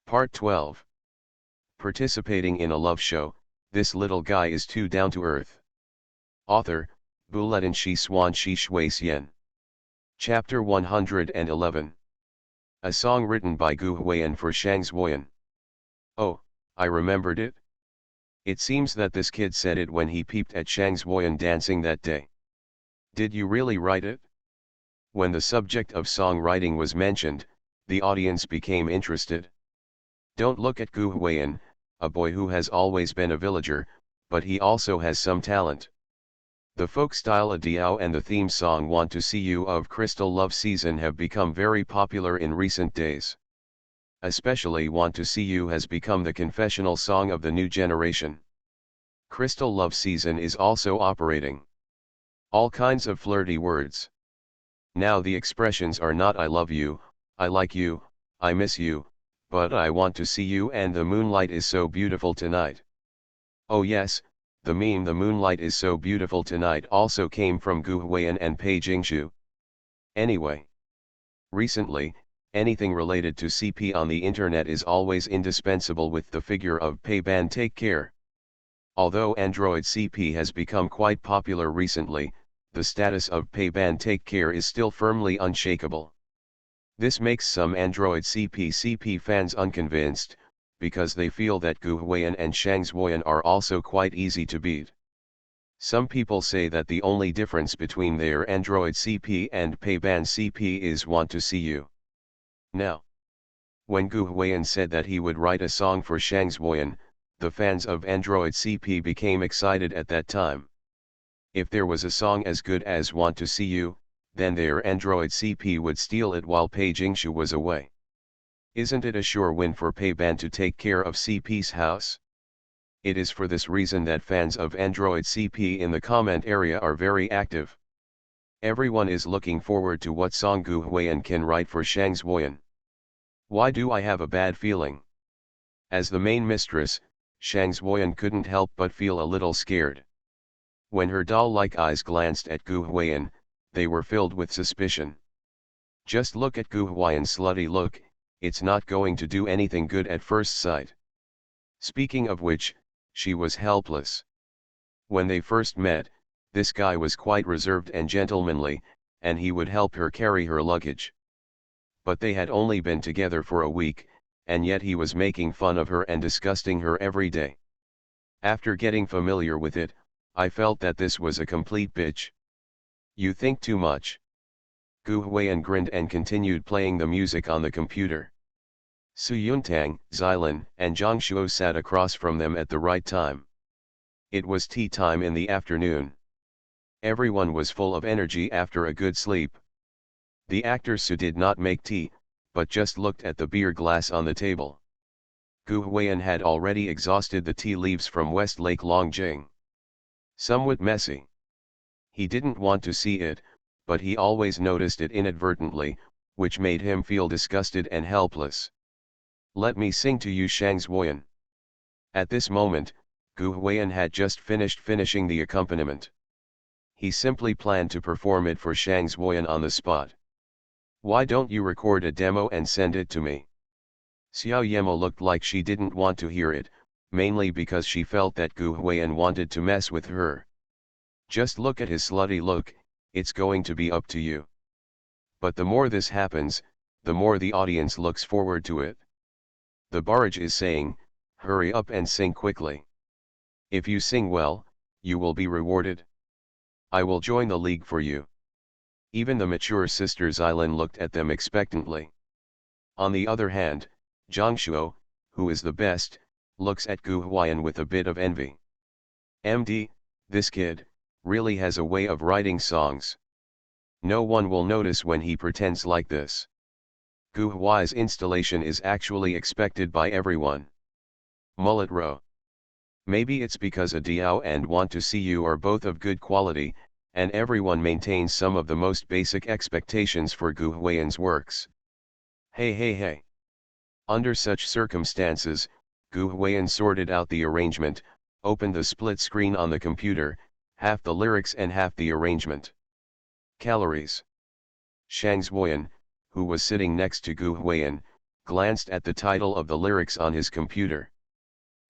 Part 12. Participating in a love show, this little guy is too down to earth. Author, Buletin Shi Swan Shi Shui Xian. Chapter 111. A song written by Gu Huiyan for Shang Zuoyan. Oh, I remembered it. It seems that this kid said it when he peeped at Shang Zuoyan dancing that day. Did you really write it? When the subject of songwriting was mentioned, the audience became interested. Don't look at Gu Huiyan, a boy who has always been a villager, but he also has some talent. The folk style Adiao and the theme song Want to See You of Crystal Love Season have become very popular in recent days. Especially Want to See You has become the confessional song of the new generation. Crystal Love Season is also operating. All kinds of flirty words. Now the expressions are not I love you, I like you, I miss you, but I want to see you and the moonlight is so beautiful tonight. Oh yes, the meme the moonlight is so beautiful tonight also came from Gu Huiyan and Pei Jingshu. Anyway. Recently, anything related to CP on the internet is always indispensable with the figure of Pei Ban Take Care. Although Android CP has become quite popular recently, the status of Pei Ban Take Care is still firmly unshakable. This makes some Android CP fans unconvinced, because they feel that Gu Huiyan and Shang Zuoyan are also quite easy to beat. Some people say that the only difference between their Android CP and Pei Ban CP is Want to See You. Now, when Gu Huiyan said that he would write a song for Shang Zuoyan, the fans of Android CP became excited at that time. If there was a song as good as Want to See You, then their Android CP would steal it while Pei Jingshu was away. Isn't it a sure win for Pei Ban to take care of CP's house? It is for this reason that fans of Android CP in the comment area are very active. Everyone is looking forward to what song Gu Huiyan can write for Shang Zuoyan. Why do I have a bad feeling? As the main mistress, Shang Zuoyan couldn't help but feel a little scared. When her doll-like eyes glanced at Gu Huiyan, they were filled with suspicion. Just look at Gu Huiyan's slutty look, it's not going to do anything good at first sight. Speaking of which, she was helpless. When they first met, this guy was quite reserved and gentlemanly, and he would help her carry her luggage. But they had only been together for a week, and yet he was making fun of her and disgusting her every day. After getting familiar with it, I felt that this was a complete bitch. You think too much. Gu Huiyan grinned and continued playing the music on the computer. Su Yuntang, Xilan, and Zhang Shuo sat across from them at the right time. It was tea time in the afternoon. Everyone was full of energy after a good sleep. The actor Su did not make tea, but just looked at the beer glass on the table. Gu Huiyan had already exhausted the tea leaves from Westlake Longjing. Somewhat messy. He didn't want to see it, but he always noticed it inadvertently, which made him feel disgusted and helpless. Let me sing to you Shang Zuoyan. At this moment, Gu Huiyan had just finishing the accompaniment. He simply planned to perform it for Shang Zuoyan on the spot. Why don't you record a demo and send it to me? Xiao Yemo looked like she didn't want to hear it, mainly because she felt that Gu Huiyan wanted to mess with her. Just look at his slutty look, it's going to be up to you. But the more this happens, the more the audience looks forward to it. The barrage is saying, hurry up and sing quickly. If you sing well, you will be rewarded. I will join the league for you. Even the mature sister Xilan looked at them expectantly. On the other hand, Zhang Shuo, who is the best, looks at Gu Huiyan with a bit of envy. MD, this kid really has a way of writing songs. No one will notice when he pretends like this. Gu Huiyan's installation is actually expected by everyone. Mullet row. Maybe it's because Adiao and Want to See You are both of good quality, and everyone maintains some of the most basic expectations for Gu Huiyan's works. Hey. Under such circumstances, Gu Huiyan sorted out the arrangement, opened the split screen on the computer, half the lyrics and half the arrangement. Calories. Shang Zuoyan, who was sitting next to Gu Huiyan, glanced at the title of the lyrics on his computer.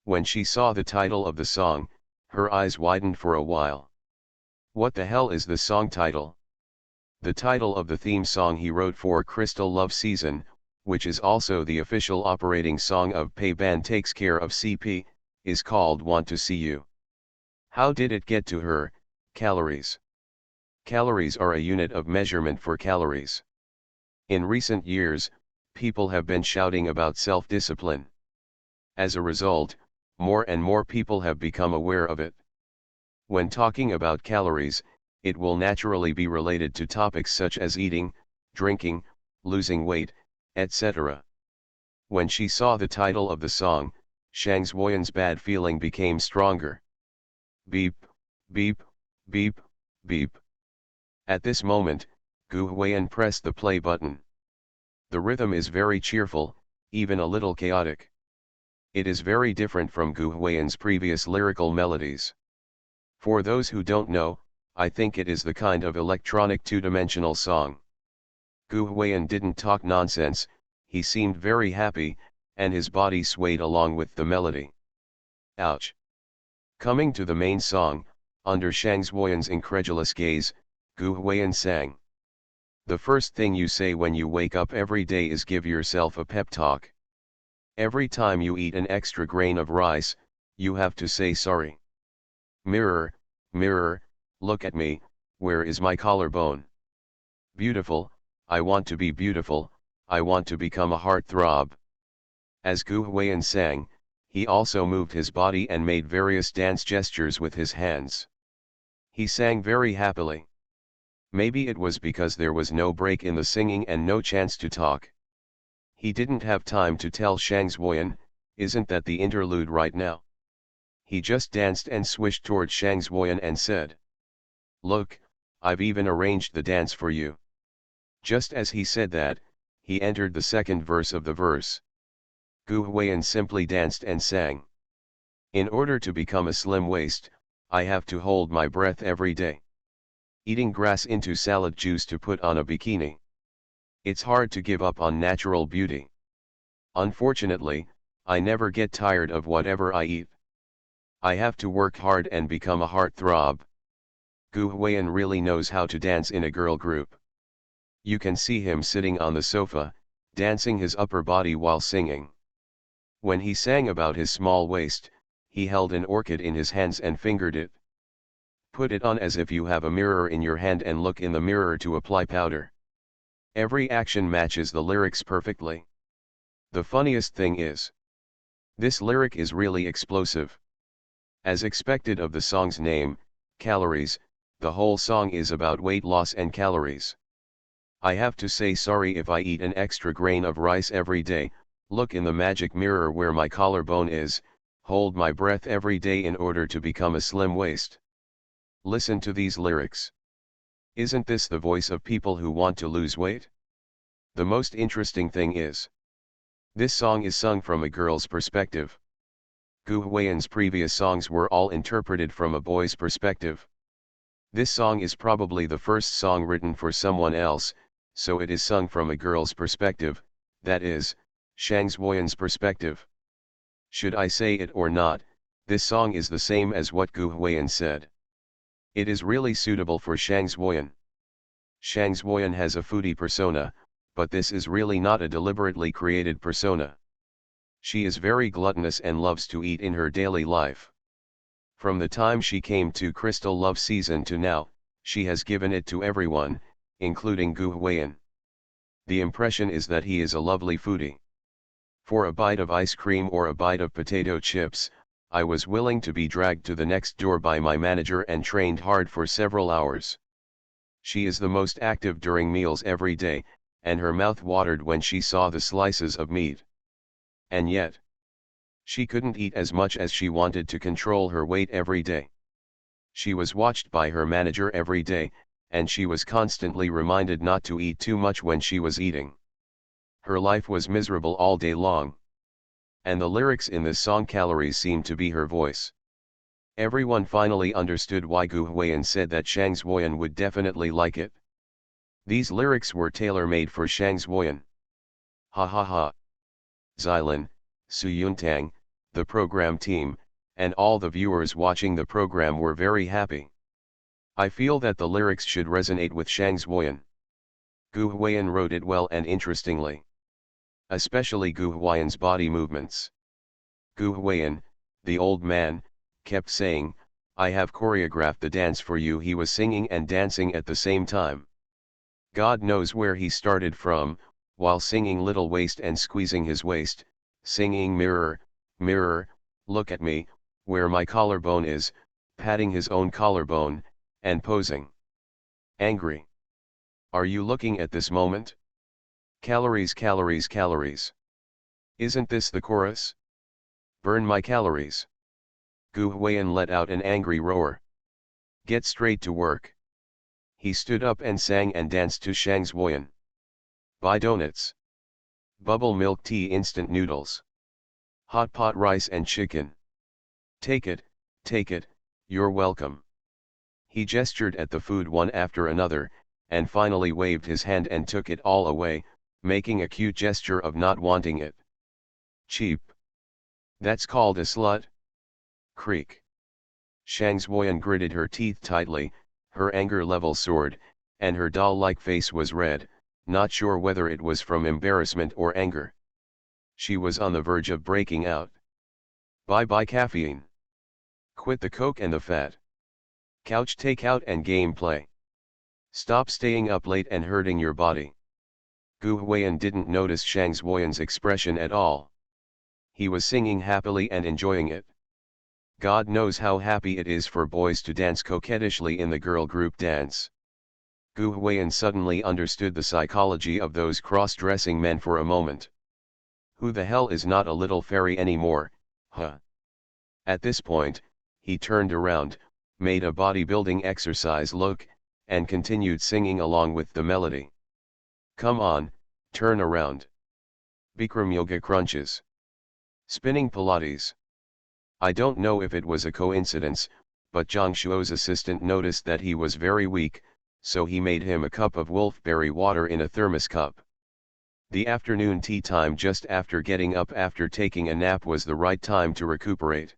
When she saw the title of the song, her eyes widened for a while. What the hell is the song title? The title of the theme song he wrote for Crystal Love Season, which is also the official operating song of Pay Band Takes Care of CP, is called Want to See You. How did it get to her? Calories. Calories are a unit of measurement for calories. In recent years, people have been shouting about self-discipline. As a result, more and more people have become aware of it. When talking about calories, it will naturally be related to topics such as eating, drinking, losing weight, etc. When she saw the title of the song, Shang Zhuoyan's bad feeling became stronger. Beep, beep, beep, beep. At this moment, Gu Huiyan pressed the play button. The rhythm is very cheerful, even a little chaotic. It is very different from Gu Huiyan's previous lyrical melodies. For those who don't know, I think it is the kind of electronic two-dimensional song. Gu Huiyan didn't talk nonsense, he seemed very happy, and his body swayed along with the melody. Ouch! Coming to the main song, under Shang Zhuoyan's incredulous gaze, Gu Huiyan sang. The first thing you say when you wake up every day is give yourself a pep talk. Every time you eat an extra grain of rice, you have to say sorry. Mirror, mirror, look at me, where is my collarbone? Beautiful, I want to be beautiful, I want to become a heartthrob. As Gu Huiyan sang, he also moved his body and made various dance gestures with his hands. He sang very happily. Maybe it was because there was no break in the singing and no chance to talk. He didn't have time to tell Shang Zhuoyan, isn't that the interlude right now? He just danced and swished towards Shang Zhuoyan and said, look, I've even arranged the dance for you. Just as he said that, he entered the second verse of the verse. Gu Huiyan simply danced and sang. In order to become a slim waist, I have to hold my breath every day. Eating grass into salad juice to put on a bikini. It's hard to give up on natural beauty. Unfortunately, I never get tired of whatever I eat. I have to work hard and become a heartthrob. Gu Huiyan really knows how to dance in a girl group. You can see him sitting on the sofa, dancing his upper body while singing. When he sang about his small waist, he held an orchid in his hands and fingered it. Put it on as if you have a mirror in your hand and look in the mirror to apply powder. Every action matches the lyrics perfectly. The funniest thing is, this lyric is really explosive. As expected of the song's name, Calories, the whole song is about weight loss and calories. I have to say sorry if I eat an extra grain of rice every day, look in the magic mirror where my collarbone is, hold my breath every day in order to become a slim waist. Listen to these lyrics. Isn't this the voice of people who want to lose weight? The most interesting thing is, this song is sung from a girl's perspective. Gu Huiyan's previous songs were all interpreted from a boy's perspective. This song is probably the first song written for someone else, so it is sung from a girl's perspective, that is, Shang Zhuoyan's perspective. Should I say it or not, this song is the same as what Gu Huiyan said. It is really suitable for Shang Zhuoyan. Shang Zhuoyan has a foodie persona, but this is really not a deliberately created persona. She is very gluttonous and loves to eat in her daily life. From the time she came to Crystal Love Season to now, she has given it to everyone, including Gu Huiyan. The impression is that he is a lovely foodie. For a bite of ice cream or a bite of potato chips, I was willing to be dragged to the next door by my manager and trained hard for several hours. She is the most active during meals every day, and her mouth watered when she saw the slices of meat. And yet, she couldn't eat as much as she wanted to control her weight every day. She was watched by her manager every day, and she was constantly reminded not to eat too much when she was eating. Her life was miserable all day long. And the lyrics in this song Calories seemed to be her voice. Everyone finally understood why Gu Huiyan said that Shang Zhuoyan would definitely like it. These lyrics were tailor-made for Shang Zhuoyan. Ha ha ha. Xylan, Suyuntang, the program team, and all the viewers watching the program were very happy. I feel that the lyrics should resonate with Shang Xuyen. Gu Huayan wrote it well and interestingly. Especially Gu Huayan's body movements. Gu Huayan, the old man, kept saying, "I have choreographed the dance for you." He was singing and dancing at the same time. God knows where he started from, while singing Little Waist and squeezing his waist, singing Mirror, mirror, look at me, where my collarbone is, patting his own collarbone, and posing. Angry. Are you looking at this moment? Calories, calories, calories. Isn't this the chorus? Burn my calories. Gu Huayan let out an angry roar. Get straight to work. He stood up and sang and danced to Shang Xuyen. Buy donuts. Bubble milk tea, instant noodles. Hot pot rice and chicken. Take it, you're welcome. He gestured at the food one after another, and finally waved his hand and took it all away, making a cute gesture of not wanting it. Cheap. That's called a slut? Creak. Shang Xuyen gritted her teeth tightly, her anger level soared, and her doll-like face was red, not sure whether it was from embarrassment or anger. She was on the verge of breaking out. Bye-bye caffeine. Quit the coke and the fat. Couch takeout and gameplay. Stop staying up late and hurting your body. Gu Huayan didn't notice Shang Xuyen's expression at all. He was singing happily and enjoying it. God knows how happy it is for boys to dance coquettishly in the girl group dance. Gu Huayan suddenly understood the psychology of those cross-dressing men for a moment. Who the hell is not a little fairy anymore, huh? At this point, he turned around, made a bodybuilding exercise look, and continued singing along with the melody. Come on, turn around. Bikram yoga crunches. Spinning Pilates. I don't know if it was a coincidence, but Zhang Shuo's assistant noticed that he was very weak, so he made him a cup of wolfberry water in a thermos cup. The afternoon tea time just after getting up after taking a nap was the right time to recuperate.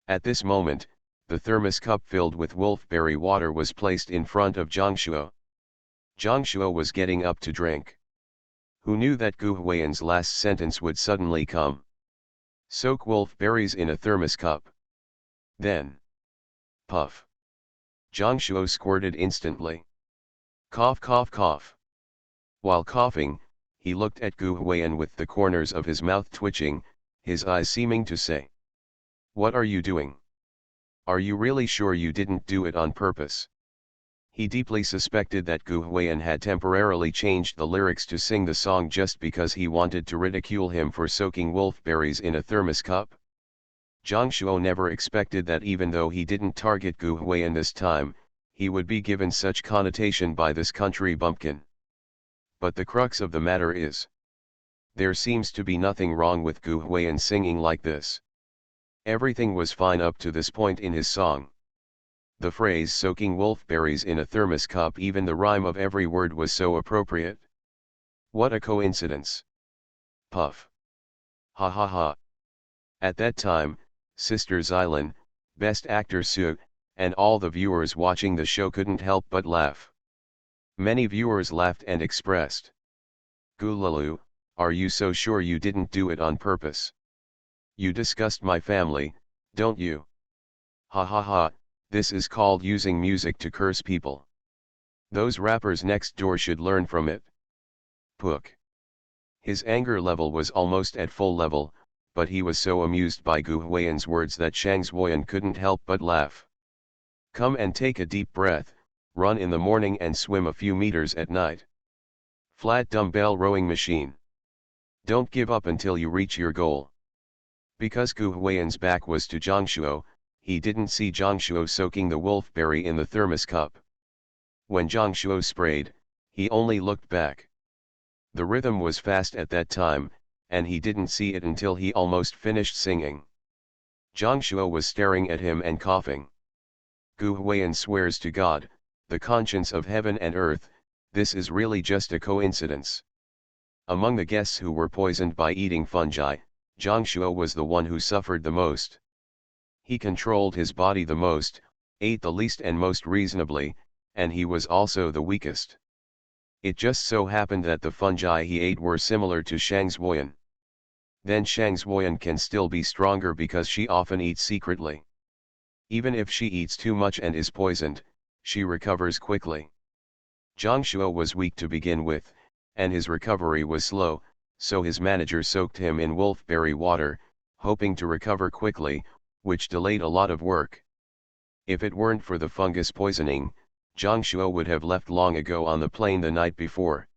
At this moment, the thermos cup filled with wolfberry water was placed in front of Zhang Shuo. Zhang Shuo was getting up to drink. Who knew that Gu Huayan's last sentence would suddenly come? Soak wolfberries in a thermos cup. Then. Puff. Zhang Shuo squirted instantly. Cough, cough, cough. While coughing, he looked at Gu Huayan with the corners of his mouth twitching, his eyes seeming to say, "What are you doing? Are you really sure you didn't do it on purpose?" He deeply suspected that Gu Huayan had temporarily changed the lyrics to sing the song just because he wanted to ridicule him for soaking wolfberries in a thermos cup. Zhang Shuo never expected that even though he didn't target Gu Huayan this time, he would be given such connotation by this country bumpkin. But the crux of the matter is, there seems to be nothing wrong with Gu Huayan singing like this. Everything was fine up to this point in his song. The phrase soaking wolfberries in a thermos cup, even the rhyme of every word was so appropriate. What a coincidence. Puff. Ha ha ha. At that time, Sister Xylan, Best Actor Su, and all the viewers watching the show couldn't help but laugh. Many viewers laughed and expressed, "Gulalu, are you so sure you didn't do it on purpose? You disgust my family, don't you? Ha ha ha, this is called using music to curse people. Those rappers next door should learn from it." Pook. His anger level was almost at full level, but he was so amused by Gu Huayan's words that Shang Xuyen couldn't help but laugh. Come and take a deep breath, run in the morning and swim a few meters at night. Flat dumbbell rowing machine. Don't give up until you reach your goal. Because Gu Huayan's back was to Zhang Shuo, he didn't see Zhang Shuo soaking the wolfberry in the thermos cup. When Zhang Shuo sprayed, he only looked back. The rhythm was fast at that time, and he didn't see it until he almost finished singing. Zhang Shuo was staring at him and coughing. Gu Huayan swears to God, the conscience of heaven and earth, this is really just a coincidence. Among the guests who were poisoned by eating fungi, Zhang Shuo was the one who suffered the most. He controlled his body the most, ate the least and most reasonably, and he was also the weakest. It just so happened that the fungi he ate were similar to Shang Zuoyan. Then Shang Zuoyan can still be stronger because she often eats secretly. Even if she eats too much and is poisoned, she recovers quickly. Zhang Shuo was weak to begin with, and his recovery was slow, so his manager soaked him in wolfberry water, hoping to recover quickly, which delayed a lot of work. If it weren't for the fungus poisoning, Zhang Shuo would have left long ago on the plane the night before.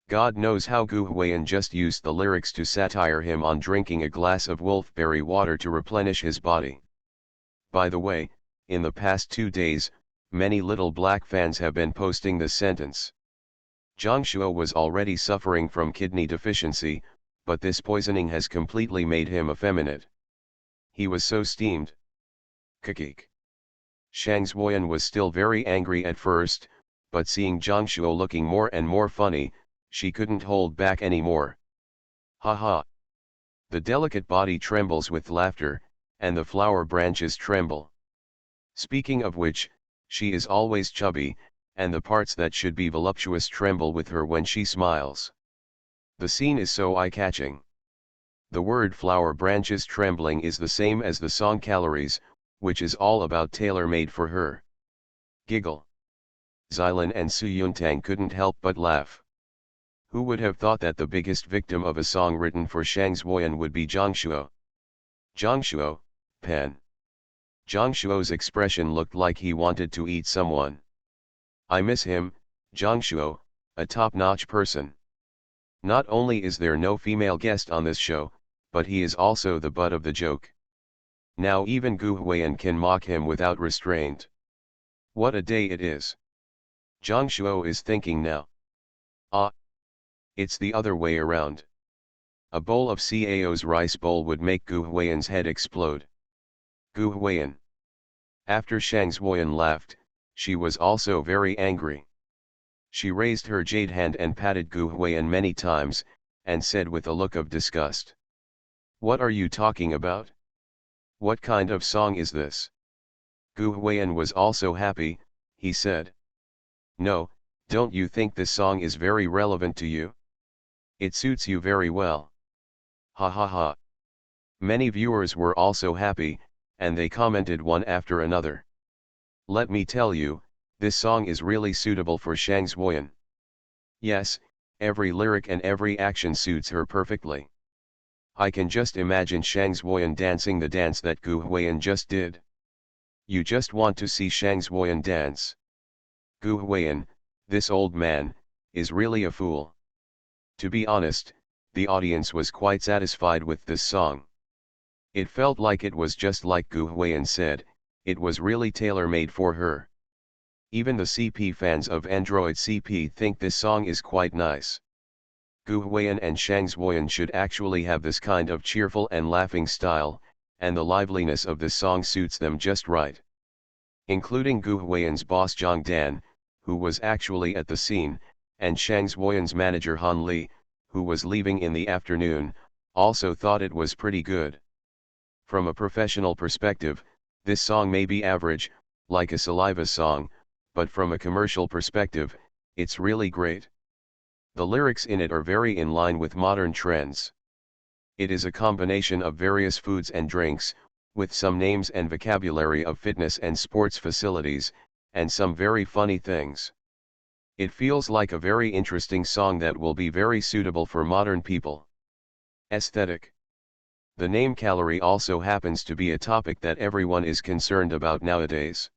God knows how Gu Huiyan just used the lyrics to satire him on drinking a glass of wolfberry water to replenish his body. By the way, in the past 2 days, many little black fans have been posting this sentence. Zhang Shuo was already suffering from kidney deficiency, but this poisoning has completely made him effeminate. He was so steamed. Kikik. Shang Zuoyan was still very angry at first, but seeing Zhang Shuo looking more and more funny, she couldn't hold back anymore. Ha ha. The delicate body trembles with laughter, and the flower branches tremble. Speaking of which, she is always chubby, and the parts that should be voluptuous tremble with her when she smiles. The scene is so eye-catching. The word flower branches trembling is the same as the song Calories, which is all about tailor-made for her. Giggle. Xylin and Su Yuntang couldn't help but laugh. Who would have thought that the biggest victim of a song written for Shang Zuoyan would be Zhang Shuo? Zhang Shuo, pen. Zhang Shuo's expression looked like he wanted to eat someone. I miss him, Zhang Shuo, a top-notch person. Not only is there no female guest on this show, but he is also the butt of the joke. Now even Gu Huiyan can mock him without restraint. What a day it is. Zhang Shuo is thinking now. Ah. It's the other way around. A bowl of Cao's rice bowl would make Gu Huiyan's head explode. Gu Huiyan. After Shang Zuoyan laughed, she was also very angry. She raised her jade hand and patted Gu Huiyan many times, and said with a look of disgust. What are you talking about? What kind of song is this? Gu Huiyan was also happy, he said. No, don't you think this song is very relevant to you? It suits you very well. Ha ha ha. Many viewers were also happy, and they commented one after another. Let me tell you, this song is really suitable for Shang Zuoyan. Yes, every lyric and every action suits her perfectly. I can just imagine Shang Zuoyan dancing the dance that Gu Huiyan just did. You just want to see Shang Zuoyan dance. Gu Huiyan, this old man, is really a fool. To be honest, the audience was quite satisfied with this song. It felt like it was just like Gu Huiyan said, it was really tailor-made for her. Even the CP fans of Android CP think this song is quite nice. Gu Huiyan and Shang Zuoyan should actually have this kind of cheerful and laughing style, and the liveliness of this song suits them just right. Including Gu Huiyan's boss Zhang Dan, who was actually at the scene, and Shang Zuoyan's manager Han Li, who was leaving in the afternoon, also thought it was pretty good. From a professional perspective, this song may be average, like a saliva song, but from a commercial perspective, it's really great. The lyrics in it are very in line with modern trends. It is a combination of various foods and drinks, with some names and vocabulary of fitness and sports facilities, and some very funny things. It feels like a very interesting song that will be very suitable for modern people. Aesthetic. The name calorie also happens to be a topic that everyone is concerned about nowadays.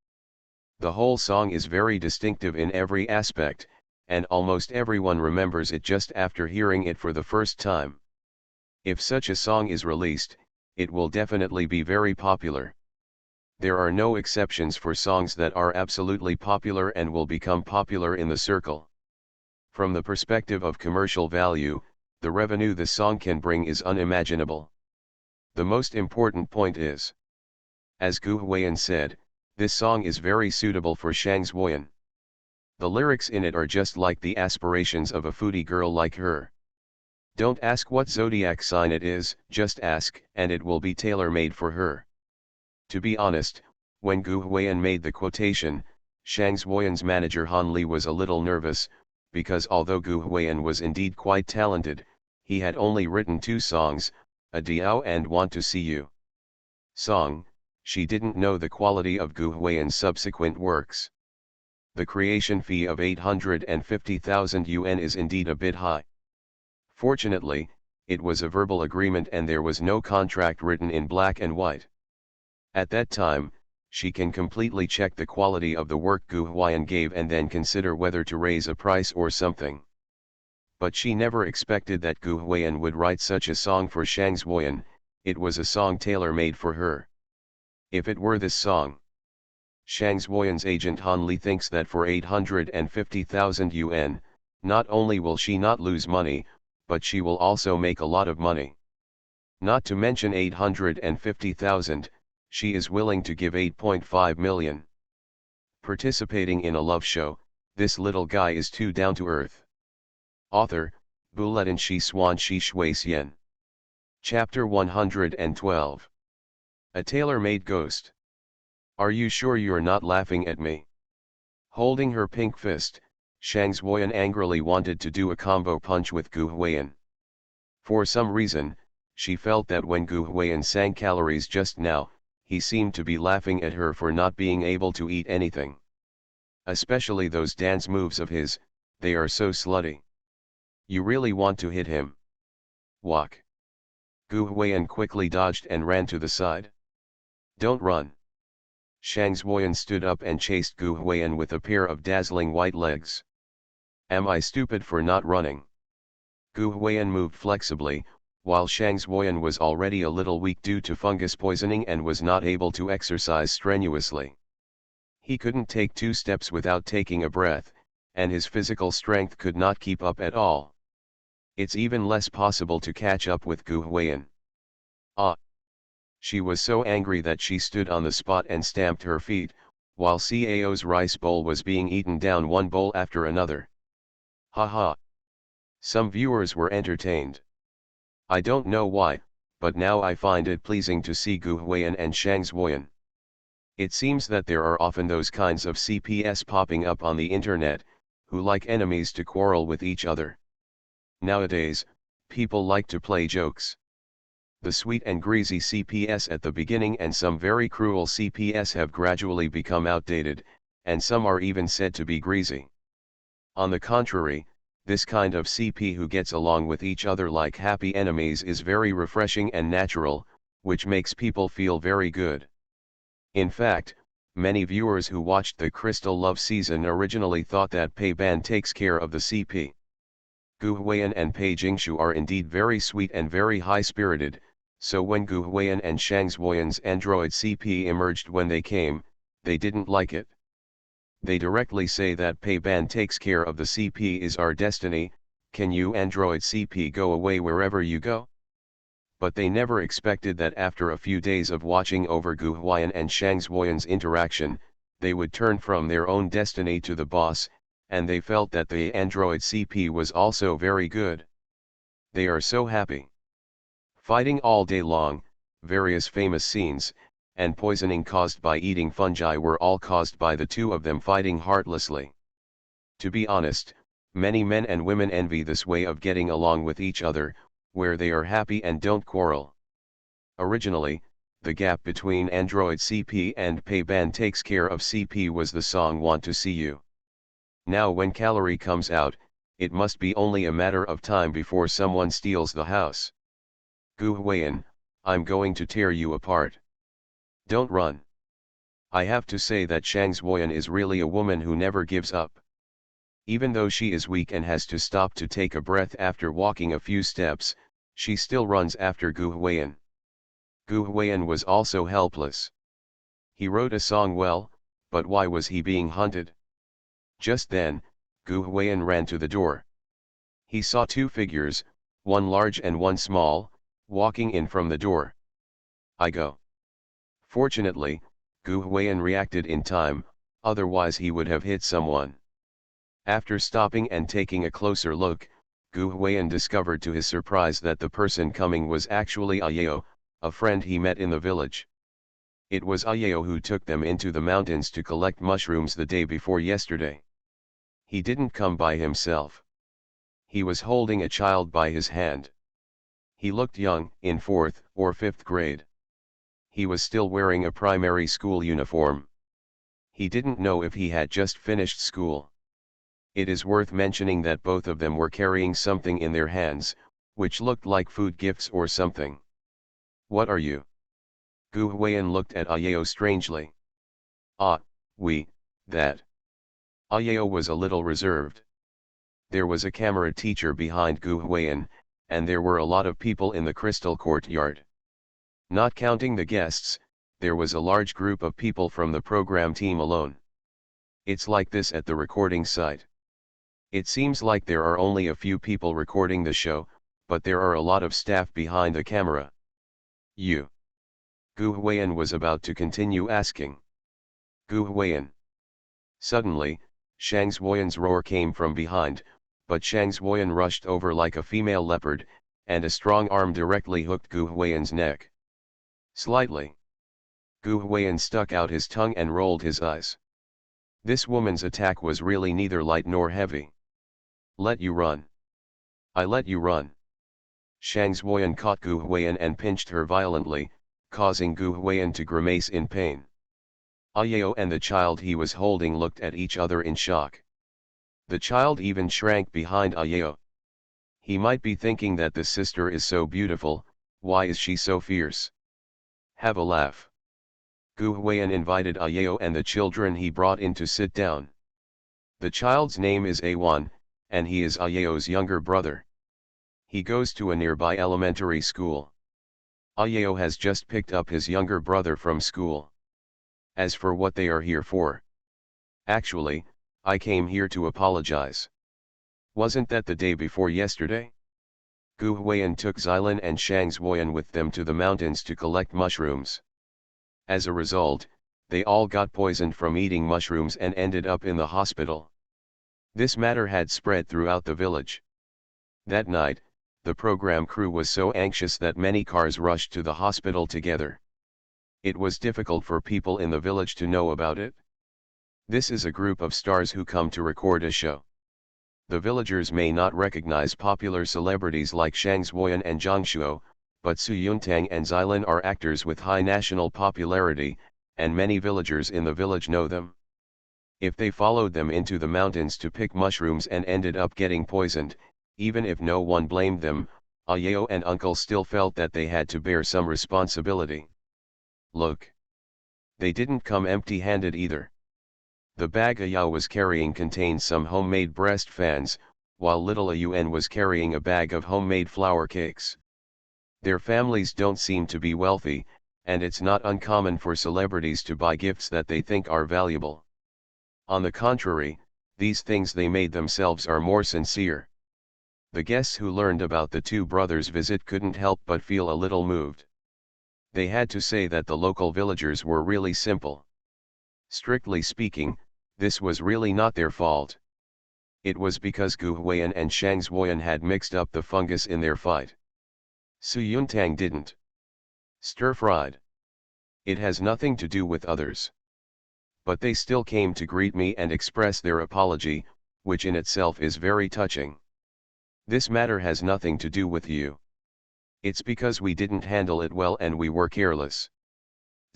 The whole song is very distinctive in every aspect, and almost everyone remembers it just after hearing it for the first time. If such a song is released, it will definitely be very popular. There are no exceptions for songs that are absolutely popular and will become popular in the circle. From the perspective of commercial value, the revenue the song can bring is unimaginable. The most important point is, as Gu Huiyan said, this song is very suitable for Shang Zuoyan. The lyrics in it are just like the aspirations of a foodie girl like her. Don't ask what zodiac sign it is, just ask, and it will be tailor-made for her. To be honest, when Gu Huiyan made the quotation, Shang Zuoyan's manager Han Li was a little nervous, because although Gu Huiyan was indeed quite talented, he had only written 2 songs, a Diao and Want to See You song. She didn't know the quality of Gu Huiyan's subsequent works. The creation fee of 850,000 yuan is indeed a bit high. Fortunately, it was a verbal agreement and there was no contract written in black and white. At that time, she can completely check the quality of the work Gu Huiyan gave and then consider whether to raise a price or something. But she never expected that Gu Huiyan would write such a song for Shang Zuoyan. It was a song tailor-made for her. If it were this song, Shang Zuoyan's agent Han Li thinks that for 850,000 yuan, not only will she not lose money, but she will also make a lot of money. Not to mention 850,000, she is willing to give 8.5 million. Participating in a love show, this little guy is too down to earth. Author, Buletin Shi Swan Shi Shui Xian. Chapter 112. A tailor-made ghost. Are you sure you're not laughing at me? Holding her pink fist, Shang Zuoyan angrily wanted to do a combo punch with Gu Huiyan. For some reason, she felt that when Gu Huiyan sang calories just now, he seemed to be laughing at her for not being able to eat anything. Especially those dance moves of his, they are so slutty. You really want to hit him? Walk. Gu Huiyan quickly dodged and ran to the side. Don't run. Shang Zuoyan stood up and chased Gu Huiyan with a pair of dazzling white legs. Am I stupid for not running? Gu Huiyan moved flexibly, while Shang Zuoyan was already a little weak due to fungus poisoning and was not able to exercise strenuously. He couldn't take 2 steps without taking a breath, and his physical strength could not keep up at all. It's even less possible to catch up with Gu Huiyan. Ah! She was so angry that she stood on the spot and stamped her feet, while Cao's rice bowl was being eaten down one bowl after another. Ha ha! Some viewers were entertained. I don't know why, but now I find it pleasing to see Gu Huiyan and Shang Zuoyan. It seems that there are often those kinds of CPS popping up on the internet, who like enemies to quarrel with each other. Nowadays, people like to play jokes. The sweet and greasy CPS at the beginning and some very cruel CPS have gradually become outdated, and some are even said to be greasy. On the contrary, this kind of CP who gets along with each other like happy enemies is very refreshing and natural, which makes people feel very good. In fact, many viewers who watched the Crystal Love season originally thought that Pei Ban takes care of the CP. Gu Huiyan and Pei Jingshu are indeed very sweet and very high-spirited, so when Gu Huiyan and Shang Zuoyan's android CP emerged when they came, they didn't like it. They directly say that Pei Ban takes care of the CP is our destiny, can you android CP go away wherever you go? But they never expected that after a few days of watching over Gu Huiyan and Shang Zuoyan's interaction, they would turn from their own destiny to the boss, and they felt that the android CP was also very good. They are so happy. Fighting all day long, various famous scenes, and poisoning caused by eating fungi were all caused by the 2 of them fighting heartlessly. To be honest, many men and women envy this way of getting along with each other, where they are happy and don't quarrel. Originally, the gap between android CP and Pei Ban takes care of CP was the song Want to See You. Now when Calorie comes out, it must be only a matter of time before someone steals the house. Gu Huiyan, I'm going to tear you apart. Don't run. I have to say that Shang Zuoyan is really a woman who never gives up. Even though she is weak and has to stop to take a breath after walking a few steps, she still runs after Gu Huiyan. Gu Huiyan was also helpless. He wrote a song well, but why was he being hunted? Just then, Gu Huiyan ran to the door. He saw 2 figures, one large and one small, walking in from the door. I go. Fortunately, Gu Huiyan reacted in time, otherwise he would have hit someone. After stopping and taking a closer look, Gu Huiyan discovered to his surprise that the person coming was actually Ayao, a friend he met in the village. It was Ayao who took them into the mountains to collect mushrooms the day before yesterday. He didn't come by himself. He was holding a child by his hand. He looked young, in 4th or 5th grade. He was still wearing a primary school uniform. He didn't know if he had just finished school. It is worth mentioning that both of them were carrying something in their hands, which looked like food gifts or something. What are you? Gu Huiyan looked at Ayao strangely. Ah, that. Ayao was a little reserved. There was a camera teacher behind Gu Huiyan, and there were a lot of people in the crystal courtyard. Not counting the guests, there was a large group of people from the program team alone. It's like this at the recording site. It seems like there are only a few people recording the show, but there are a lot of staff behind the camera. You. Gu Huiyan was about to continue asking. Gu Huiyan. Suddenly, Shang Zuoyan's roar came from behind, but Shang Zuoyan rushed over like a female leopard, and a strong arm directly hooked Gu Huiyan's neck. Slightly. Gu Huiyan stuck out his tongue and rolled his eyes. This woman's attack was really neither light nor heavy. Let you run. I let you run. Shang Zuoyan caught Gu Huiyan and pinched her violently, causing Gu Huiyan to grimace in pain. Ayao and the child he was holding looked at each other in shock. The child even shrank behind Ayao. He might be thinking that the sister is so beautiful, why is she so fierce? Have a laugh. Gu Huiyan invited Ayao and the children he brought in to sit down. The child's name is Awan, and he is Ayao's younger brother. He goes to a nearby elementary school. Ayao has just picked up his younger brother from school. As for what they are here for. Actually, I came here to apologize. Wasn't that the day before yesterday? Gu Huiyan took Xilan and Shang Zuoyan with them to the mountains to collect mushrooms. As a result, they all got poisoned from eating mushrooms and ended up in the hospital. This matter had spread throughout the village. That night, the program crew was so anxious that many cars rushed to the hospital together. It was difficult for people in the village to know about it. This is a group of stars who come to record a show. The villagers may not recognize popular celebrities like Shang Zuoyan and Zhang Shuo, but Su Yuntang and Xilan are actors with high national popularity, and many villagers in the village know them. If they followed them into the mountains to pick mushrooms and ended up getting poisoned, even if no one blamed them, Ayao and Uncle still felt that they had to bear some responsibility. Look. They didn't come empty-handed either. The bag Ayao was carrying contained some homemade breast fans, while little Ayuan was carrying a bag of homemade flour cakes. Their families don't seem to be wealthy, and it's not uncommon for celebrities to buy gifts that they think are valuable. On the contrary, these things they made themselves are more sincere. The guests who learned about the two brothers' visit couldn't help but feel a little moved. They had to say that the local villagers were really simple. Strictly speaking, this was really not their fault. It was because Gu Huiyan and Shang Zuoyan had mixed up the fungus in their fight. Su Yuntang didn't. Stir-fried. It has nothing to do with others. But they still came to greet me and express their apology, which in itself is very touching. This matter has nothing to do with you. It's because we didn't handle it well and we were careless.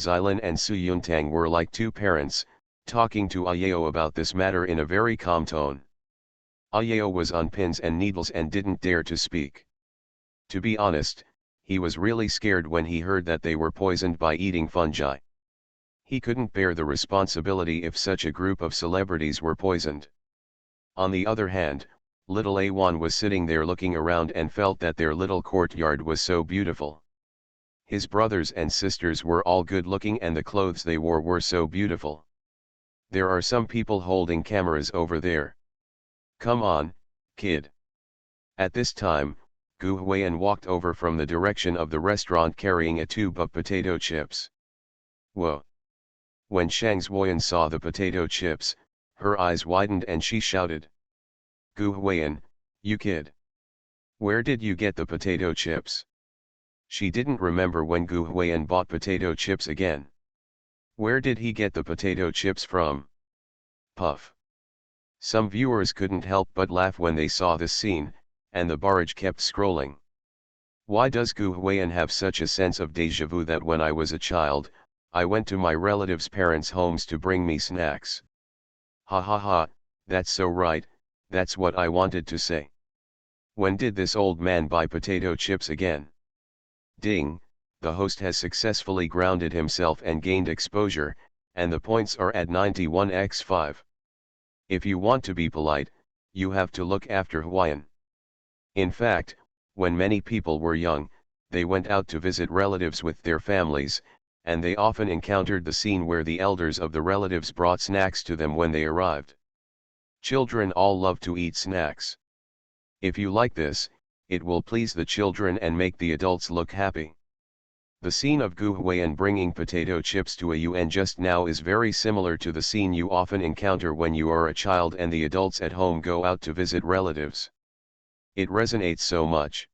Xilan and Su Yuntang were like two parents, talking to Ayao about this matter in a very calm tone. Ayao was on pins and needles and didn't dare to speak. To be honest, he was really scared when he heard that they were poisoned by eating fungi. He couldn't bear the responsibility if such a group of celebrities were poisoned. On the other hand, little Awan was sitting there looking around and felt that their little courtyard was so beautiful. His brothers and sisters were all good looking and the clothes they wore were so beautiful. There are some people holding cameras over there. Come on, kid. At this time, Gu Huiyan walked over from the direction of the restaurant carrying a tube of potato chips. Whoa! When Shang Zuoyan saw the potato chips, her eyes widened and she shouted. Gu Huiyan, you kid. Where did you get the potato chips? She didn't remember when Gu Huiyan bought potato chips again. Where did he get the potato chips from? Puff. Some viewers couldn't help but laugh when they saw this scene, and the barrage kept scrolling. Why does Gu Huiyan have such a sense of déjà vu that when I was a child, I went to my relatives' parents' homes to bring me snacks? Ha ha ha, that's so right, that's what I wanted to say. When did this old man buy potato chips again? Ding, the host has successfully grounded himself and gained exposure, and the points are at 91x5. If you want to be polite, you have to look after Huiyan. In fact, when many people were young, they went out to visit relatives with their families, and they often encountered the scene where the elders of the relatives brought snacks to them when they arrived. Children all love to eat snacks. If you like this, it will please the children and make the adults look happy. The scene of Gu Huiyan bringing potato chips to a UN just now is very similar to the scene you often encounter when you are a child and the adults at home go out to visit relatives. It resonates so much.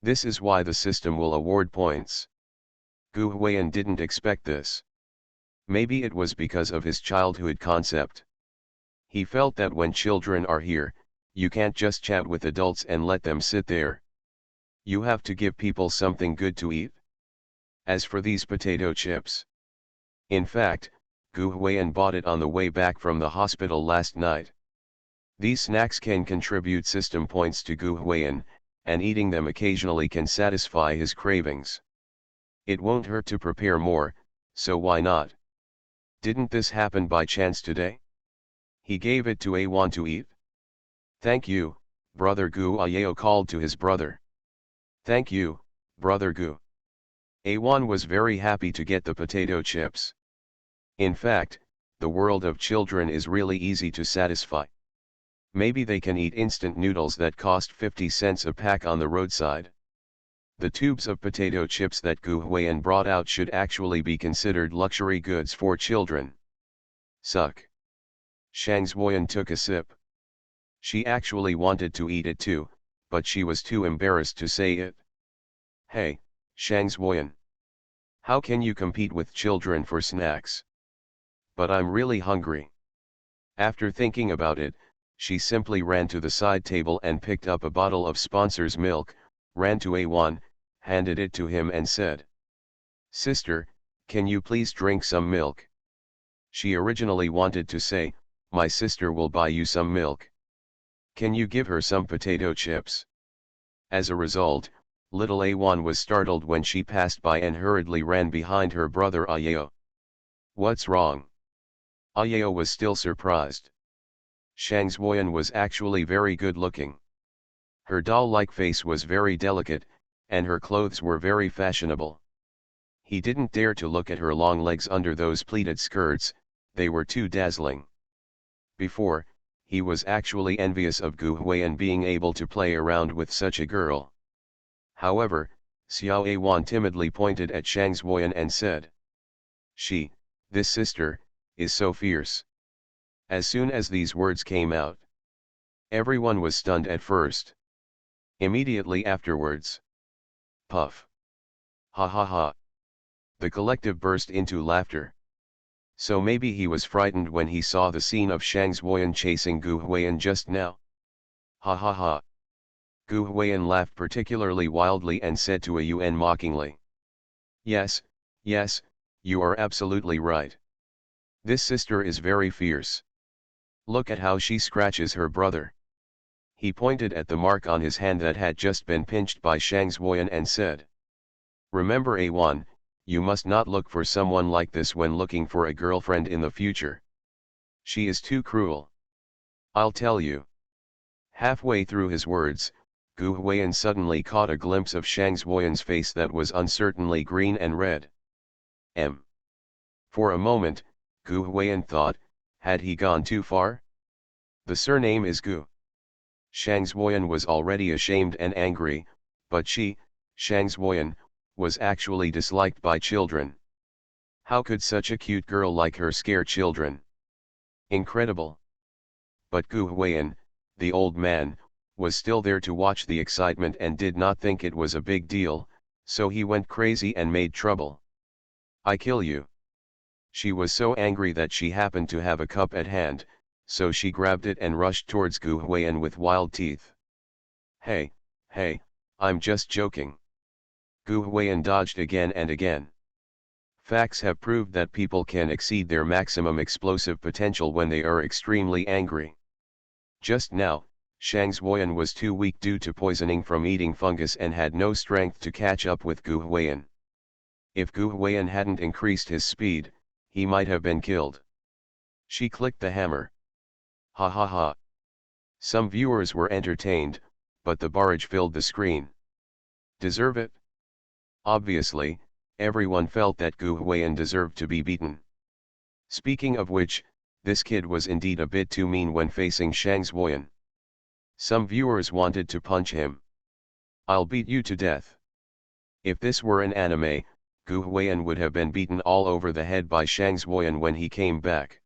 This is why the system will award points. Gu Huiyan didn't expect this. Maybe it was because of his childhood concept. He felt that when children are here, you can't just chat with adults and let them sit there. You have to give people something good to eat. As for these potato chips. In fact, Gu Huiyan bought it on the way back from the hospital last night. These snacks can contribute system points to Gu Huiyan, and eating them occasionally can satisfy his cravings. It won't hurt to prepare more, so why not? Didn't this happen by chance today? He gave it to A1 to eat? Thank you, brother Gu, Ayao called to his brother. Thank you, brother Gu. A1 was very happy to get the potato chips. In fact, the world of children is really easy to satisfy. Maybe they can eat instant noodles that cost 50 cents a pack on the roadside. The tubes of potato chips that Gu Huiyan brought out should actually be considered luxury goods for children. Suck. Shang Zuoyan took a sip. She actually wanted to eat it too, but she was too embarrassed to say it. Hey, Shang Zuoyan. How can you compete with children for snacks? But I'm really hungry. After thinking about it, she simply ran to the side table and picked up a bottle of sponsor's milk, ran to A1, handed it to him and said, "Sister, can you please drink some milk?" She originally wanted to say, "My sister will buy you some milk. Can you give her some potato chips?" As a result, little A1 was startled when she passed by and hurriedly ran behind her brother Ayao. What's wrong? Ayao was still surprised. Shang Zuoyan was actually very good looking. Her doll-like face was very delicate, and her clothes were very fashionable. He didn't dare to look at her long legs under those pleated skirts, they were too dazzling. Before, he was actually envious of Gu Huiyan being able to play around with such a girl. However, Xiao A1 timidly pointed at Shang Zuoyan and said, this sister, is so fierce." As soon as these words came out, everyone was stunned at first. Immediately afterwards, puff. Ha ha ha. The collective burst into laughter. So maybe he was frightened when he saw the scene of Shang Zuoyan chasing Gu Huiyan just now. Ha ha ha. Gu Huiyan laughed particularly wildly and said to Ayun mockingly, Yes, you are absolutely right. This sister is very fierce. Look at how she scratches her brother." He pointed at the mark on his hand that had just been pinched by Shang Zuoyan and said, "Remember A1, you must not look for someone like this when looking for a girlfriend in the future. She is too cruel. I'll tell you." Halfway through his words, Gu Huiyan suddenly caught a glimpse of Shang Zuoyan's face that was uncertainly green and red. For a moment, Gu Huiyan thought, had he gone too far? The surname is Gu. Shang Zuoyan was already ashamed and angry, but she, Shang Zuoyan, was actually disliked by children. How could such a cute girl like her scare children? Incredible. But Gu Huiyan, the old man, was still there to watch the excitement and did not think it was a big deal, so he went crazy and made trouble. "I kill you." She was so angry that she happened to have a cup at hand, so she grabbed it and rushed towards Gu Huiyan with wild teeth. "Hey, hey, I'm just joking." Gu Huiyan dodged again and again. Facts have proved that people can exceed their maximum explosive potential when they are extremely angry. Just now, Shang Zuoyan was too weak due to poisoning from eating fungus and had no strength to catch up with Gu Huiyan. If Gu Huiyan hadn't increased his speed, he might have been killed. She clicked the hammer. Ha ha ha. Some viewers were entertained, but the barrage filled the screen. Deserve it? Obviously, everyone felt that Gu Huiyan deserved to be beaten. Speaking of which, this kid was indeed a bit too mean when facing Shang Zuoyan. Some viewers wanted to punch him. "I'll beat you to death." If this were an anime, Gu Huiyan would have been beaten all over the head by Shang Zuoyan when he came back.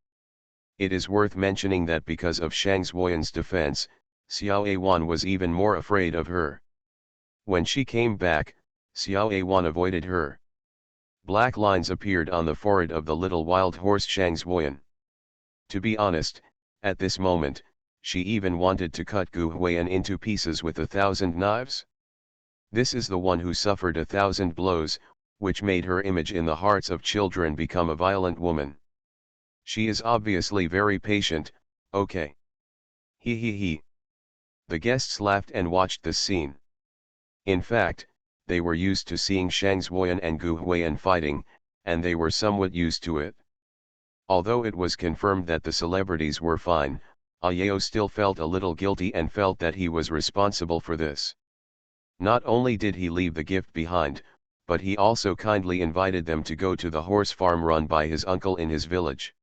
It is worth mentioning that because of Shang Zuoyan's defense, Xiao Awan was even more afraid of her. When she came back, Xiao Awan avoided her. Black lines appeared on the forehead of the little wild horse Shang Zuoyan. To be honest, at this moment, she even wanted to cut Gu Huiyan into pieces with 1,000 knives. This is the one who suffered 1,000 blows, which made her image in the hearts of children become a violent woman. She is obviously very patient, okay. He he he. The guests laughed and watched this scene. In fact, they were used to seeing Shang Zuoyan and Gu Huiyan fighting, and they were somewhat used to it. Although it was confirmed that the celebrities were fine, Ayao still felt a little guilty and felt that he was responsible for this. Not only did he leave the gift behind, but he also kindly invited them to go to the horse farm run by his uncle in his village.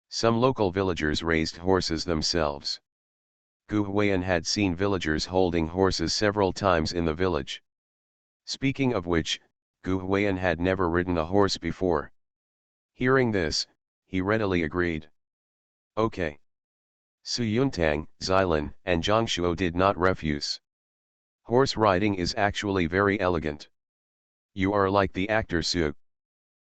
Some local villagers raised horses themselves. Gu Huiyan had seen villagers holding horses several times in the village. Speaking of which, Gu Huiyan had never ridden a horse before. Hearing this, he readily agreed. Okay. Su Yuntang, Xilin, and Zhang Shuo did not refuse. Horse riding is actually very elegant. You are like the actor Su.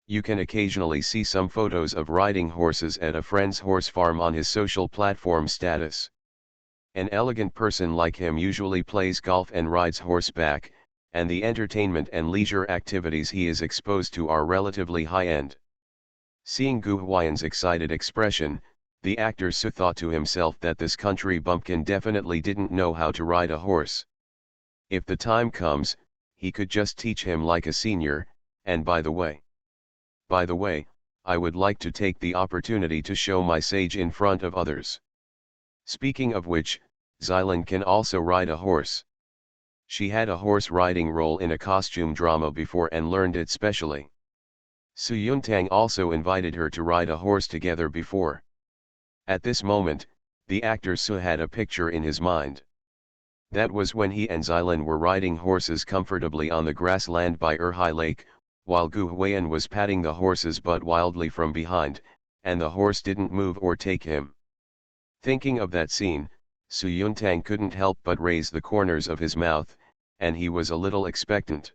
You can occasionally see some photos of riding horses at a friend's horse farm on his social platform status. An elegant person like him usually plays golf and rides horseback, and the entertainment and leisure activities he is exposed to are relatively high-end. Seeing Gu Huiyan's excited expression, the actor Su thought to himself that this country bumpkin definitely didn't know how to ride a horse. If the time comes, he could just teach him like a senior, and by the way, I would like to take the opportunity to show my sage in front of others. Speaking of which, Xilin can also ride a horse. She had a horse riding role in a costume drama before and learned it specially. Su Yuntang also invited her to ride a horse together before. At this moment, the actor Su had a picture in his mind. That was when he and Xilin were riding horses comfortably on the grassland by Erhai Lake, while Gu Huiyan was patting the horse's butt wildly from behind, and the horse didn't move or take him. Thinking of that scene, Su Yuntang couldn't help but raise the corners of his mouth, and he was a little expectant.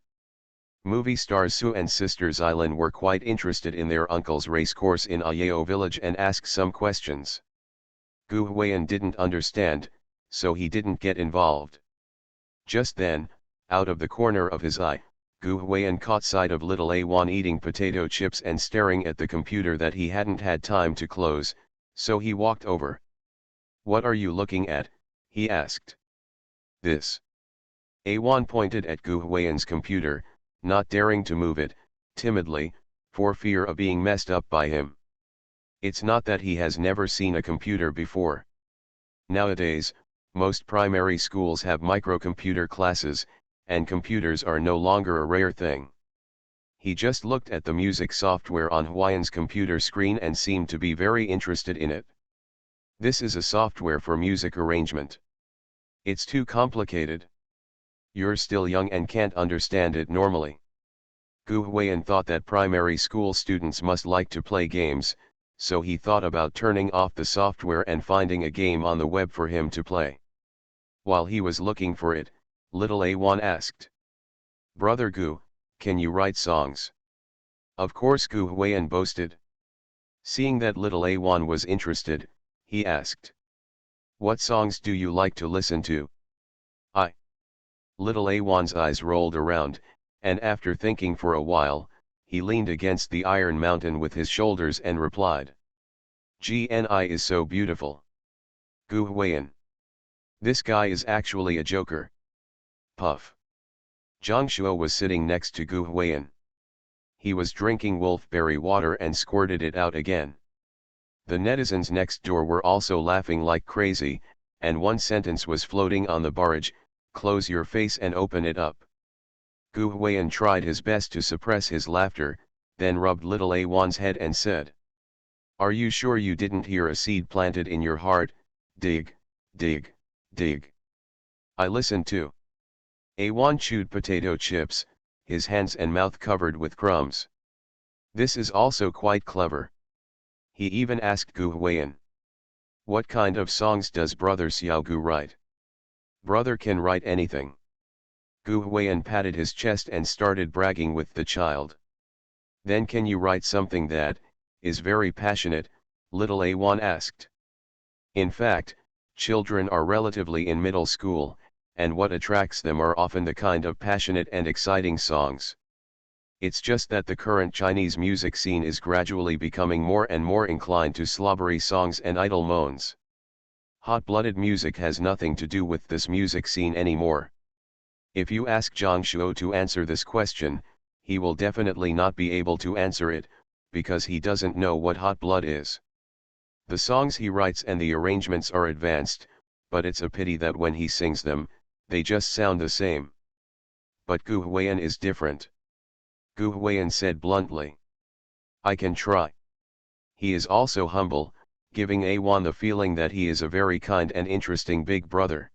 Movie stars Su and sister Xilin were quite interested in their uncle's racecourse in Ayao village and asked some questions. Gu Huiyan didn't understand, so he didn't get involved. Just then, out of the corner of his eye, Gu Huiyan caught sight of little Awan eating potato chips and staring at the computer that he hadn't had time to close, so he walked over. "What are you looking at?" he asked. "This." Awan pointed at Gu Huiyan's computer, not daring to move it, timidly, for fear of being messed up by him. It's not that he has never seen a computer before. Nowadays, most primary schools have microcomputer classes, and computers are no longer a rare thing. He just looked at the music software on Huiyan's computer screen and seemed to be very interested in it. This is a software for music arrangement. It's too complicated. You're still young and can't understand it normally. Gu Huiyan thought that primary school students must like to play games, so he thought about turning off the software and finding a game on the web for him to play. While he was looking for it, little A1 asked, "Brother Gu, can you write songs?" Of course Gu Huiyan boasted. Seeing that little A1 was interested, he asked, "What songs do you like to listen to?" "I." Little A1's eyes rolled around, and after thinking for a while, he leaned against the iron mountain with his shoulders and replied, "GNI is so beautiful. Gu Huiyan. This guy is actually a joker." Puff. Zhang Shuo was sitting next to Gu Huiyan. He was drinking wolfberry water and squirted it out again. The netizens next door were also laughing like crazy, and one sentence was floating on the barrage, "Close your face and open it up." Gu Huiyan tried his best to suppress his laughter, then rubbed little A1's head and said, "Are you sure you didn't hear a seed planted in your heart? Dig, dig, dig." "I listened too." A1 chewed potato chips, his hands and mouth covered with crumbs. "This is also quite clever." He even asked Gu Huiyan, "What kind of songs does brother Xiao Gu write?" "Brother can write anything." Gu Huiyan patted his chest and started bragging with the child. "Then can you write something that is very passionate?" little A1 asked. In fact, children are relatively in middle school, and what attracts them are often the kind of passionate and exciting songs. It's just that the current Chinese music scene is gradually becoming more and more inclined to slobbery songs and idle moans. Hot-blooded music has nothing to do with this music scene anymore. If you ask Zhang Shuo to answer this question, he will definitely not be able to answer it, because he doesn't know what hot blood is. The songs he writes and the arrangements are advanced, but it's a pity that when he sings them, they just sound the same. But Gu Huiyan is different. Gu Huiyan said bluntly, "I can try." He is also humble, giving A1 the feeling that he is a very kind and interesting big brother.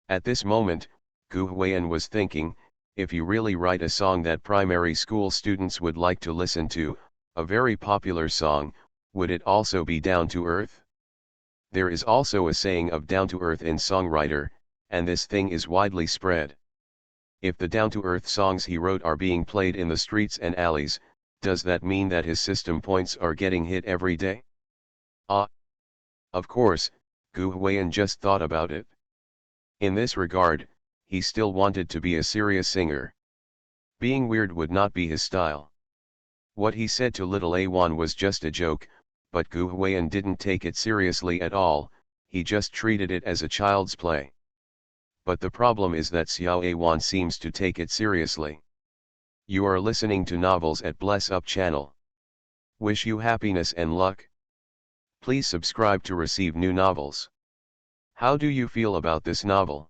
At this moment, Gu Huiyan was thinking, if you really write a song that primary school students would like to listen to, a very popular song, would it also be down to earth? There is also a saying of down to earth in songwriter, and this thing is widely spread. If the down-to-earth songs he wrote are being played in the streets and alleys, does that mean that his system points are getting hit every day? Of course, Gu Huiyan just thought about it. In this regard, he still wanted to be a serious singer. Being weird would not be his style. What he said to little A1 was just a joke, but Gu Huiyan didn't take it seriously at all, he just treated it as a child's play. But the problem is that Xiao A1 seems to take it seriously. You are listening to Novels at Bless Up channel. Wish you happiness and luck. Please subscribe to receive new novels. How do you feel about this novel?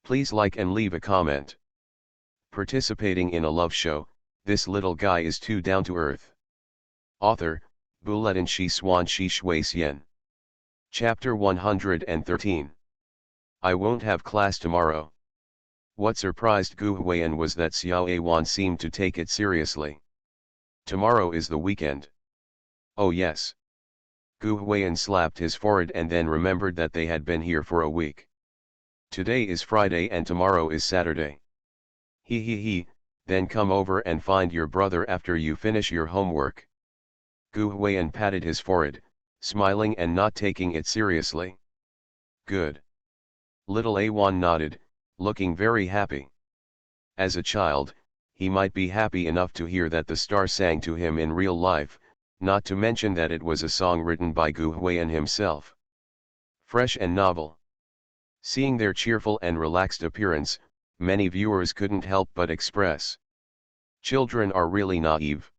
Please like and leave a comment. Participating in a love show, this little guy is too down to earth. Author, Buletin Shi Swan Shi Shui Xian. Chapter 113. I won't have class tomorrow. What surprised Gu Huiyan was that Xiao A1 seemed to take it seriously. Tomorrow is the weekend. Oh yes. Gu Huiyan slapped his forehead and then remembered that they had been here for a week. Today is Friday and tomorrow is Saturday. He, then come over and find your brother after you finish your homework. Gu Huiyan patted his forehead, smiling and not taking it seriously. Good. Little A1 nodded, looking very happy. As a child, he might be happy enough to hear that the star sang to him in real life, not to mention that it was a song written by Gu Huiyan himself. Fresh and novel. Seeing their cheerful and relaxed appearance, many viewers couldn't help but express, "Children are really naive."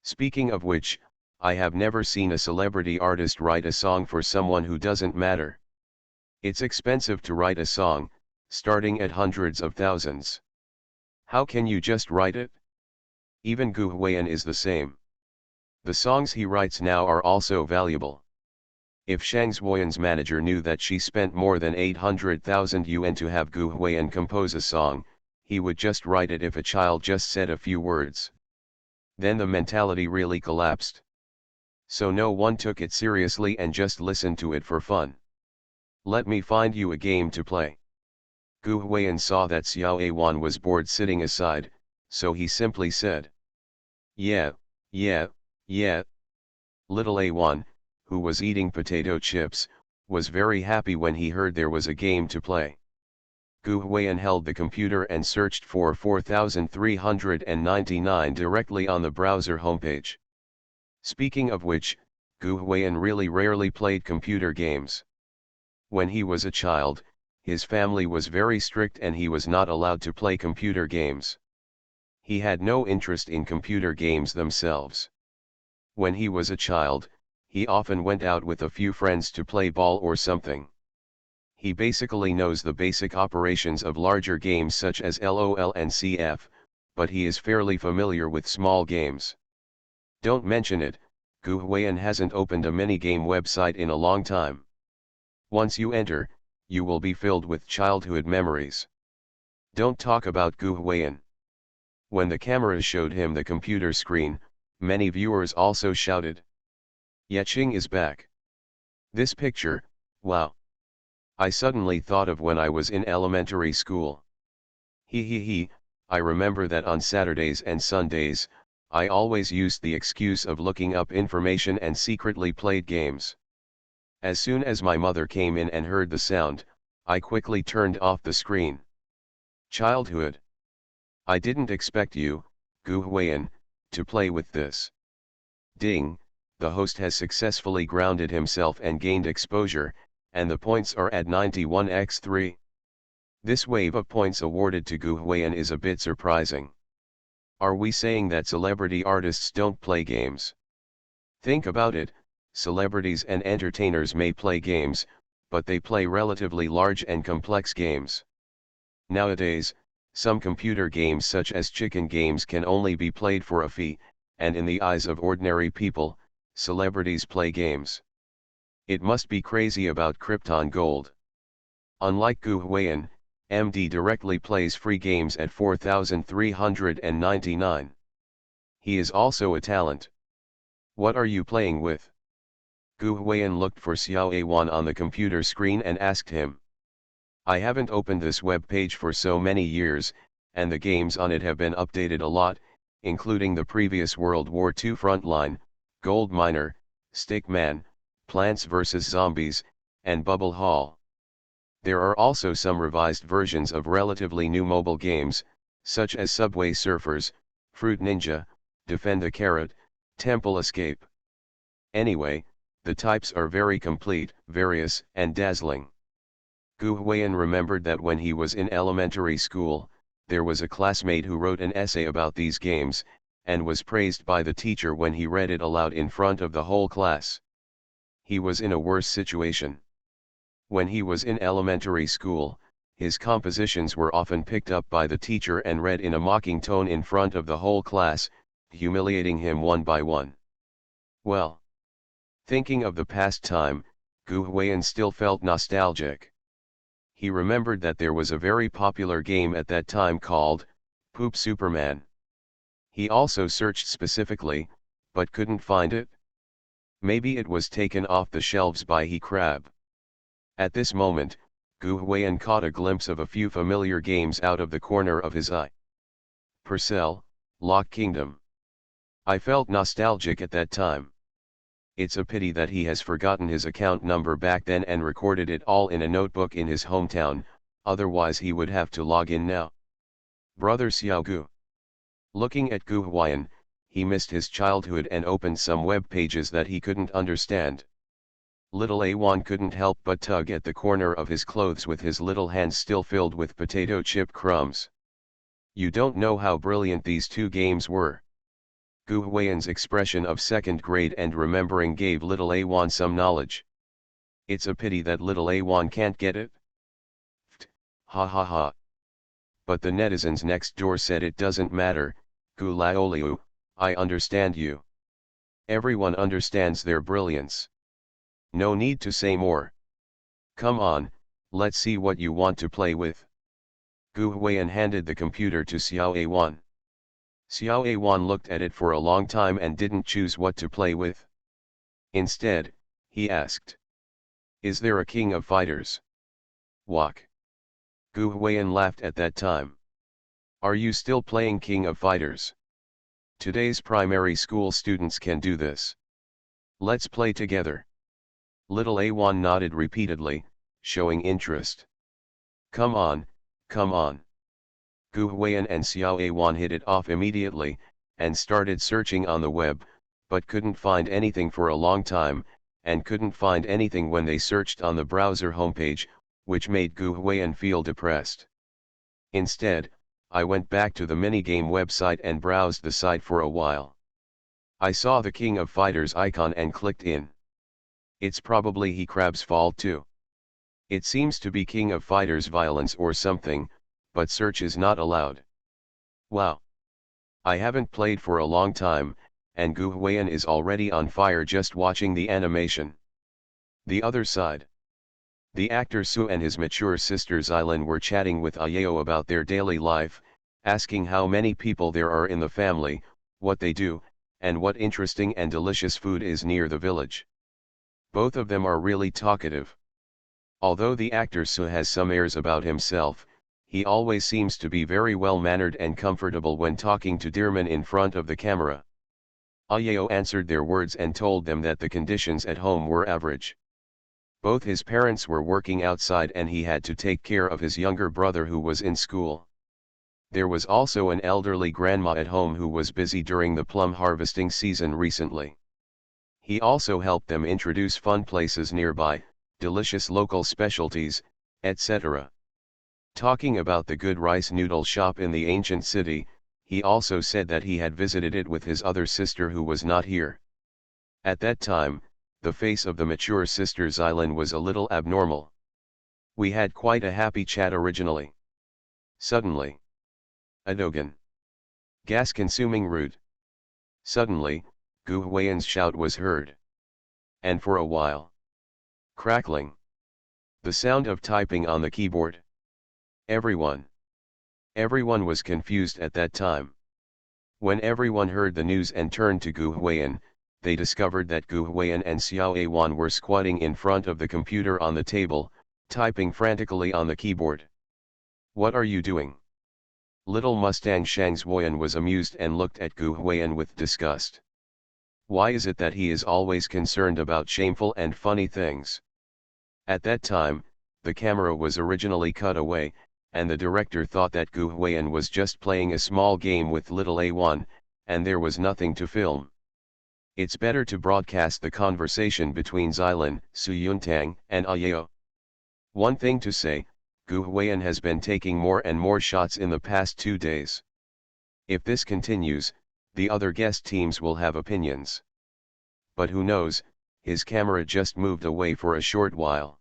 Speaking of which, I have never seen a celebrity artist write a song for someone who doesn't matter. It's expensive to write a song, starting at hundreds of thousands. How can you just write it? Even Gu Huiyan is the same. The songs he writes now are also valuable. If Shang Zuoyan's manager knew that she spent more than 800,000 yuan to have Gu Huiyan compose a song, he would just write it if a child just said a few words. Then the mentality really collapsed. So no one took it seriously and just listened to it for fun. Let me find you a game to play. Gu Huiyan saw that Xiao A1 was bored sitting aside, so he simply said, yeah, yeah, yeah. Little A1, who was eating potato chips, was very happy when he heard there was a game to play. Gu Huiyan held the computer and searched for 4399 directly on the browser homepage. Speaking of which, Gu Huiyan really rarely played computer games. When he was a child, his family was very strict and he was not allowed to play computer games. He had no interest in computer games themselves. When he was a child, he often went out with a few friends to play ball or something. He basically knows the basic operations of larger games such as LOL and CF, but he is fairly familiar with small games. Don't mention it, Gu Huiyan hasn't opened a minigame website in a long time. Once you enter, you will be filled with childhood memories. Don't talk about Gu Huiyan. When the camera showed him the computer screen, many viewers also shouted, Yeching is back. This picture, wow. I suddenly thought of when I was in elementary school. I remember that on Saturdays and Sundays, I always used the excuse of looking up information and secretly played games. As soon as my mother came in and heard the sound, I quickly turned off the screen. Childhood. I didn't expect you, Gu Huiyan, to play with this. Ding, the host has successfully grounded himself and gained exposure, and the points are at 91x3. This wave of points awarded to Gu Huiyan is a bit surprising. Are we saying that celebrity artists don't play games? Think about it, celebrities and entertainers may play games, but they play relatively large and complex games. Nowadays, some computer games such as chicken games can only be played for a fee, and in the eyes of ordinary people, celebrities play games. It must be crazy about Krypton Gold. Unlike Gu Huiyan, MD directly plays free games at 4399. He is also a talent. What are you playing with? Gu Huiyan looked for Xiao A1 on the computer screen and asked him. I haven't opened this web page for so many years, and the games on it have been updated a lot, including the previous World War II Frontline, Gold Miner, Stickman, Plants vs. Zombies, and Bubble Hall. There are also some revised versions of relatively new mobile games, such as Subway Surfers, Fruit Ninja, Defend the Carrot, Temple Escape. Anyway, the types are very complete, various, and dazzling. Gu Huiyan remembered that when he was in elementary school, there was a classmate who wrote an essay about these games, and was praised by the teacher when he read it aloud in front of the whole class. He was in a worse situation. When he was in elementary school, his compositions were often picked up by the teacher and read in a mocking tone in front of the whole class, humiliating him one by one. Well, thinking of the past time, Gu Huiyan still felt nostalgic. He remembered that there was a very popular game at that time called Poop Superman. He also searched specifically, but couldn't find it. Maybe it was taken off the shelves by He Crab. At this moment, Gu Huiyan caught a glimpse of a few familiar games out of the corner of his eye. Purcell, Lock Kingdom. I felt nostalgic at that time. It's a pity that he has forgotten his account number back then and recorded it all in a notebook in his hometown, otherwise he would have to log in now. Brother Xiaogu. Looking at Gu Huiyan, he missed his childhood and opened some web pages that he couldn't understand. Little A1 couldn't help but tug at the corner of his clothes with his little hands still filled with potato chip crumbs. You don't know how brilliant these two games were. Gu Huiyan's expression of second grade and remembering gave little A1 some knowledge. It's a pity that little A1 can't get it. Ha ha ha. But the netizens next door said it doesn't matter, Gu Laoliu, I understand you. Everyone understands their brilliance. No need to say more. Come on, let's see what you want to play with. Gu Huiyan handed the computer to Xiao A1. Xiao A1 looked at it for a long time and didn't choose what to play with. Instead, he asked. Is there a king of fighters? Walk. Gu Huiyan laughed at that time. Are you still playing King of Fighters? Today's primary school students can do this. Let's play together. Little Awan nodded repeatedly, showing interest. Come on, come on. Gu Huiyan and Xiao Awan hit it off immediately, and started searching on the web, but couldn't find anything for a long time, and couldn't find anything when they searched on the browser homepage, which made Gu Huiyan feel depressed. Instead, I went back to the minigame website and browsed the site for a while. I saw the King of Fighters icon and clicked in. It's probably He Crab's fault too. It seems to be King of Fighters violence or something, but search is not allowed. Wow! I haven't played for a long time, and Gu Huiyan is already on fire just watching the animation. The other side. The actor Su and his mature sister Xylin were chatting with Ayeo about their daily life, asking how many people there are in the family, what they do, and what interesting and delicious food is near the village. Both of them are really talkative. Although the actor Su has some airs about himself, he always seems to be very well-mannered and comfortable when talking to Dearman in front of the camera. Ayeo answered their words and told them that the conditions at home were average. Both his parents were working outside and he had to take care of his younger brother who was in school. There was also an elderly grandma at home who was busy during the plum harvesting season recently. He also helped them introduce fun places nearby, delicious local specialties, etc. Talking about the good rice noodle shop in the ancient city, he also said that he had visited it with his other sister who was not here. At that time, the face of the mature sister Xylin was a little abnormal. We had quite a happy chat originally. Suddenly. Adogan. Gas-consuming root. Suddenly, Gu Huiyan's shout was heard. And for a while. Crackling. The sound of typing on the keyboard. Everyone was confused at that time. When everyone heard the news and turned to Gu Huiyan, they discovered that Gu Huiyan and Xiao Awan were squatting in front of the computer on the table, typing frantically on the keyboard. What are you doing? Little Mustang Shang Xuoyan was amused and looked at Gu Huiyan with disgust. Why is it that he is always concerned about shameful and funny things? At that time, the camera was originally cut away, and the director thought that Gu Huiyan was just playing a small game with little Awan, and there was nothing to film. It's better to broadcast the conversation between Xylin, Su Yuntang, and Ayeo. One thing to say, Gu Huiyan has been taking more and more shots in the past 2 days. If this continues, the other guest teams will have opinions. But who knows, his camera just moved away for a short while.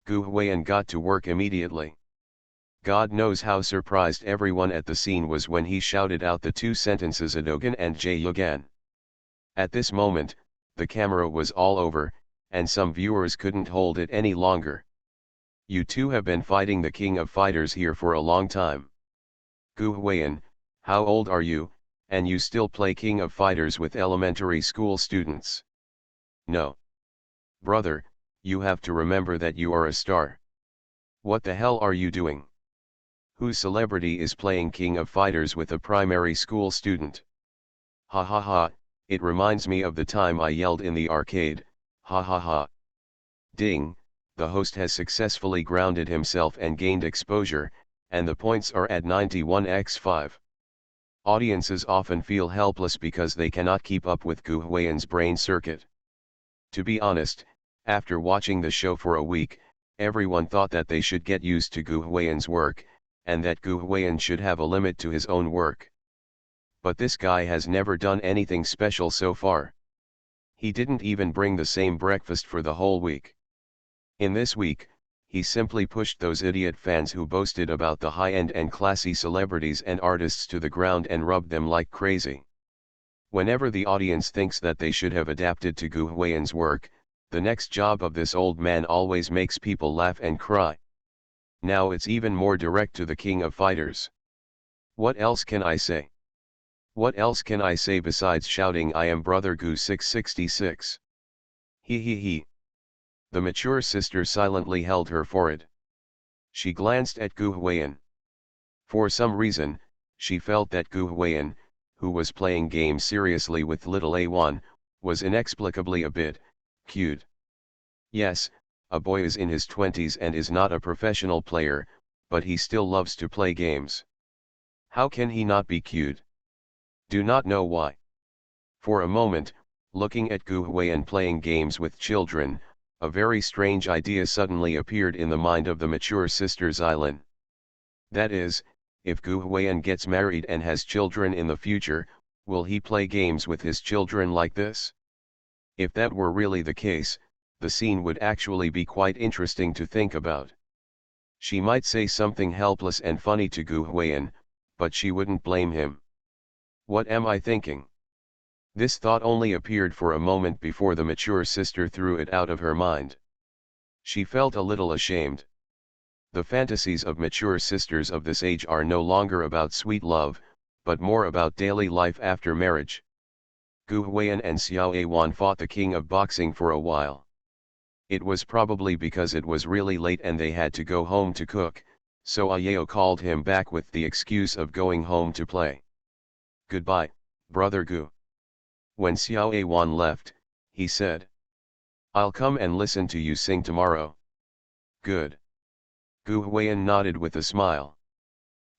Gu Huiyan got to work immediately. God knows how surprised everyone at the scene was when he shouted out the 2 sentences Adogan and Jayogan. At this moment, the camera was all over, and some viewers couldn't hold it any longer. You two have been fighting the King of Fighters here for a long time. Gu Huiyan, how old are you, and you still play King of Fighters with elementary school students? No. Brother, you have to remember that you are a star. What the hell are you doing? Whose celebrity is playing King of Fighters with a primary school student? Ha ha ha. It reminds me of the time I yelled in the arcade, ha ha ha. Ding, the host has successfully grounded himself and gained exposure, and the points are at 91x5. Audiences often feel helpless because they cannot keep up with Gu Huiyan's brain circuit. To be honest, after watching the show for a week, everyone thought that they should get used to Gu Huiyan's work, and that Gu Huiyan should have a limit to his own work. But this guy has never done anything special so far. He didn't even bring the same breakfast for the whole week. In this week, he simply pushed those idiot fans who boasted about the high-end and classy celebrities and artists to the ground and rubbed them like crazy. Whenever the audience thinks that they should have adapted to Gu Huiyan's work, the next job of this old man always makes people laugh and cry. Now it's even more direct to the King of Fighters. What else can I say? What else can I say besides shouting I am brother Gu 666? He. The mature sister silently held her forehead. She glanced at Gu Huiyan. For some reason, she felt that Gu Huiyan, who was playing games seriously with little Awan, was inexplicably a bit cute. Yes, a boy is in his 20s and is not a professional player, but he still loves to play games. How can he not be cute? Do not know why. For a moment, looking at Gu Huiyan playing games with children, a very strange idea suddenly appeared in the mind of the mature sister Xylin. That is, if Gu Huiyan gets married and has children in the future, will he play games with his children like this? If that were really the case, the scene would actually be quite interesting to think about. She might say something helpless and funny to Gu Huiyan, but she wouldn't blame him. What am I thinking? This thought only appeared for a moment before the mature sister threw it out of her mind. She felt a little ashamed. The fantasies of mature sisters of this age are no longer about sweet love, but more about daily life after marriage. Gu Huiyan and Xiao Awan fought the king of boxing for a while. It was probably because it was really late and they had to go home to cook, so Ayao called him back with the excuse of going home to play. Goodbye, brother Gu. When Xiao Awan left, he said, I'll come and listen to you sing tomorrow. Good. Gu Huiyan nodded with a smile.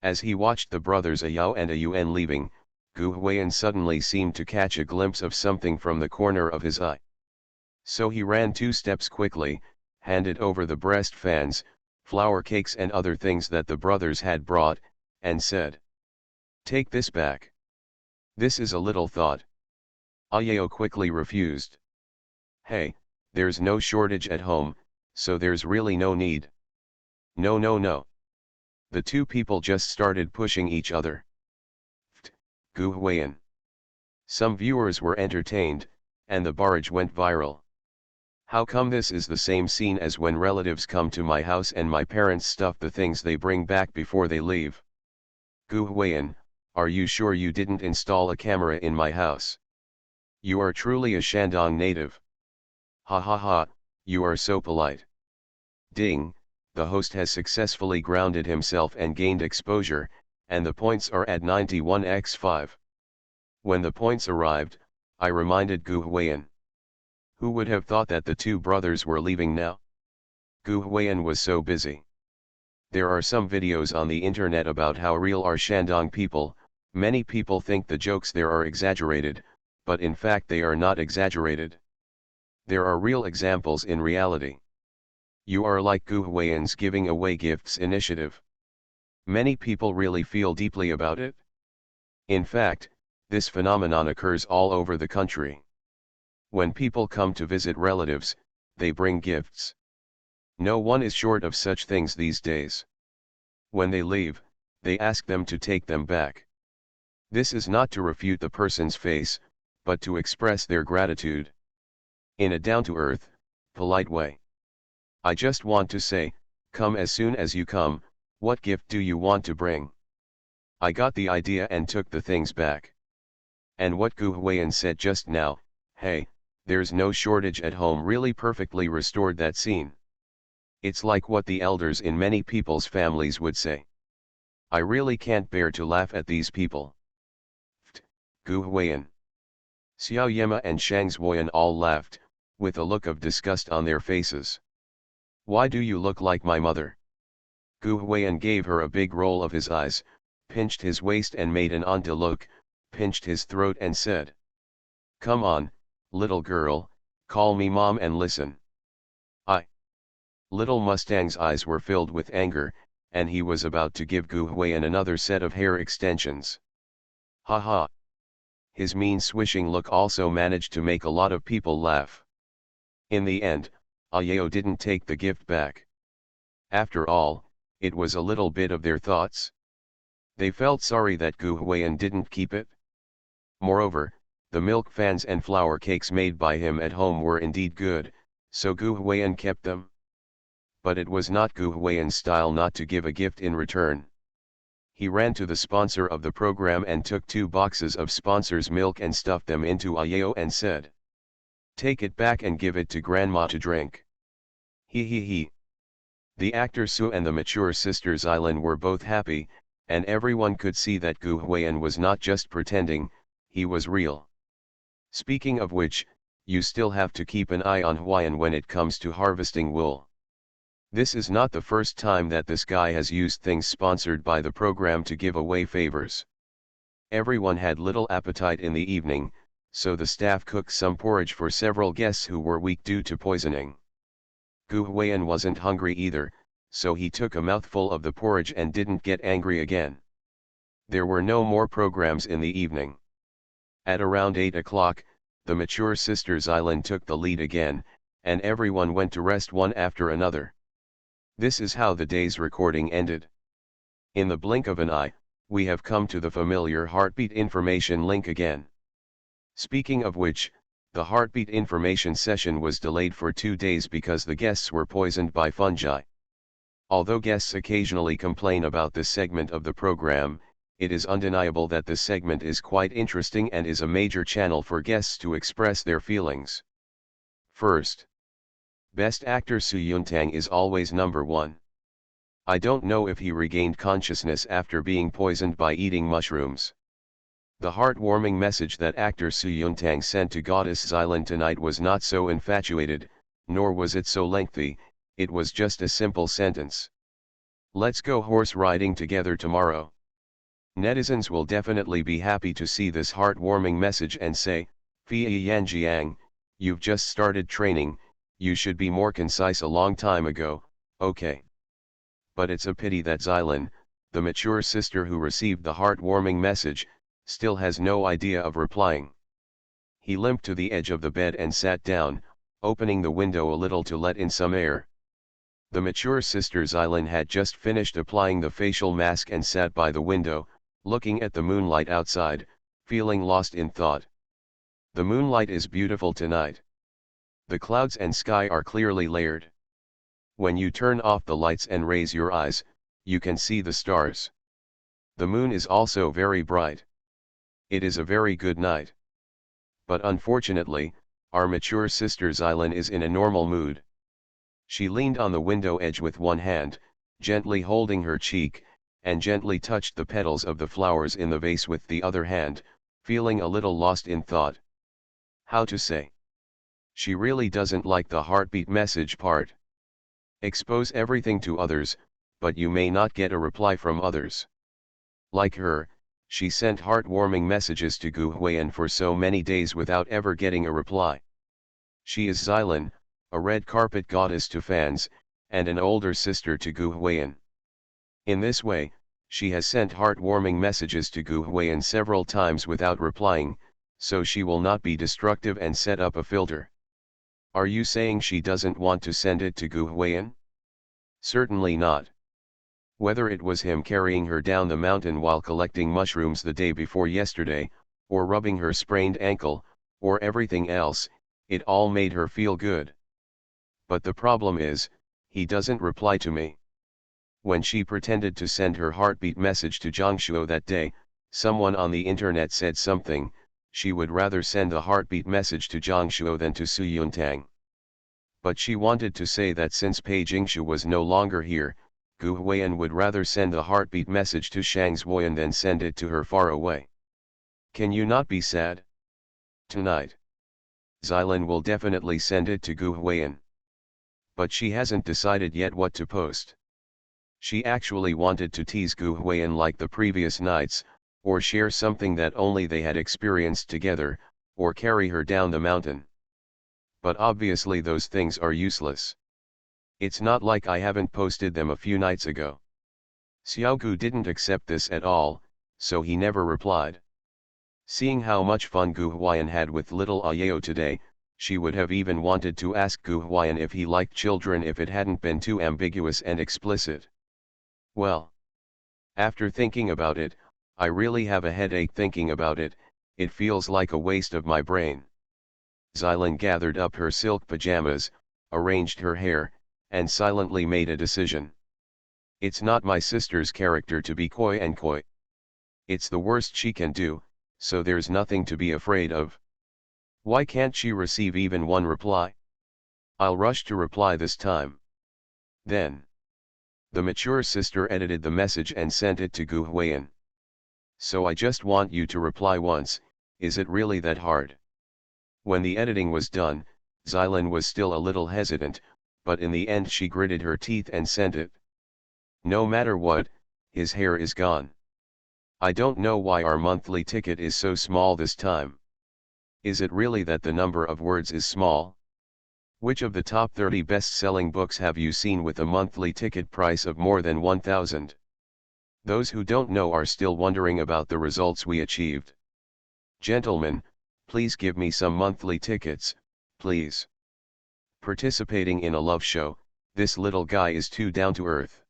As he watched the brothers Ayao and Ayuan leaving, Gu Huiyan suddenly seemed to catch a glimpse of something from the corner of his eye. So he ran 2 steps quickly, handed over the breast fans, flower cakes and other things that the brothers had brought, and said, Take this back. This is a little thought. Ayao quickly refused. Hey, there's no shortage at home, so there's really no need. No no no. The 2 people just started pushing each other. Ft. Gu Huiyan. Some viewers were entertained, and the barrage went viral. How come this is the same scene as when relatives come to my house and my parents stuff the things they bring back before they leave? Gu Huiyan, are you sure you didn't install a camera in my house? You are truly a Shandong native. Ha ha ha, you are so polite. Ding, the host has successfully grounded himself and gained exposure, and the points are at 91x5. When the points arrived, I reminded Gu Huiyan. Who would have thought that the 2 brothers were leaving now? Gu Huiyan was so busy. There are some videos on the internet about how real are Shandong people. Many people think the jokes there are exaggerated, but in fact they are not exaggerated. There are real examples in reality. You are like Gu Huiyan's giving away gifts initiative. Many people really feel deeply about it. In fact, this phenomenon occurs all over the country. When people come to visit relatives, they bring gifts. No one is short of such things these days. When they leave, they ask them to take them back. This is not to refute the person's face, but to express their gratitude. In a down-to-earth, polite way. I just want to say, come as soon as you come, what gift do you want to bring? I got the idea and took the things back. And what Gu Huiyan said just now, hey, there's no shortage at home really perfectly restored that scene. It's like what the elders in many people's families would say. I really can't bear to laugh at these people. Ft. Gu Huiyan. Xiao Yema and Shang Zuoyan all laughed, with a look of disgust on their faces. Why do you look like my mother? Gu Huiyan gave her a big roll of his eyes, pinched his waist and made an onto look, pinched his throat and said. Come on, little girl, call me mom and listen. Little Mustang's eyes were filled with anger, and he was about to give Gu Huiyan another set of hair extensions. Ha ha. His mean swishing look also managed to make a lot of people laugh. In the end, Ayao didn't take the gift back. After all, it was a little bit of their thoughts. They felt sorry that Gu Huiyan didn't keep it. Moreover, the milk fans and flour cakes made by him at home were indeed good, so Gu Huiyan kept them. But it was not Gu Huiyan's style not to give a gift in return. He ran to the sponsor of the program and took 2 boxes of sponsor's milk and stuffed them into Ayao and said. Take it back and give it to grandma to drink. He he he. The actor Sue and the mature sister Xylin were both happy, and everyone could see that Gu Huiyan was not just pretending, he was real. Speaking of which, you still have to keep an eye on Huiyan when it comes to harvesting wool. This is not the first time that this guy has used things sponsored by the program to give away favors. Everyone had little appetite in the evening, so the staff cooked some porridge for several guests who were weak due to poisoning. Gu Huiyan wasn't hungry either, so he took a mouthful of the porridge and didn't get angry again. There were no more programs in the evening. At around 8 o'clock, the mature sister Xylin took the lead again, and everyone went to rest one after another. This is how the day's recording ended. In the blink of an eye, we have come to the familiar heartbeat information link again. Speaking of which, the heartbeat information session was delayed for 2 days because the guests were poisoned by fungi. Although guests occasionally complain about this segment of the program, it is undeniable that this segment is quite interesting and is a major channel for guests to express their feelings. First, Best Actor Su Yuntang is always number 1. I don't know if he regained consciousness after being poisoned by eating mushrooms. The heartwarming message that actor Su Yuntang sent to Goddess Xylin tonight was not so infatuated, nor was it so lengthy, it was just a simple sentence. Let's go horse riding together tomorrow. Netizens will definitely be happy to see this heartwarming message and say, Fei Yanjiang, you've just started training, you should be more concise a long time ago, okay. But it's a pity that Xylin, the mature sister who received the heartwarming message, still has no idea of replying. He limped to the edge of the bed and sat down, opening the window a little to let in some air. The mature sister Xylin had just finished applying the facial mask and sat by the window, looking at the moonlight outside, feeling lost in thought. The moonlight is beautiful tonight. The clouds and sky are clearly layered. When you turn off the lights and raise your eyes, you can see the stars. The moon is also very bright. It is a very good night. But unfortunately, our mature sister Xylin is in a normal mood. She leaned on the window edge with one hand, gently holding her cheek, and gently touched the petals of the flowers in the vase with the other hand, feeling a little lost in thought. How to say? She really doesn't like the heartbeat message part. Expose everything to others, but you may not get a reply from others. Like her, she sent heartwarming messages to Gu Huiyan for so many days without ever getting a reply. She is Xylin, a red carpet goddess to fans, and an older sister to Gu Huiyan. In this way, she has sent heartwarming messages to Gu Huiyan several times without replying, so she will not be destructive and set up a filter. Are you saying she doesn't want to send it to Gu Huiyan? Certainly not. Whether it was him carrying her down the mountain while collecting mushrooms the day before yesterday, or rubbing her sprained ankle, or everything else, it all made her feel good. But the problem is, he doesn't reply to me. When she pretended to send her heartbeat message to Jiangshuo that day, someone on the internet said something, she would rather send the heartbeat message to Jiangshuo than to Su Yuntang. But she wanted to say that since Pei Jingshu was no longer here, Gu Huiyan would rather send the heartbeat message to Shang Zuoyan than send it to her far away. Can you not be sad? Tonight, Xylin will definitely send it to Gu Huiyan. But she hasn't decided yet what to post. She actually wanted to tease Gu Huiyan like the previous nights, or share something that only they had experienced together, or carry her down the mountain. But obviously those things are useless. It's not like I haven't posted them a few nights ago. Xiaogu didn't accept this at all, so he never replied. Seeing how much fun Gu Huiyan had with little Ayao today, she would have even wanted to ask Gu Huiyan if he liked children if it hadn't been too ambiguous and explicit. Well, after thinking about it, I really have a headache thinking about it, it feels like a waste of my brain. Xylin gathered up her silk pajamas, arranged her hair, and silently made a decision. It's not my sister's character to be coy and coy. It's the worst she can do, so there's nothing to be afraid of. Why can't she receive even one reply? I'll rush to reply this time. Then, the mature sister edited the message and sent it to Gu Huiyan. So I just want you to reply once, is it really that hard? When the editing was done, Xylin was still a little hesitant, but in the end she gritted her teeth and sent it. No matter what, his hair is gone. I don't know why our monthly ticket is so small this time. Is it really that the number of words is small? Which of the top 30 best-selling books have you seen with a monthly ticket price of more than 1,000? Those who don't know are still wondering about the results we achieved. Gentlemen, please give me some monthly tickets, please. Participating in a love show, this little guy is too down to earth.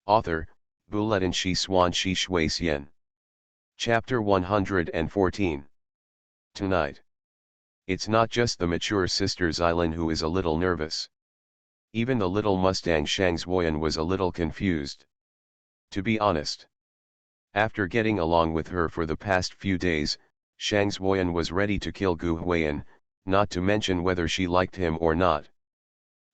Author, Buletin Shi Swan Shi Shui Xian. Chapter 114. Tonight. It's not just the mature sister Xylin who is a little nervous. Even the little Mustang Shang Zuoyan was a little confused. To be honest. After getting along with her for the past few days, Shang Zuoyan was ready to kill Gu Huiyan, not to mention whether she liked him or not.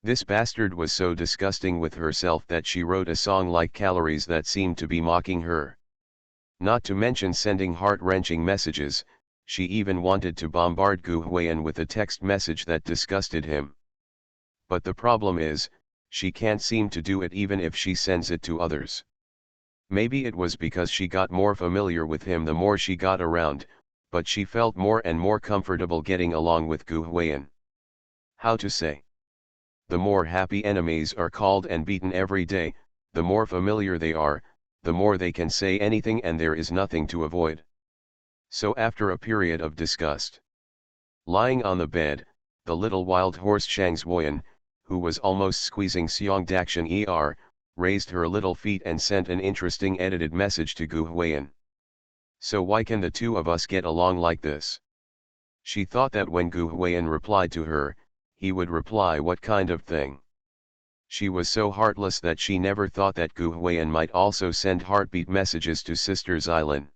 This bastard was so disgusting with herself that she wrote a song like Calories that seemed to be mocking her. Not to mention sending heart-wrenching messages, she even wanted to bombard Gu Huiyan with a text message that disgusted him. But the problem is, she can't seem to do it even if she sends it to others. Maybe it was because she got more familiar with him the more she got around, but she felt more and more comfortable getting along with Gu Huiyan. How to say? The more happy enemies are called and beaten every day, the more familiar they are, the more they can say anything and there is nothing to avoid. So after a period of disgust, lying on the bed, the little wild horse Shang Zuoyan, who was almost squeezing Xiong Dakshan raised her little feet and sent an interesting edited message to Gu Huiyan. So why can the two of us get along like this? She thought that when Gu Huiyan replied to her, he would reply what kind of thing. She was so heartless that she never thought that Gu Huiyan might also send heartbeat messages to Sister Xylin.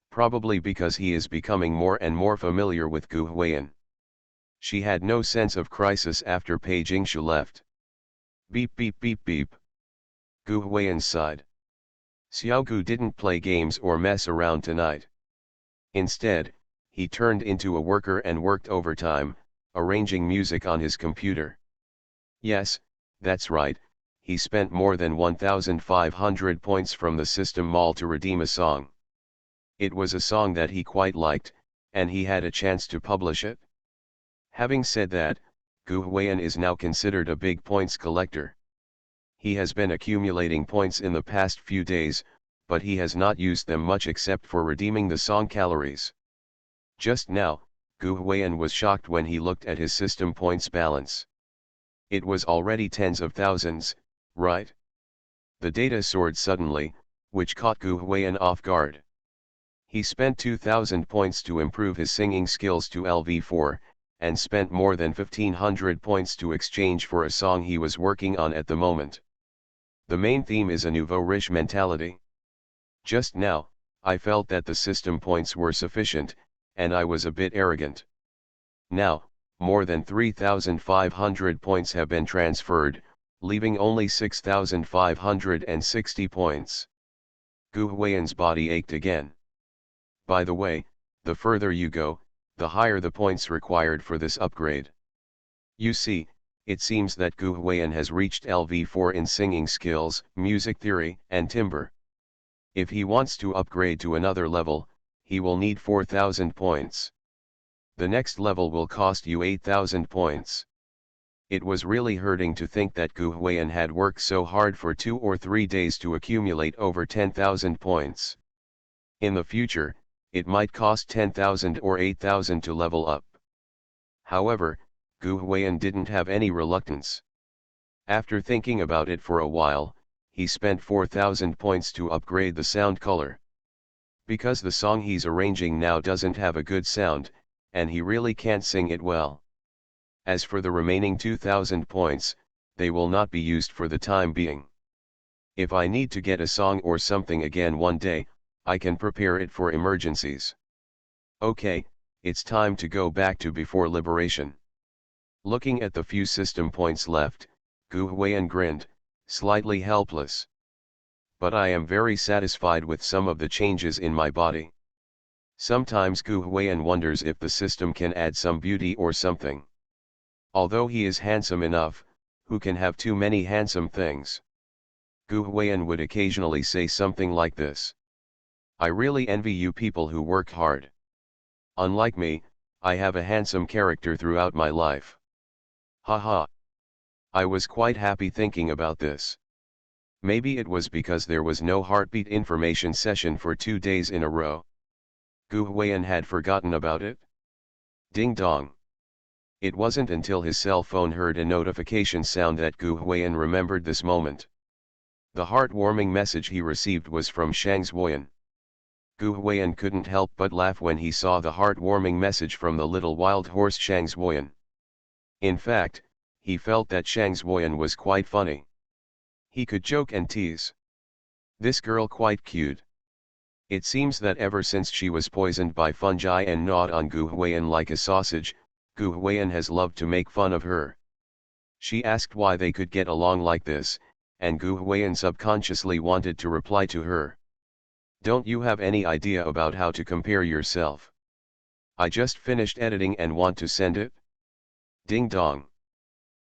Probably because he is becoming more and more familiar with Gu Huiyan. She had no sense of crisis after Pei Jingshu left. Beep beep beep beep. Gu Huiyan sighed. Xiaogu didn't play games or mess around tonight. Instead, he turned into a worker and worked overtime, arranging music on his computer. Yes, that's right, he spent more than 1,500 points from the system mall to redeem a song. It was a song that he quite liked, and he had a chance to publish it. Having said that, Gu Huiyan is now considered a big points collector. He has been accumulating points in the past few days, but he has not used them much except for redeeming the song Calories. Just now, Gu Huiyan was shocked when he looked at his system points balance. It was already tens of thousands, right? The data soared suddenly, which caught Gu Huiyan off guard. He spent 2,000 points to improve his singing skills to LV4, and spent more than 1,500 points to exchange for a song he was working on at the moment. The main theme is a nouveau riche mentality. Just now, I felt that the system points were sufficient, and I was a bit arrogant. Now, more than 3,500 points have been transferred, leaving only 6,560 points. Gu Huiyan's body ached again. By the way, the further you go, the higher the points required for this upgrade. You see, it seems that Gu Huiyan has reached LV4 in singing skills, music theory, and timbre. If he wants to upgrade to another level, he will need 4,000 points. The next level will cost you 8,000 points. It was really hurting to think that Gu Huiyan had worked so hard for 2 or 3 days to accumulate over 10,000 points. In the future, it might cost 10,000 or 8,000 to level up. However, Gu Huiyan didn't have any reluctance. After thinking about it for a while, he spent 4,000 points to upgrade the sound color. Because the song he's arranging now doesn't have a good sound, and he really can't sing it well. As for the remaining 2,000 points, they will not be used for the time being. If I need to get a song or something again one day, I can prepare it for emergencies. Okay, it's time to go back to before liberation. Looking at the few system points left, Gu Huiyan grinned, slightly helpless. But I am very satisfied with some of the changes in my body. Sometimes Gu Huiyan wonders if the system can add some beauty or something. Although he is handsome enough, who can have too many handsome things? Gu Huiyan would occasionally say something like this. I really envy you people who work hard. Unlike me, I have a handsome character throughout my life. Haha. I was quite happy thinking about this. Maybe it was because there was no heartbeat information session for 2 days in a row. Gu Huiyan had forgotten about it. Ding dong. It wasn't until his cell phone heard a notification sound that Gu Huiyan remembered this moment. The heartwarming message he received was from Shang Zuoyan. Gu Huiyan couldn't help but laugh when he saw the heartwarming message from the little wild horse Shang Zuoyan. In fact, he felt that Shang Zuoyan was quite funny. He could joke and tease. This girl quite cute. It seems that ever since she was poisoned by fungi and gnawed on Gu Huiyan like a sausage, Gu Huiyan has loved to make fun of her. She asked why they could get along like this, and Gu Huiyan subconsciously wanted to reply to her. Don't you have any idea about how to compare yourself? I just finished editing and want to send it? Ding dong.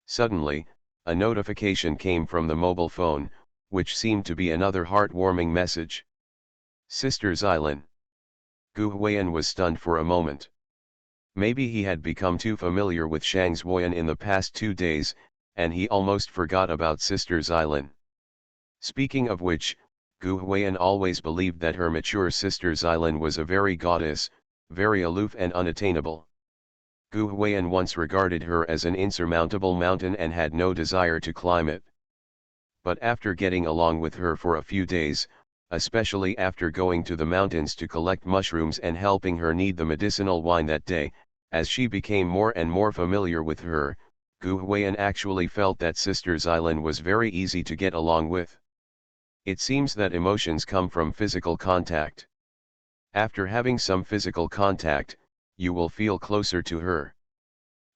Suddenly, a notification came from the mobile phone, which seemed to be another heartwarming message. Sister Xylin. Gu Huiyan was stunned for a moment. Maybe he had become too familiar with Shang Zuoyan in the past 2 days, and he almost forgot about Sister Xylin. Speaking of which, Gu Huiyan always believed that her mature sister Xylin was a very goddess, very aloof and unattainable. Gu Huiyan once regarded her as an insurmountable mountain and had no desire to climb it. But after getting along with her for a few days, especially after going to the mountains to collect mushrooms and helping her knead the medicinal wine that day, as she became more and more familiar with her, Gu Huiyan actually felt that Sister Xylin was very easy to get along with. It seems that emotions come from physical contact. After having some physical contact, you will feel closer to her.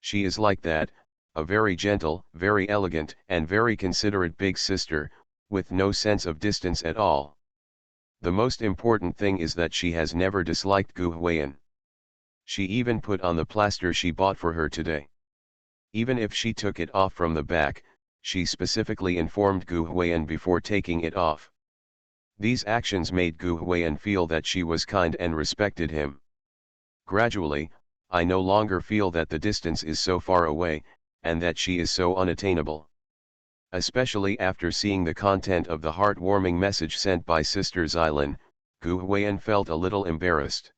She is like that, a very gentle, very elegant, and very considerate big sister, with no sense of distance at all. The most important thing is that she has never disliked Gu Huiyan. She even put on the plaster she bought for her today. Even if she took it off from the back, she specifically informed Gu Huiyan before taking it off. These actions made Gu Huiyan feel that she was kind and respected him. Gradually, I no longer feel that the distance is so far away, and that she is so unattainable. Especially after seeing the content of the heartwarming message sent by Sister Xylin, Gu Huiyan felt a little embarrassed.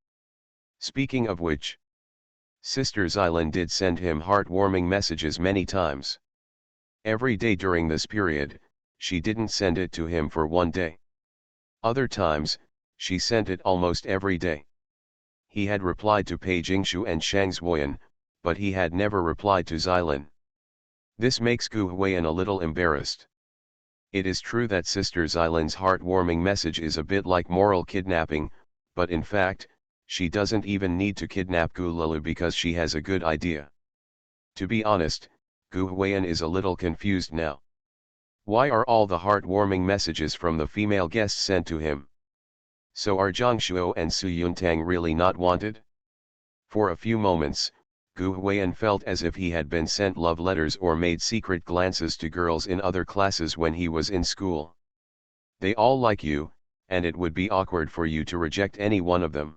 Speaking of which, Sister Xylin did send him heartwarming messages many times. Every day during this period, she didn't send it to him for 1 day. Other times, she sent it almost every day. He had replied to Pei Jingshu and Shang Zuoyan, but he had never replied to Xylin. This makes Gu Huiyan a little embarrassed. It is true that Sister Xylin's heartwarming message is a bit like moral kidnapping, but in fact, she doesn't even need to kidnap Gu Lulu because she has a good idea. To be honest, Gu Huiyan is a little confused now. Why are all the heartwarming messages from the female guests sent to him? So are Zhang Shuo and Su Yuntang really not wanted? For a few moments, Gu Huiyan felt as if he had been sent love letters or made secret glances to girls in other classes when he was in school. They all like you, and it would be awkward for you to reject any one of them.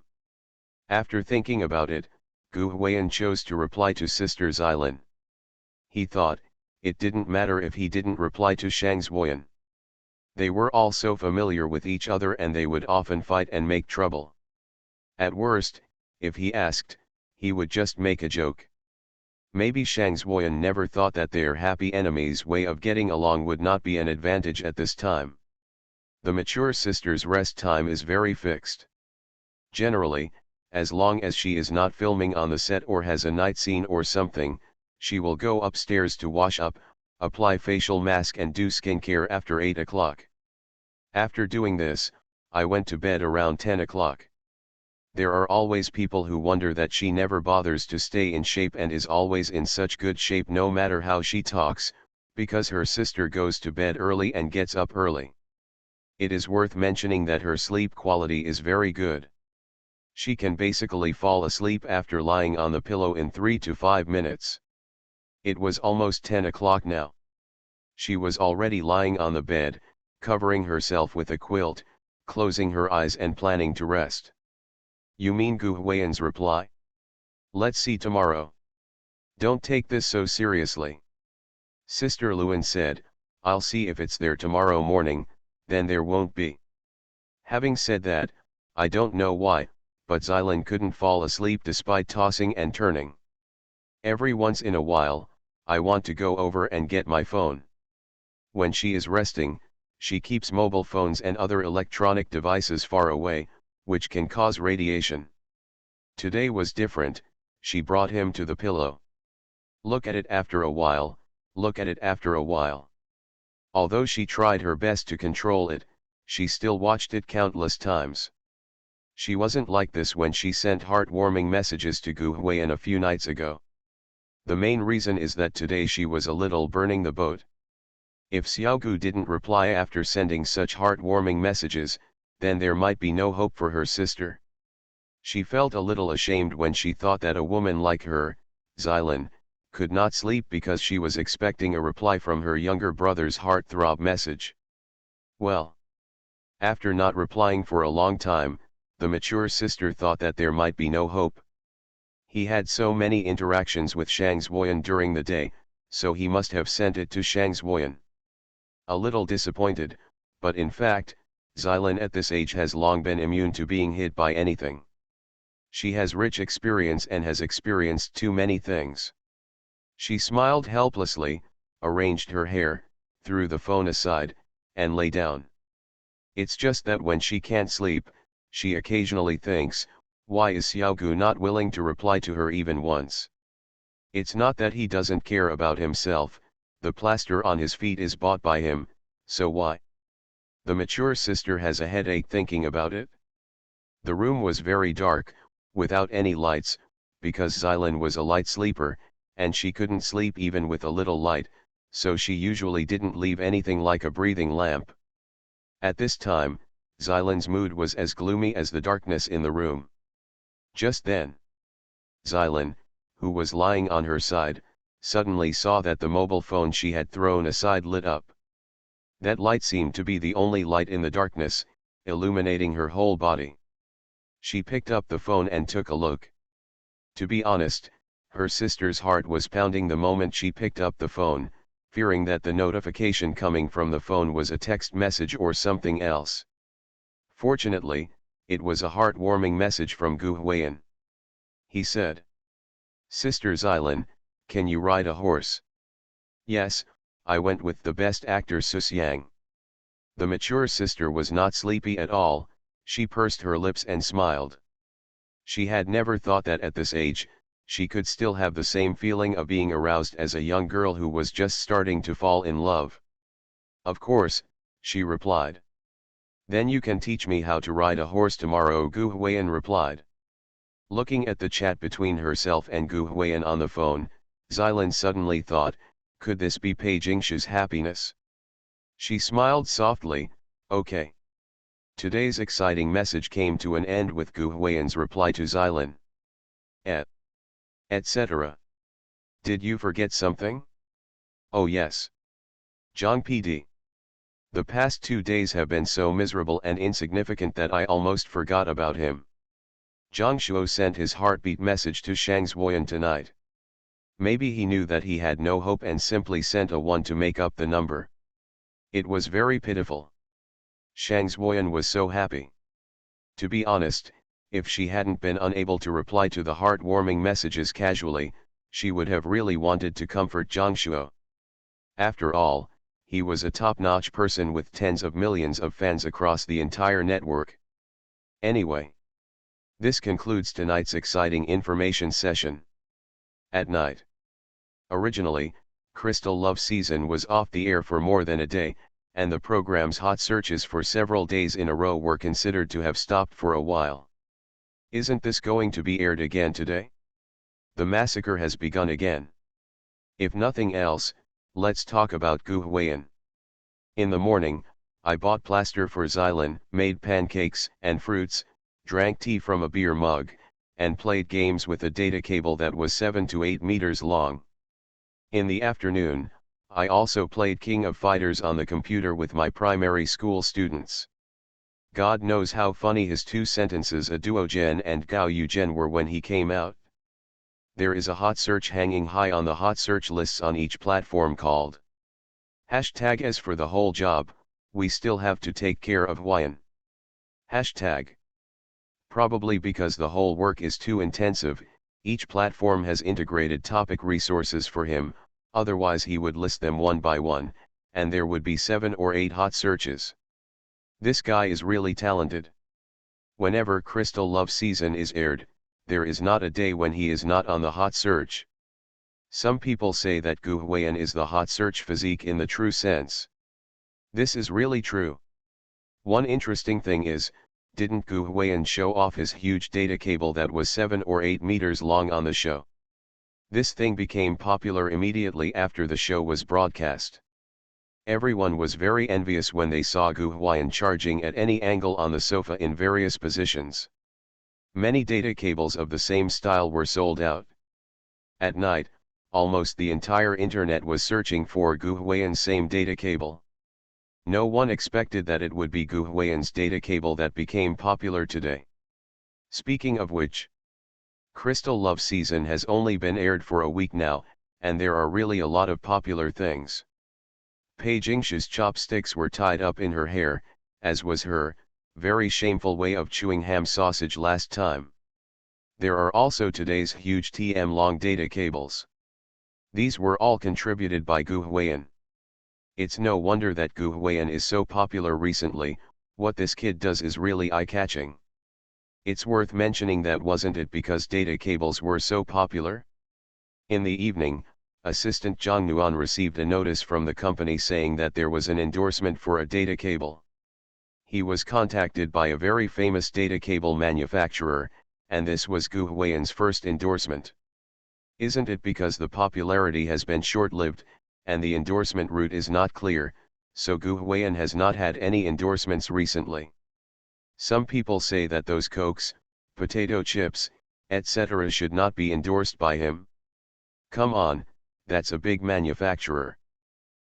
After thinking about it, Gu Huiyan chose to reply to Sister Xylin. He thought, it didn't matter if he didn't reply to Shang Zuoyan. They were all so familiar with each other and they would often fight and make trouble. At worst, if he asked, he would just make a joke. Maybe Shang Zuoyan never thought that their happy enemies' way of getting along would not be an advantage at this time. The mature sister's rest time is very fixed. Generally, as long as she is not filming on the set or has a night scene or something, she will go upstairs to wash up, apply facial mask and do skincare after 8 o'clock. After doing this, I went to bed around 10 o'clock. There are always people who wonder that she never bothers to stay in shape and is always in such good shape no matter how she talks, Because her sister goes to bed early and gets up early. It is worth mentioning that her sleep quality is very good. She can basically fall asleep after lying on the pillow in 3 to 5 minutes. It was almost 10 o'clock now. She was already lying on the bed, covering herself with a quilt, closing her eyes and planning to rest. You mean Gu Huiyan's reply? Let's see tomorrow. Don't take this so seriously. Sister Luan said, I'll see if it's there tomorrow morning, then there won't be. Having said that, I don't know why, but Xilan couldn't fall asleep despite tossing and turning. Every once in a while, I want to go over and get my phone. When she is resting, she keeps mobile phones and other electronic devices far away, which can cause radiation. Today was different, she brought him to the pillow. Look at it after a while, look at it after a while. Although she tried her best to control it, she still watched it countless times. She wasn't like this when she sent heartwarming messages to Gu Huiyan a few nights ago. The main reason is that today she was a little burning the boat. If Xiaogu didn't reply after sending such heartwarming messages, then there might be no hope for her sister. She felt a little ashamed when she thought that a woman like her, Xilan, could not sleep because she was expecting a reply from her younger brother's heartthrob message. Well, after not replying for a long time, the mature sister thought that there might be no hope. He had so many interactions with Shang Zuoyan during the day, so he must have sent it to Shang Zuoyan. A little disappointed, but in fact, Xilan at this age has long been immune to being hit by anything. She has rich experience and has experienced too many things. She smiled helplessly, arranged her hair, threw the phone aside, and lay down. It's just that when she can't sleep, she occasionally thinks, why is Xiaogu not willing to reply to her even once? It's not that he doesn't care about himself, the plaster on his feet is bought by him, so why? The mature sister has a headache thinking about it. The room was very dark, without any lights, because Xilan was a light sleeper, and she couldn't sleep even with a little light, so she usually didn't leave anything like a breathing lamp. At this time, Xilan's mood was as gloomy as the darkness in the room. Just then, Xilan, who was lying on her side, suddenly saw that the mobile phone she had thrown aside lit up. That light seemed to be the only light in the darkness, illuminating her whole body. She picked up the phone and took a look. To be honest, her sister's heart was pounding the moment she picked up the phone, fearing that the notification coming from the phone was a text message or something else. Fortunately, it was a heartwarming message from Gu Huiyan. He said, "Sister Xilan, can you ride a horse?" "Yes, I went with the best actor Susiang." The mature sister was not sleepy at all, she pursed her lips and smiled. She had never thought that at this age, she could still have the same feeling of being aroused as a young girl who was just starting to fall in love. "Of course," she replied. "Then you can teach me how to ride a horse tomorrow," Gu Huiyan replied. Looking at the chat between herself and Gu Huiyan on the phone, Xilan suddenly thought, could this be Pei Jingshu's happiness? She smiled softly, "Okay." Today's exciting message came to an end with Gu Huiyan's reply to Xilan. Etc. Did you forget something? Oh yes. Zhang PD. The past 2 days have been so miserable and insignificant that I almost forgot about him. Zhang Shuo sent his heartbeat message to Shang Zuoyan tonight. Maybe he knew that he had no hope and simply sent a 1 to make up the number. It was very pitiful. Shang Zuoyan was so happy. To be honest, if she hadn't been unable to reply to the heartwarming messages casually, she would have really wanted to comfort Zhang Shuo. After all, he was a top-notch person with tens of millions of fans across the entire network. Anyway, this concludes tonight's exciting information session. At night. Originally, Crystal Love season was off the air for more than a day, and the program's hot searches for several days in a row were considered to have stopped for a while. Isn't this going to be aired again today? The massacre has begun again. If nothing else, Let's talk about Gu Huiyan. In the morning, I bought plaster for Xylan, made pancakes and fruits, drank tea from a beer mug, and played games with a data cable that was 7 to 8 meters long. In the afternoon, I also played King of Fighters on the computer with my primary school students. God knows how funny his two sentences a duogen and Gao Yugen were when he came out. There is a hot search hanging high on the hot search lists on each platform called hashtag as for the whole job, we still have to take care of Huiyan. Hashtag. Probably because the whole work is too intensive, each platform has integrated topic resources for him, otherwise he would list them one by one, and there would be 7 or 8 hot searches. This guy is really talented. Whenever Crystal Love Season is aired, there is not a day when he is not on the hot search. Some people say that Gu Huiyan is the hot search physique in the true sense. This is really true. One interesting thing is, didn't Gu Huiyan show off his huge data cable that was 7 or 8 meters long on the show? This thing became popular immediately after the show was broadcast. Everyone was very envious when they saw Gu Huiyan charging at any angle on the sofa in various positions. Many data cables of the same style were sold out. At night, almost the entire internet was searching for Gu Huiyan's same data cable. No one expected that it would be Gu Huiyan's data cable that became popular today. Speaking of which, Crystal Love Season has only been aired for a week now, and there are really a lot of popular things. Pei Jingshu's chopsticks were tied up in her hair, as was her very shameful way of chewing ham sausage last time. There are also today's huge TM long data cables. These were all contributed by Gu Huiyan. It's no wonder that Gu Huiyan is so popular recently. What this kid does is really eye-catching. It's worth mentioning that wasn't it because data cables were so popular? In the evening, Assistant Zhang Nuan received a notice from the company saying that there was an endorsement for a data cable. He was contacted by a very famous data cable manufacturer, and this was Gu Huiyan's first endorsement. Isn't it because the popularity has been short-lived, and the endorsement route is not clear, so Gu Huiyan has not had any endorsements recently? Some people say that those Cokes, potato chips, etc. should not be endorsed by him. Come on, that's a big manufacturer.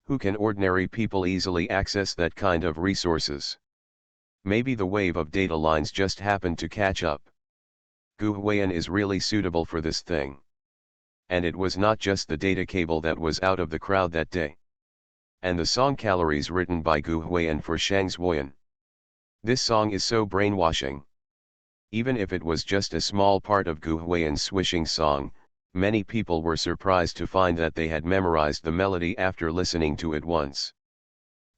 Who can ordinary people easily access that kind of resources? Maybe the wave of data lines just happened to catch up. Gu Huiyan is really suitable for this thing. And it was not just the data cable that was out of the crowd that day. And the song Calories written by Gu Huiyan for Shang Xuoyan. This song is so brainwashing. Even if it was just a small part of Gu Huiyan's swishing song, many people were surprised to find that they had memorized the melody after listening to it once.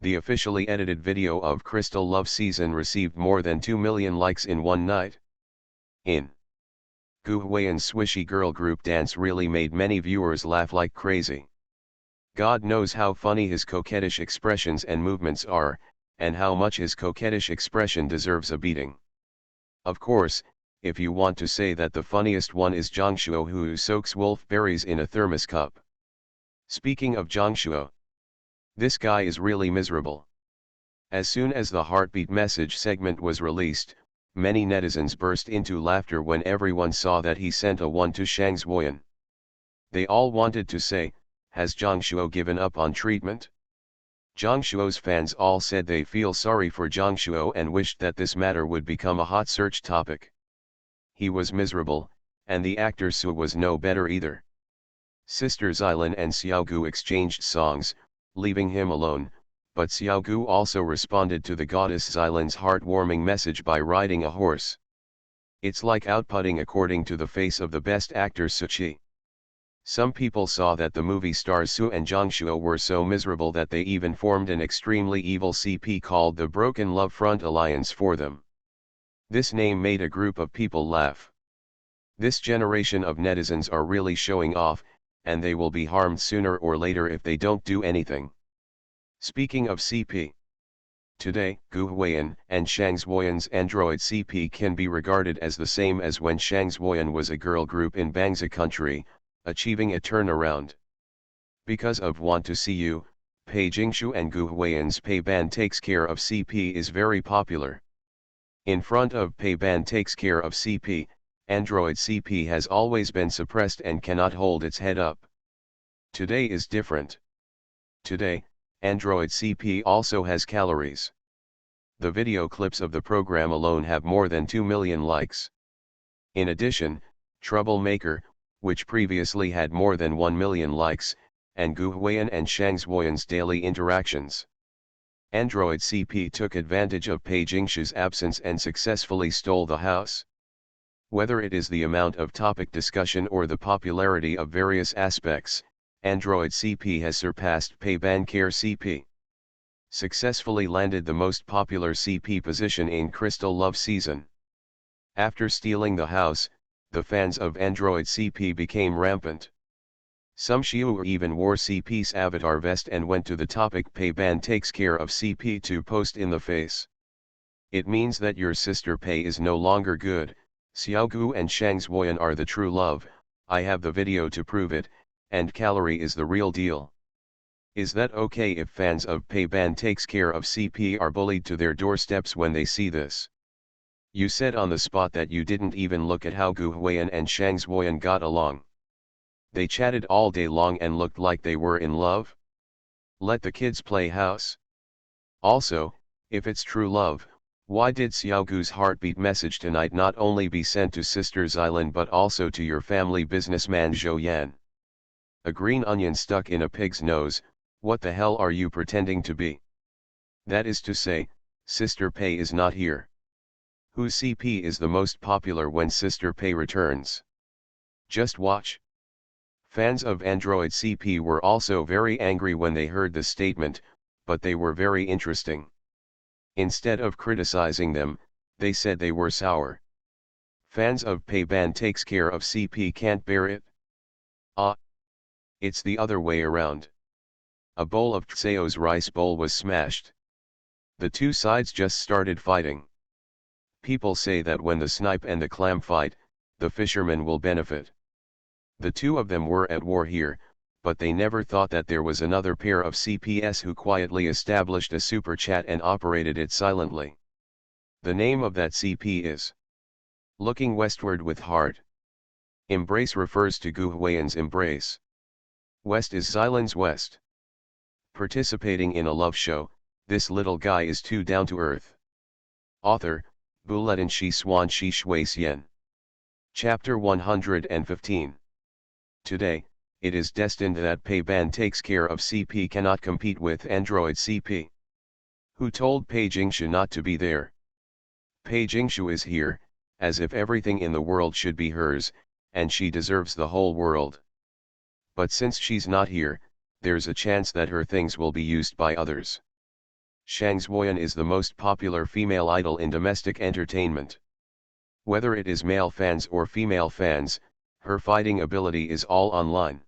The officially edited video of Crystal Love Season received more than 2 million likes in one night. Gu Huiyan's swishy girl group dance really made many viewers laugh like crazy. God knows how funny his coquettish expressions and movements are, and how much his coquettish expression deserves a beating. Of course, if you want to say that the funniest one is Zhang Shuo who soaks wolf berries in a thermos cup. Speaking of Zhang Shuo, this guy is really miserable. As soon as the heartbeat message segment was released, many netizens burst into laughter when everyone saw that he sent a 1 to Shang Xuoyan. They all wanted to say, has Zhang Shuo given up on treatment? Zhang Shuo's fans all said they feel sorry for Zhang Shuo and wished that this matter would become a hot search topic. He was miserable, and the actor Su was no better either. Sister Xylan and Xiaogu exchanged songs, leaving him alone, but Xiaogu also responded to the goddess Xylan's heartwarming message by riding a horse. It's like outputting according to the face of the best actor Su Qi. Some people saw that the movie stars Su and Zhang Shuo were so miserable that they even formed an extremely evil CP called the Broken Love Front Alliance for them. This name made a group of people laugh. This generation of netizens are really showing off, and they will be harmed sooner or later if they don't do anything. Speaking of CP, today, Gu Huiyan and Shang Xuoyan's android CP can be regarded as the same as when Shang Xuoyan was a girl group in Bangsa country, achieving a turnaround. Because of want to see you, Pei Jingshu and Gu Huiyan's Pei Ban takes care of CP is very popular. In front of Pei Ban takes care of CP, Android CP has always been suppressed and cannot hold its head up. Today is different. Today, Android CP also has calories. The video clips of the program alone have more than 2 million likes. In addition, Troublemaker, which previously had more than 1 million likes, and Gu Huiyan and Shang Zuoyan's daily interactions. Android CP took advantage of Pei Jingshu's absence and successfully stole the house. Whether it is the amount of topic discussion or the popularity of various aspects, Android CP has surpassed Pei Ban Care CP. Successfully landed the most popular CP position in Crystal Love season. After stealing the house, the fans of Android CP became rampant. Some Shiu even wore CP's avatar vest and went to the topic Pei Ban takes care of CP to post in the face. It means that your sister Pei is no longer good, Xiaogu and Shang Zuoyan are the true love, I have the video to prove it, and calorie is the real deal. Is that okay if fans of Pei Ban takes care of CP are bullied to their doorsteps when they see this? You said on the spot that you didn't even look at how Gu Huiyan and Shang Zuoyan got along. They chatted all day long and looked like they were in love? Let the kids play house. Also, if it's true love, why did Xiaogu's heartbeat message tonight not only be sent to Sister Xylan but also to your family businessman Zhou Yan? A green onion stuck in a pig's nose, what the hell are you pretending to be? That is to say, Sister Pei is not here. Whose CP is the most popular when Sister Pei returns? Just watch. Fans of Android CP were also very angry when they heard the statement, but they were very interesting. Instead of criticizing them, they said they were sour. Fans of Pei Ban takes care of CP can't bear it? It's the other way around. A bowl of Tseo's rice bowl was smashed. The two sides just started fighting. People say that when the snipe and the clam fight, the fisherman will benefit. The two of them were at war here, but they never thought that there was another pair of CPS who quietly established a super chat and operated it silently. The name of that CP is Looking Westward with Heart. Embrace refers to Gu Huiyan's embrace. West is Xylan's west. Participating in a love show, this little guy is too down to earth. Author, Buletin Shi Swan Shi Shui Xian. Chapter 115. Today, it is destined that Pei Ban takes care of CP cannot compete with Android CP. Who told Pei Jingshu not to be there? Pei Jingshu is here, as if everything in the world should be hers, and she deserves the whole world. But since she's not here, there's a chance that her things will be used by others. Shang Zuoyan is the most popular female idol in domestic entertainment. Whether it is male fans or female fans, her fighting ability is all online.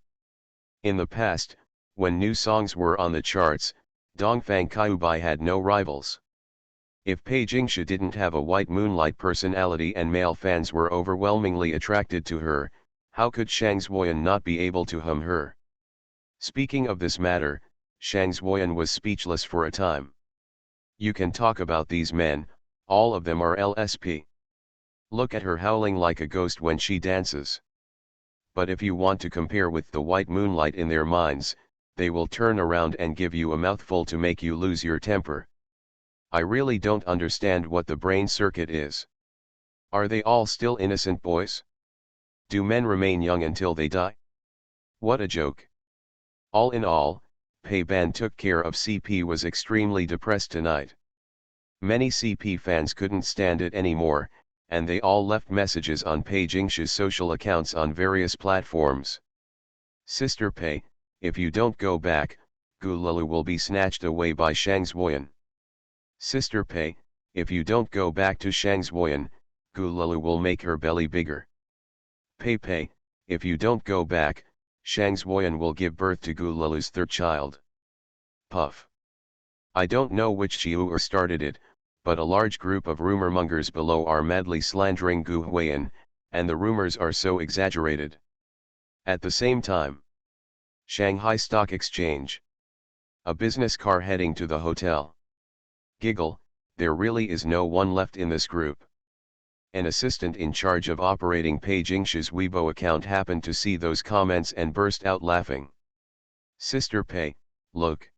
In the past, when new songs were on the charts, Dongfang Kyubai had no rivals. If Pei Jingshu didn't have a white moonlight personality and male fans were overwhelmingly attracted to her, how could Shang Zuoyan not be able to hum her? Speaking of this matter, Shang Zuoyan was speechless for a time. You can talk about these men, all of them are LSP. Look at her howling like a ghost when she dances. But if you want to compare with the white moonlight in their minds, they will turn around and give you a mouthful to make you lose your temper. I really don't understand what the brain circuit is. Are they all still innocent boys? Do men remain young until they die? What a joke. All in all, Pei Ban took care of CP was extremely depressed tonight. Many CP fans couldn't stand it anymore, and they all left messages on Pei Jingshu's social accounts on various platforms. Sister Pei, if you don't go back, Gu Lulu will be snatched away by Shang Zuoyan. Sister Pei, if you don't go back to Shang Zuoyan, Gu Lulu will make her belly bigger. Pei Pei, if you don't go back, Shang Zuoyan will give birth to Gu Lulu's third child. Puff. I don't know which Shiu'er started it, but a large group of rumor-mongers below are madly slandering Gu Huiyan, and the rumors are so exaggerated. At the same time, Shanghai Stock Exchange. A business car heading to the hotel. Giggle, there really is no one left in this group. An assistant in charge of operating Pei Jingshu's Weibo account happened to see those comments and burst out laughing. Sister Pei, look.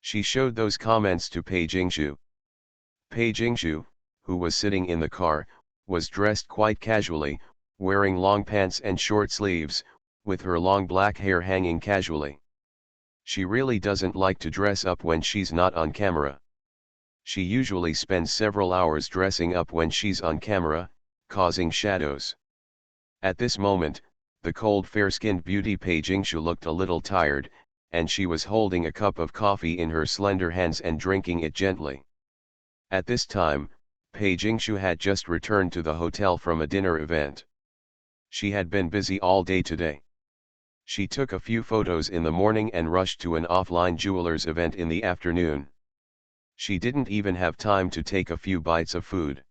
She showed those comments to Pei Jingshu. Pei Jingshu, who was sitting in the car, was dressed quite casually, wearing long pants and short sleeves, with her long black hair hanging casually. She really doesn't like to dress up when she's not on camera. She usually spends several hours dressing up when she's on camera, causing shadows. At this moment, the cold fair-skinned beauty Pei Jingshu looked a little tired, and she was holding a cup of coffee in her slender hands and drinking it gently. At this time, Pei Jingshu had just returned to the hotel from a dinner event. She had been busy all day today. She took a few photos in the morning and rushed to an offline jewelers event in the afternoon. She didn't even have time to take a few bites of food.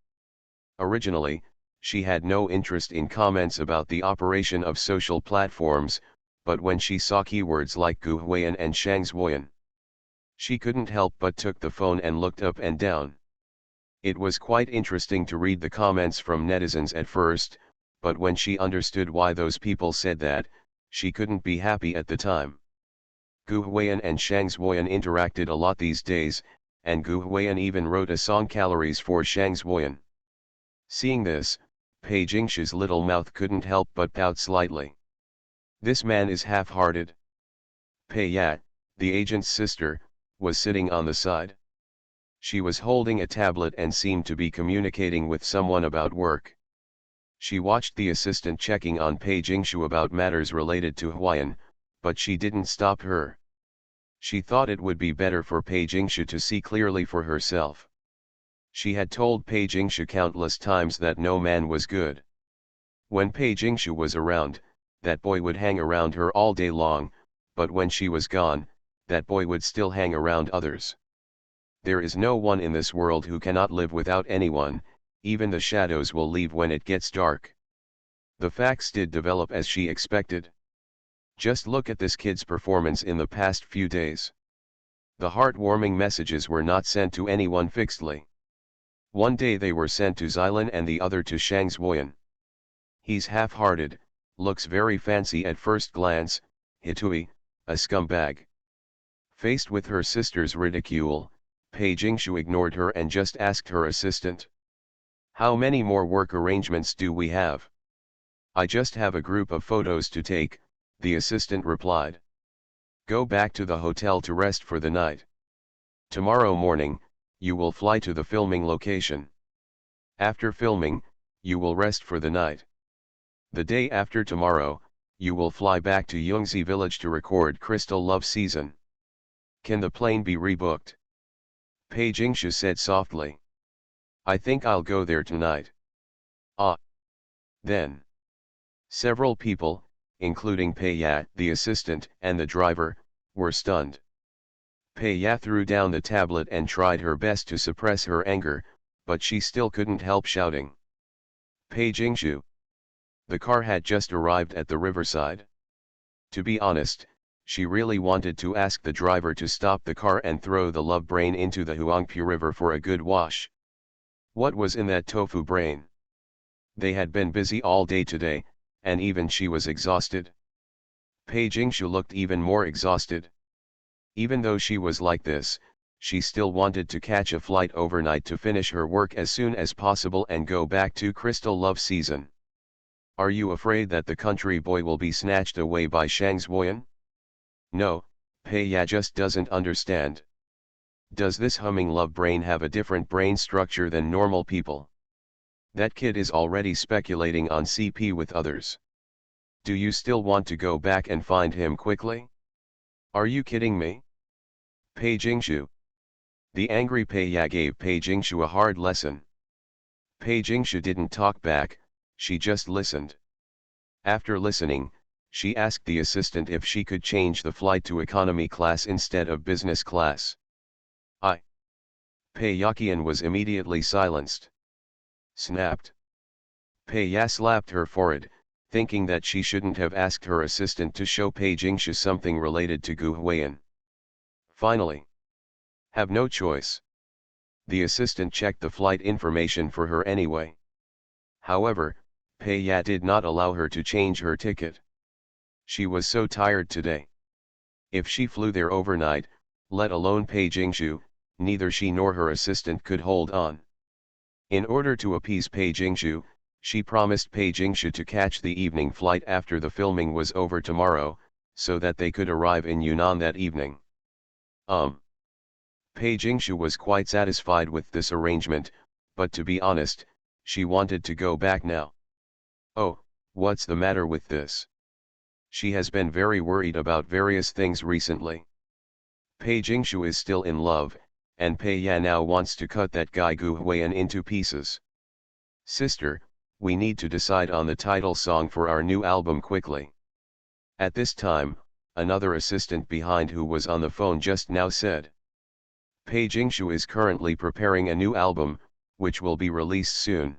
Originally, she had no interest in comments about the operation of social platforms, but when she saw keywords like Gu Huiyan and Shang's Woyan, she couldn't help but took the phone and looked up and down. It was quite interesting to read the comments from netizens at first, but when she understood why those people said that, she couldn't be happy at the time. Gu Huiyan and Shang's Woyan interacted a lot these days, and Gu Huiyan even wrote a song Calories for Shang's Woyan. Seeing this, Pei Jingshu's little mouth couldn't help but pout slightly. This man is half-hearted. Pei Yat, the agent's sister, was sitting on the side. She was holding a tablet and seemed to be communicating with someone about work. She watched the assistant checking on Pei Jingshu about matters related to Huiyan, but she didn't stop her. She thought it would be better for Pei Jingshu to see clearly for herself. She had told Pei Jingshu countless times that no man was good. When Pei Jingshu was around, that boy would hang around her all day long, but when she was gone, that boy would still hang around others. There is no one in this world who cannot live without anyone, even the shadows will leave when it gets dark. The facts did develop as she expected. Just look at this kid's performance in the past few days. The heartwarming messages were not sent to anyone fixedly. One day they were sent to Xilan and the other to Shang's Woyan. He's half-hearted, looks very fancy at first glance, Hitui, a scumbag. Faced with her sister's ridicule, Pei Jingshu ignored her and just asked her assistant. How many more work arrangements do we have? I just have a group of photos to take, the assistant replied. Go back to the hotel to rest for the night. Tomorrow morning, you will fly to the filming location. After filming, you will rest for the night. The day after tomorrow, you will fly back to Yongzi village to record Crystal Love Season. Can the plane be rebooked? Pei Jingshu said softly. I think I'll go there tonight. Ah. Then. Several people, including Pei Ya, the assistant, and the driver, were stunned. Pei Ya threw down the tablet and tried her best to suppress her anger, but she still couldn't help shouting. Pei Jingshu. The car had just arrived at the riverside. To be honest, she really wanted to ask the driver to stop the car and throw the love brain into the Huangpu River for a good wash. What was in that tofu brain? They had been busy all day today, and even she was exhausted. Pei Jingshu looked even more exhausted. Even though she was like this, she still wanted to catch a flight overnight to finish her work as soon as possible and go back to Crystal Love Season. Are you afraid that the country boy will be snatched away by Shang's Woyan? No, Pei Ya just doesn't understand. Does this humming love brain have a different brain structure than normal people? That kid is already speculating on CP with others. Do you still want to go back and find him quickly? Are you kidding me? Pei Jingshu. The angry Pei Ya gave Pei Jingshu a hard lesson. Pei Jingshu didn't talk back, she just listened. After listening, she asked the assistant if she could change the flight to economy class instead of business class. Pei Yakian was immediately silenced. Snapped. Pei Ya slapped her forehead, thinking that she shouldn't have asked her assistant to show Pei Jingshu something related to Gu Huiyan. Finally, have no choice. The assistant checked the flight information for her anyway. However, Pei Ya did not allow her to change her ticket. She was so tired today. If she flew there overnight, let alone Pei Jingshu, neither she nor her assistant could hold on. In order to appease Pei Jingshu, she promised Pei Jingshu to catch the evening flight after the filming was over tomorrow, so that they could arrive in Yunnan that evening. Pei Jingshu was quite satisfied with this arrangement, but to be honest, she wanted to go back now. Oh, what's the matter with this? She has been very worried about various things recently. Pei Jingshu is still in love, and Pei Ya now wants to cut that guy Gu Huiyan into pieces. Sister, we need to decide on the title song for our new album quickly. At this time, another assistant behind who was on the phone just now said. Pei Jingshu is currently preparing a new album, which will be released soon.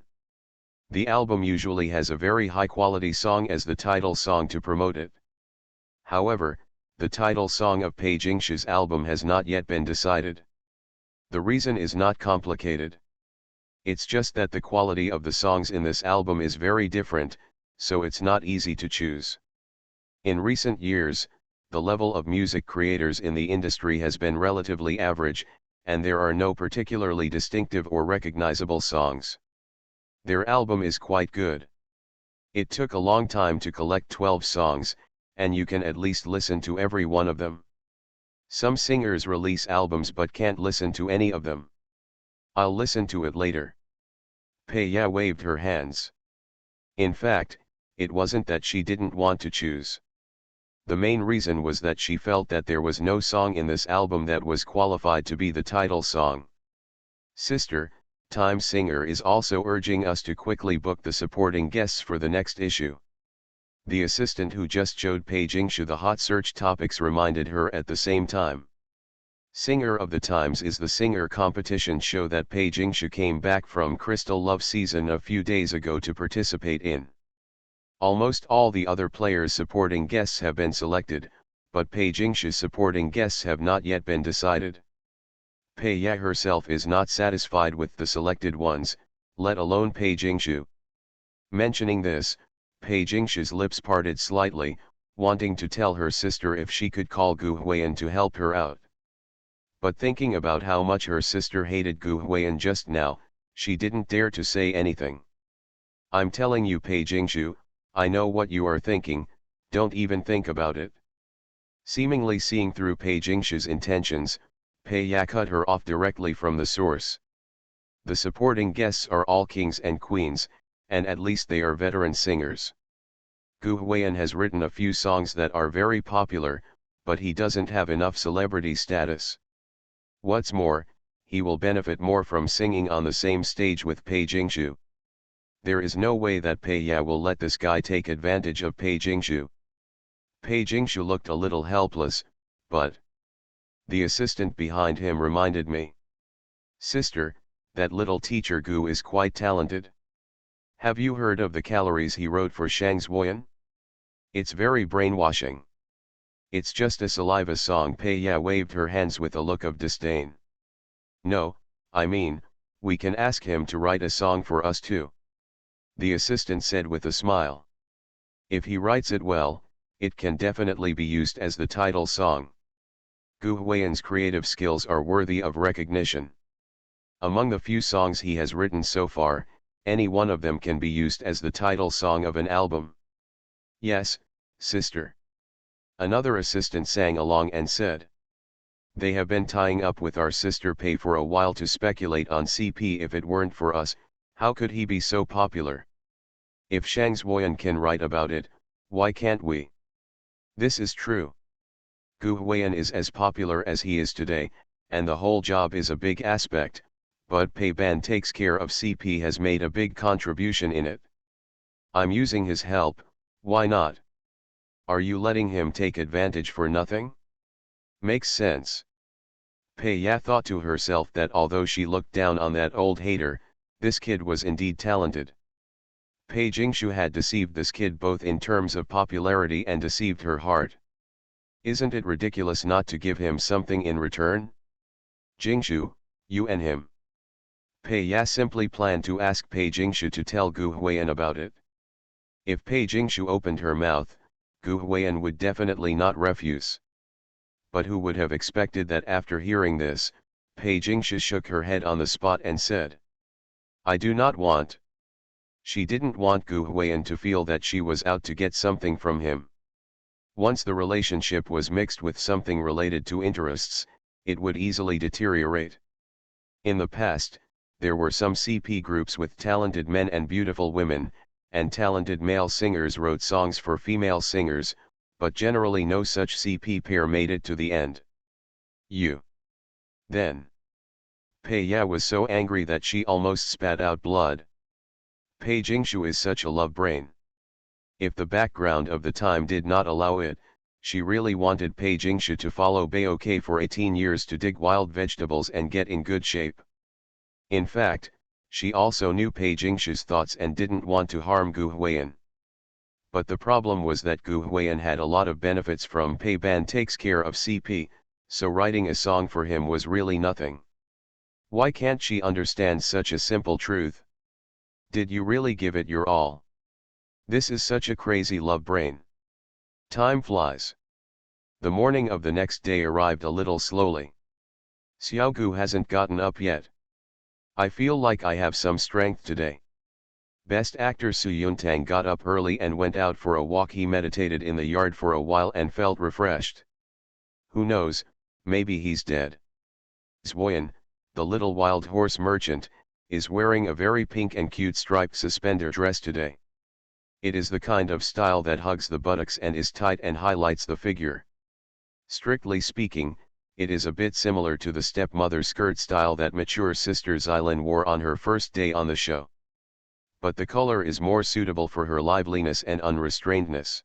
The album usually has a very high-quality song as the title song to promote it. However, the title song of Pei Jingshu's album has not yet been decided. The reason is not complicated. It's just that the quality of the songs in this album is very different, so it's not easy to choose. In recent years, the level of music creators in the industry has been relatively average, and there are no particularly distinctive or recognizable songs. Their album is quite good. It took a long time to collect 12 songs, and you can at least listen to every one of them. Some singers release albums but can't listen to any of them. I'll listen to it later. Pei Ya waved her hands. In fact, it wasn't that she didn't want to choose. The main reason was that she felt that there was no song in this album that was qualified to be the title song. Sister, Time Singer is also urging us to quickly book the supporting guests for the next issue. The assistant who just showed Pei Jingshu the hot search topics reminded her at the same time. Singer of the Times is the singer competition show that Pei Jingshu came back from Crystal Love season a few days ago to participate in. Almost all the other players' supporting guests have been selected, but Pei Jingshu's supporting guests have not yet been decided. Pei Ya herself is not satisfied with the selected ones, let alone Pei Jingshu. Mentioning this, Pei Jingshu's lips parted slightly, wanting to tell her sister if she could call Gu Huiyan to help her out. But thinking about how much her sister hated Gu Huiyan just now, she didn't dare to say anything. I'm telling you Pei Jingshu, I know what you are thinking, don't even think about it. Seemingly seeing through Pei Jingshu's intentions, Pei Ya cut her off directly from the source. The supporting guests are all kings and queens, and at least they are veteran singers. Gu Huiyan has written a few songs that are very popular, but he doesn't have enough celebrity status. What's more, he will benefit more from singing on the same stage with Pei Jingshu. There is no way that Pei Ya will let this guy take advantage of Pei Jingshu. Pei Jingshu looked a little helpless, but the assistant behind him reminded me. Sister, that little teacher Gu is quite talented. Have you heard of the calories he wrote for Shang's Woyan? It's very brainwashing. It's just a saliva song. Pei Ya waved her hands with a look of disdain. No, I mean, we can ask him to write a song for us too. The assistant said with a smile. If he writes it well, it can definitely be used as the title song. Gu Huiyan's creative skills are worthy of recognition. Among the few songs he has written so far, any one of them can be used as the title song of an album. Yes, sister. Another assistant sang along and said. They have been tying up with our sister Pei for a while to speculate on CP. If it weren't for us, how could he be so popular? If Shang's Woyan can write about it, why can't we? This is true. Gu Huiyan is as popular as he is today, and the whole job is a big aspect, but Pei Ban takes care of CP has made a big contribution in it. I'm using his help, why not? Are you letting him take advantage for nothing? Makes sense. Pei Ya thought to herself that although she looked down on that old hater, this kid was indeed talented. Pei Jingshu had deceived this kid both in terms of popularity and deceived her heart. Isn't it ridiculous not to give him something in return? Jingshu, you and him. Pei Ya simply planned to ask Pei Jingshu to tell Gu Huiyan about it. If Pei Jingshu opened her mouth, Gu Huiyan would definitely not refuse. But who would have expected that after hearing this, Pei Jingshu shook her head on the spot and said, I do not want. She didn't want Gu Huiyan to feel that she was out to get something from him. Once the relationship was mixed with something related to interests, it would easily deteriorate. In the past, there were some CP groups with talented men and beautiful women, and talented male singers wrote songs for female singers, but generally no such CP pair made it to the end. Then. Pei Ya was so angry that she almost spat out blood. Pei Jingshu is such a love brain. If the background of the time did not allow it, she really wanted Pei Jingshu to follow Baoke for 18 years to dig wild vegetables and get in good shape. In fact, she also knew Pei Jingshu's thoughts and didn't want to harm Gu Huiyan. But the problem was that Gu Huiyan had a lot of benefits from Pei Ban takes care of CP, so writing a song for him was really nothing. Why can't she understand such a simple truth? Did you really give it your all? This is such a crazy love brain. Time flies. The morning of the next day arrived a little slowly. Xiaogu hasn't gotten up yet. I feel like I have some strength today. Best actor Su Yuntang got up early and went out for a walk. He meditated in the yard for a while and felt refreshed. Who knows, maybe he's dead. Zwoyan, the little wild horse merchant, is wearing a very pink and cute striped suspender dress today. It is the kind of style that hugs the buttocks and is tight and highlights the figure. Strictly speaking, it is a bit similar to the stepmother skirt style that mature sister Xylin wore on her first day on the show. But the color is more suitable for her liveliness and unrestrainedness.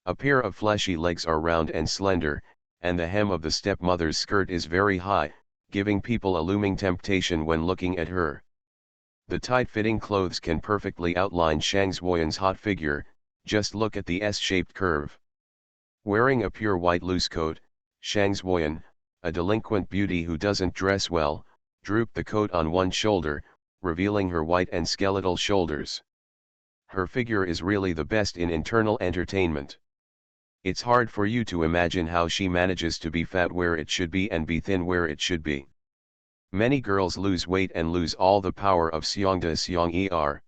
A pair of fleshy legs are round and slender, and the hem of the stepmother's skirt is very high, giving people a looming temptation when looking at her. The tight-fitting clothes can perfectly outline Shang Zhuoyan's hot figure, just look at the S-shaped curve. Wearing a pure white loose coat, Shang Zhuoyan, a delinquent beauty who doesn't dress well, drooped the coat on one shoulder, revealing her white and skeletal shoulders. Her figure is really the best in internal entertainment. It's hard for you to imagine how she manages to be fat where it should be and be thin where it should be. Many girls lose weight and lose all the power of Xiongda Xiong-er.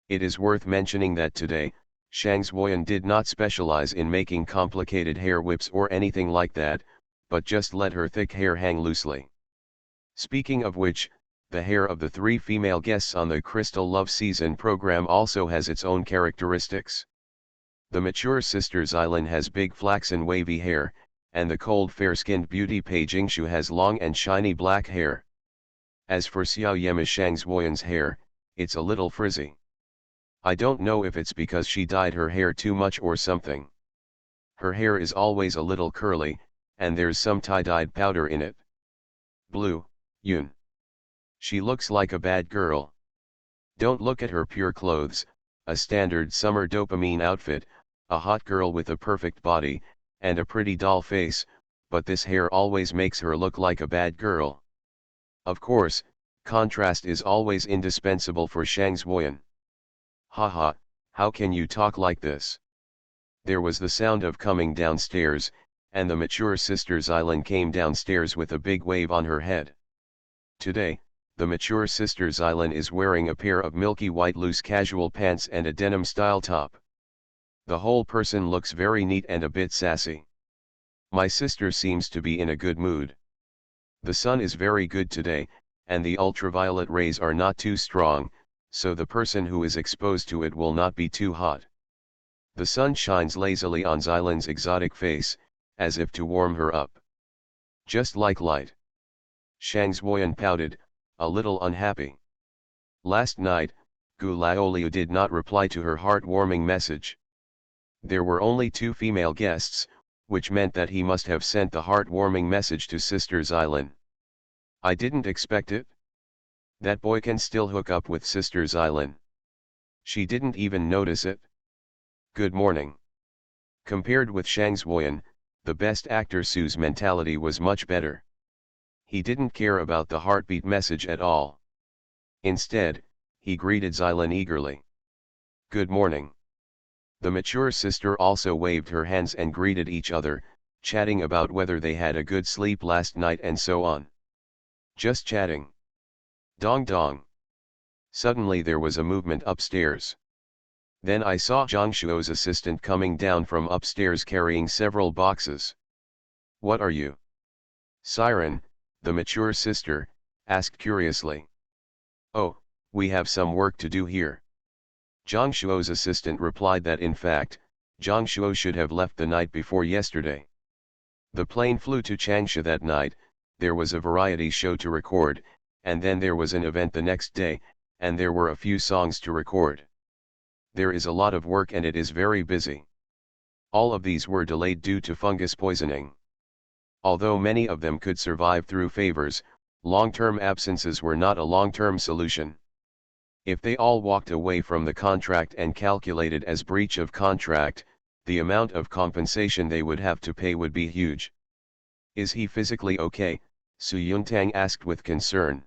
It is worth mentioning that today, Shang Zhuoyan did not specialize in making complicated hair whips or anything like that, but just let her thick hair hang loosely. Speaking of which, the hair of the 3 female guests on the Crystal Love Season program also has its own characteristics. The mature sister Xylin has big flaxen wavy hair, and the cold fair-skinned beauty Pei Jingshu has long and shiny black hair. As for Xiao Yema Shang Zhuoyan's hair, it's a little frizzy. I don't know if it's because she dyed her hair too much or something. Her hair is always a little curly, and there's some tie-dyed powder in it. Blue, Yun. She looks like a bad girl. Don't look at her pure clothes, a standard summer dopamine outfit, a hot girl with a perfect body, and a pretty doll face, but this hair always makes her look like a bad girl. Of course, contrast is always indispensable for Shang Zhuoyan. Haha, how can you talk like this? There was the sound of coming downstairs, and the mature sister Xylin came downstairs with a big wave on her head. Today, the mature sister Xylin is wearing a pair of milky white loose casual pants and a denim style top. The whole person looks very neat and a bit sassy. My sister seems to be in a good mood. The sun is very good today, and the ultraviolet rays are not too strong, so the person who is exposed to it will not be too hot. The sun shines lazily on Xylin's exotic face, as if to warm her up. Just like light. Shang Zhuoyan pouted, a little unhappy. Last night, Gu Laoliu did not reply to her heartwarming message. There were only 2 female guests, which meant that he must have sent the heartwarming message to Sister Xylin. I didn't expect it. That boy can still hook up with Sister Xylin. She didn't even notice it. Good morning. Compared with Shang Zhuoyan, the best actor Su's mentality was much better. He didn't care about the heartbeat message at all. Instead, he greeted Xylan eagerly. Good morning. The mature sister also waved her hands and greeted each other, chatting about whether they had a good sleep last night and so on. Just chatting. Dong dong. Suddenly there was a movement upstairs. Then I saw Zhang Shuo's assistant coming down from upstairs carrying several boxes. What are you? Siren, the mature sister, asked curiously. Oh, we have some work to do here. Zhang Shuo's assistant replied that in fact, Zhang Shuo should have left the night before yesterday. The plane flew to Changsha that night, there was a variety show to record, and then there was an event the next day, and there were a few songs to record. There is a lot of work and it is very busy. All of these were delayed due to fungus poisoning. Although many of them could survive through favors, long-term absences were not a long-term solution. If they all walked away from the contract and calculated as breach of contract, the amount of compensation they would have to pay would be huge. Is he physically okay? Su Yuntang asked with concern.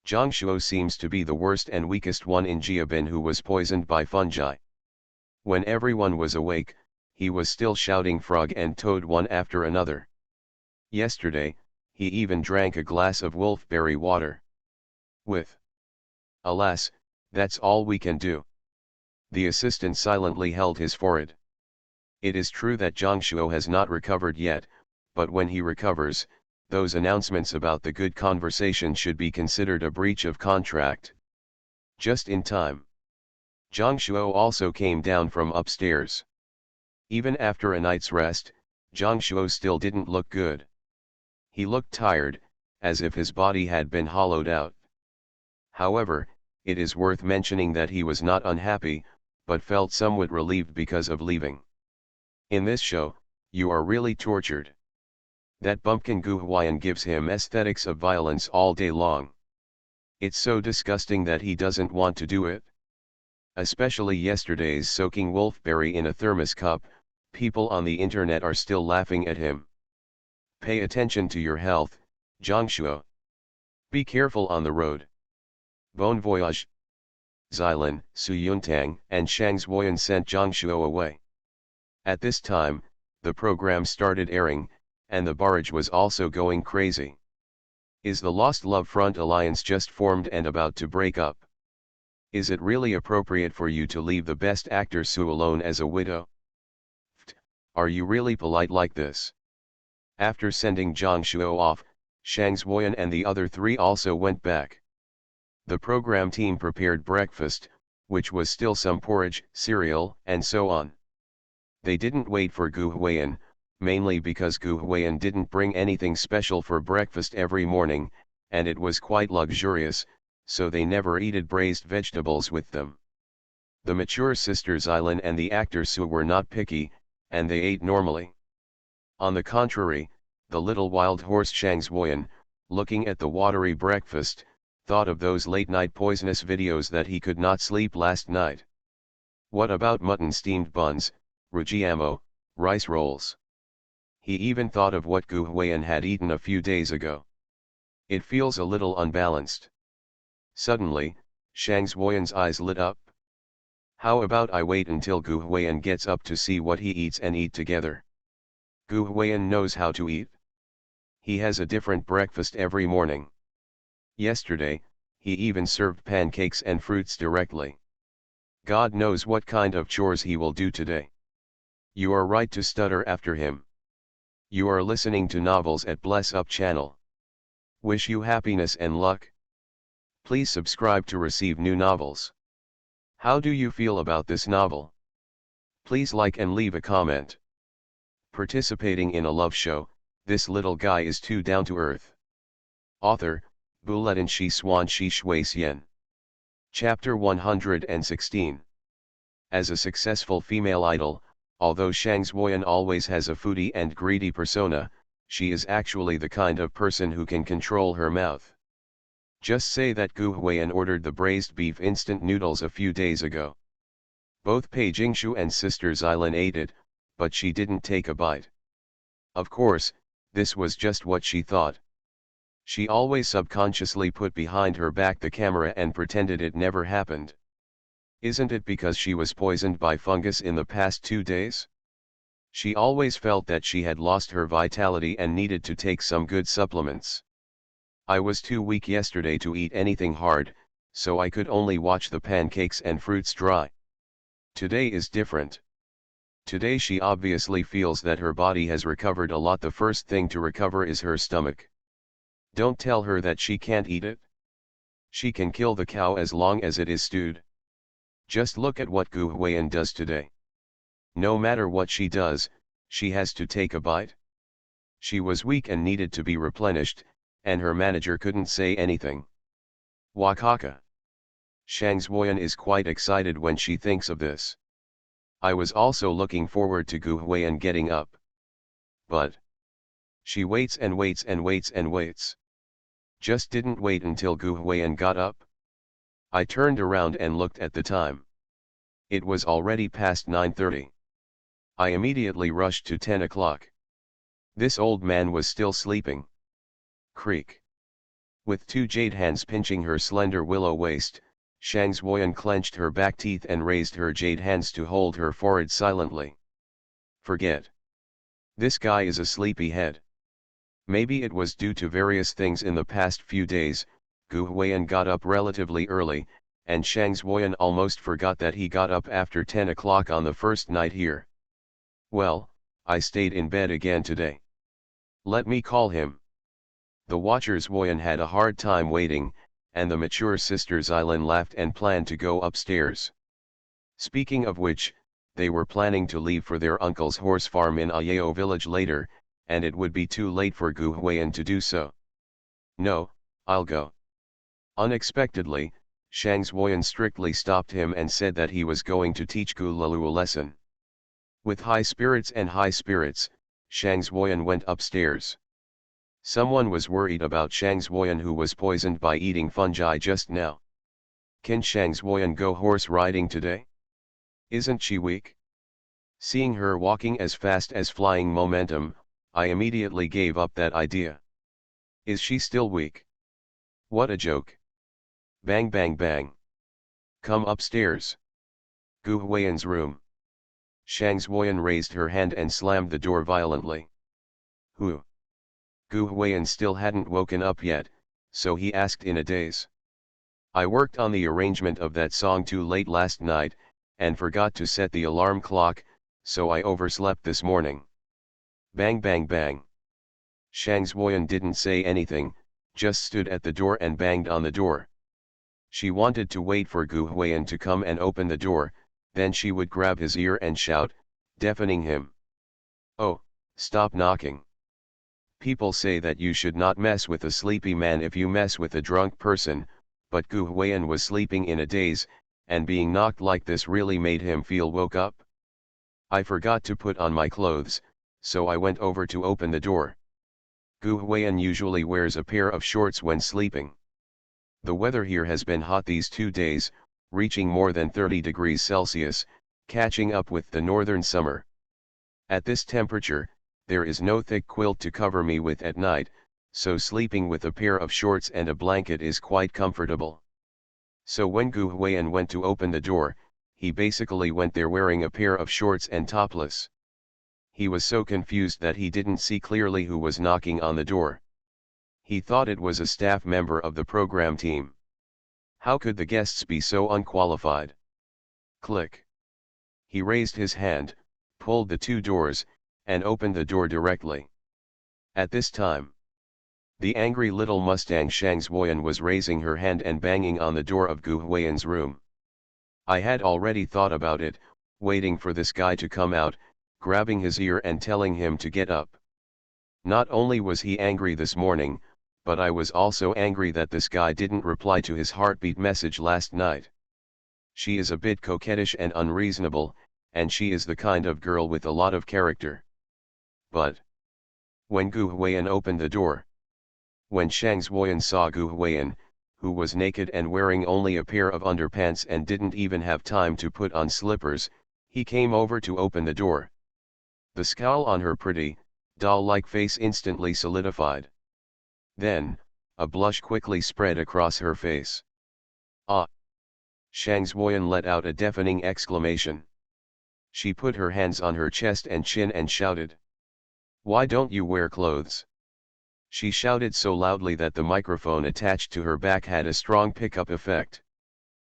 Zhang Shuo seems to be the worst and weakest one in Jiabin who was poisoned by fungi. When everyone was awake, he was still shouting frog and toad one after another. Yesterday, he even drank a glass of wolfberry water. With. Alas, that's all we can do. The assistant silently held his forehead. It is true that Zhang Shuo has not recovered yet, but when he recovers, those announcements about the good conversation should be considered a breach of contract. Just in time. Zhang Shuo also came down from upstairs. Even after a night's rest, Zhang Shuo still didn't look good. He looked tired, as if his body had been hollowed out. However, it is worth mentioning that he was not unhappy, but felt somewhat relieved because of leaving. In this show, you are really tortured. That bumpkin Gu Huayan gives him aesthetics of violence all day long. It's so disgusting that he doesn't want to do it. Especially yesterday's soaking wolfberry in a thermos cup, people on the internet are still laughing at him. Pay attention to your health, Zhang Shuo. Be careful on the road. Bon voyage. Xylan, Su Yuntang, and Shang Zhuoyan sent Zhang Shuo away. At this time, the program started airing, and the barrage was also going crazy. Is the Lost Love Front alliance just formed and about to break up? Is it really appropriate for you to leave the best actor Su alone as a widow? Are you really polite like this? After sending Zhang Shuo off, Shang Zhuoyan and the other three also went back. The program team prepared breakfast, which was still some porridge, cereal, and so on. They didn't wait for Gu Huayan, mainly because Gu Huayan didn't bring anything special for breakfast every morning, and it was quite luxurious, so they never eated braised vegetables with them. The mature sister Xylan and the actor Su were not picky, and they ate normally. On the contrary, the little wild horse Shang Zhuoyan, looking at the watery breakfast, thought of those late-night poisonous videos that he could not sleep last night. What about mutton steamed buns, rujiamo, rice rolls? He even thought of what Gu Huayan had eaten a few days ago. It feels a little unbalanced. Suddenly, Shang Zhuoyan's eyes lit up. How about I wait until Gu Huayan gets up to see what he eats and eat together? Gu Huayan knows how to eat. He has a different breakfast every morning. Yesterday, he even served pancakes and fruits directly. God knows what kind of chores he will do today. You are right to stutter after him. You are listening to Novels at Bless Up channel. Wish you happiness and luck. Please subscribe to receive new novels. How do you feel about this novel? Please like and leave a comment. Participating in a love show, this little guy is too down to earth. Author, Buletin Shi Swan Shi Shui Xian. Chapter 116. As a successful female idol, although Shang Zhuoyan always has a foodie and greedy persona, she is actually the kind of person who can control her mouth. Just say that Gu Huiyan ordered the braised beef instant noodles a few days ago. Both Pei Jingshu and Sister Xylin ate it, but she didn't take a bite. Of course, this was just what she thought. She always subconsciously put behind her back the camera and pretended it never happened. Isn't it because she was poisoned by fungus in the past 2 days? She always felt that she had lost her vitality and needed to take some good supplements. I was too weak yesterday to eat anything hard, so I could only watch the pancakes and fruits dry. Today is different. Today she obviously feels that her body has recovered a lot. The first thing to recover is her stomach. Don't tell her that she can't eat it. She can kill the cow as long as it is stewed. Just look at what Gu Huiyan does today. No matter what she does, she has to take a bite. She was weak and needed to be replenished, and her manager couldn't say anything. Wakaka. Shang Xuoyan is quite excited when she thinks of this. I was also looking forward to Gu Huiyan getting up. But she waits and waits and waits and waits. Just didn't wait until Gu Huiyan got up. I turned around and looked at the time. It was already past 9:30. I immediately rushed to 10 o'clock. This old man was still sleeping. Creak. With 2 jade hands pinching her slender willow waist, Shang Xuoyan clenched her back teeth and raised her jade hands to hold her forehead silently. Forget. This guy is a sleepyhead. Maybe it was due to various things in the past few days. Gu Huiyan got up relatively early, and Shang Xuoyan almost forgot that he got up after 10 o'clock on the first night here. Well, I stayed in bed again today. Let me call him. The watchers Xuoyan had a hard time waiting, and the mature sister Xylin laughed and planned to go upstairs. Speaking of which, they were planning to leave for their uncle's horse farm in Ayao village later, and it would be too late for Gu Huiyan to do so. No, I'll go. Unexpectedly, Shang Xuoyan strictly stopped him and said that he was going to teach Gu Lulu a lesson. With high spirits, Shang Xuoyan went upstairs. Someone was worried about Shang Xuoyan, who was poisoned by eating fungi just now. Can Shang Xuoyan go horse riding today? Isn't she weak? Seeing her walking as fast as flying momentum, I immediately gave up that idea. Is she still weak? What a joke. Bang bang bang. Come upstairs. Gu Huiyan's room. Shang Xuoyan raised her hand and slammed the door violently. Who? Gu Huiyan still hadn't woken up yet, so he asked in a daze. I worked on the arrangement of that song too late last night, and forgot to set the alarm clock, so I overslept this morning. Bang bang bang. Shang Xuoyan didn't say anything, just stood at the door and banged on the door. She wanted to wait for Gu Huiyan to come and open the door, then she would grab his ear and shout, deafening him. Oh, stop knocking. People say that you should not mess with a sleepy man if you mess with a drunk person, but Gu Huiyan was sleeping in a daze, and being knocked like this really made him feel woke up. I forgot to put on my clothes, so I went over to open the door. Gu Huiyan usually wears a pair of shorts when sleeping. The weather here has been hot these 2 days, reaching more than 30 degrees Celsius, catching up with the northern summer. At this temperature, there is no thick quilt to cover me with at night, so sleeping with a pair of shorts and a blanket is quite comfortable. So when Gu Huiyan went to open the door, he basically went there wearing a pair of shorts and topless. He was so confused that he didn't see clearly who was knocking on the door. He thought it was a staff member of the program team. How could the guests be so unqualified? Click. He raised his hand, pulled the 2 doors, and opened the door directly. At this time, the angry little Mustang Shang Xuoyan was raising her hand and banging on the door of Gu Huiyan's room. I had already thought about it, waiting for this guy to come out, grabbing his ear and telling him to get up. Not only was he angry this morning, but I was also angry that this guy didn't reply to his heartbeat message last night. She is a bit coquettish and unreasonable, and she is the kind of girl with a lot of character. But when Gu Huiyan opened the door, when Shang Xuoyan saw Gu Huiyan, who was naked and wearing only a pair of underpants and didn't even have time to put on slippers, he came over to open the door. The scowl on her pretty, doll-like face instantly solidified. Then, a blush quickly spread across her face. Ah! Shang Zuoyan let out a deafening exclamation. She put her hands on her chest and chin and shouted. "Why don't you wear clothes?" She shouted so loudly that the microphone attached to her back had a strong pickup effect.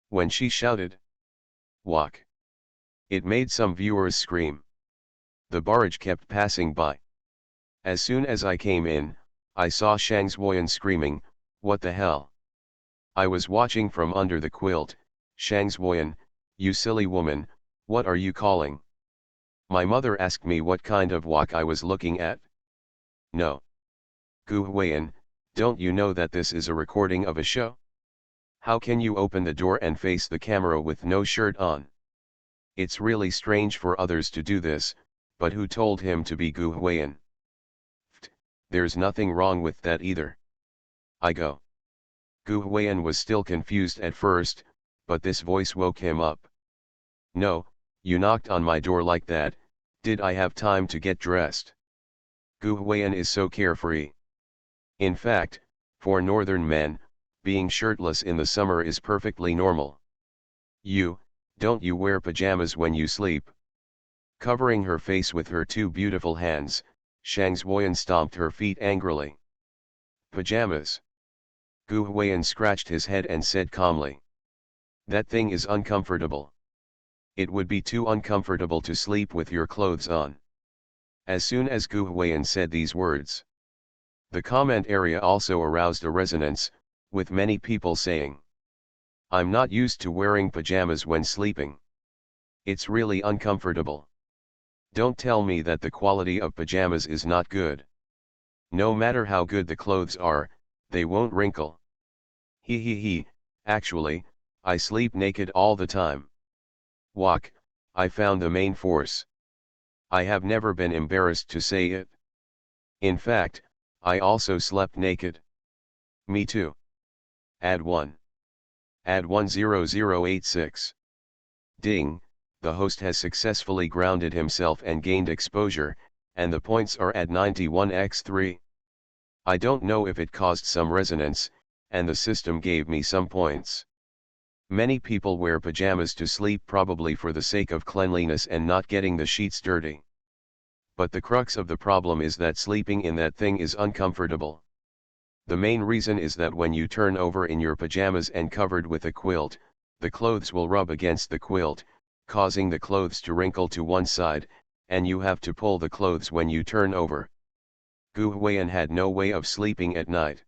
When she shouted, "Walk!" it made some viewers scream. The barrage kept passing by. As soon as I came in, I saw Shang Zuoyan screaming, "What the hell?" I was watching from under the quilt. "Shang Zuoyan, you silly woman, what are you calling?" My mother asked me what kind of walk I was looking at. No. Gu Huiyan, don't you know that this is a recording of a show? How can you open the door and face the camera with no shirt on? It's really strange for others to do this, but who told him to be Gu Huiyan? There's nothing wrong with that either. I go. Gu Huiyan was still confused at first, but this voice woke him up. No, you knocked on my door like that, did I have time to get dressed? Gu Huiyan is so carefree. In fact, for northern men, being shirtless in the summer is perfectly normal. Don't you wear pajamas when you sleep? Covering her face with her two beautiful hands, Shang Zuoyan stomped her feet angrily. Pajamas. Gu Huiyan scratched his head and said calmly. That thing is uncomfortable. It would be too uncomfortable to sleep with your clothes on. As soon as Gu Huiyan said these words, the comment area also aroused a resonance, with many people saying, "I'm not used to wearing pajamas when sleeping. It's really uncomfortable. Don't tell me that the quality of pajamas is not good. No matter how good the clothes are, they won't wrinkle. He, actually, I sleep naked all the time. Walk, I found the main force. I have never been embarrassed to say it. In fact, I also slept naked. Me too. Add 1. Add 10086. Ding, the host has successfully grounded himself and gained exposure, and the points are at 91x3. I don't know if it caused some resonance, and the system gave me some points. Many people wear pajamas to sleep probably for the sake of cleanliness and not getting the sheets dirty. But the crux of the problem is that sleeping in that thing is uncomfortable. The main reason is that when you turn over in your pajamas and covered with a quilt, the clothes will rub against the quilt, causing the clothes to wrinkle to one side, and you have to pull the clothes when you turn over. Gu Huiyan had no way of sleeping at night.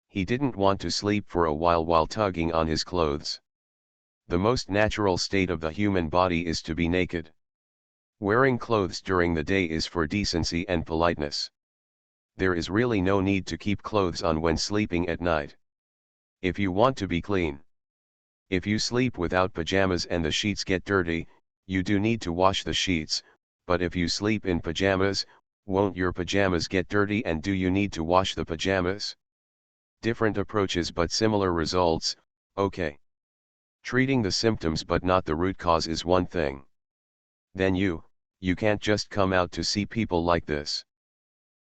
He didn't want to sleep for a while tugging on his clothes. The most natural state of the human body is to be naked. Wearing clothes during the day is for decency and politeness. There is really no need to keep clothes on when sleeping at night. If you want to be clean. If you sleep without pajamas and the sheets get dirty, you do need to wash the sheets, but if you sleep in pajamas, won't your pajamas get dirty and do you need to wash the pajamas? Different approaches but similar results, okay. Treating the symptoms but not the root cause is one thing. Then you can't just come out to see people like this.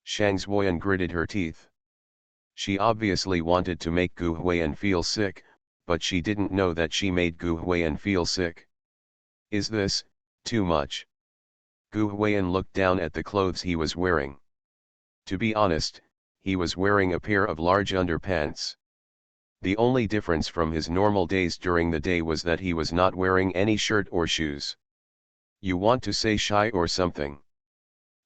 Shang Zuoyan gritted her teeth. She obviously wanted to make Gu Huiyan feel sick, but she didn't know that she made Gu Huiyan feel sick. Is this too much? Gu Huiyan looked down at the clothes he was wearing. To be honest, he was wearing a pair of large underpants. The only difference from his normal days during the day was that he was not wearing any shirt or shoes. You want to say shy or something?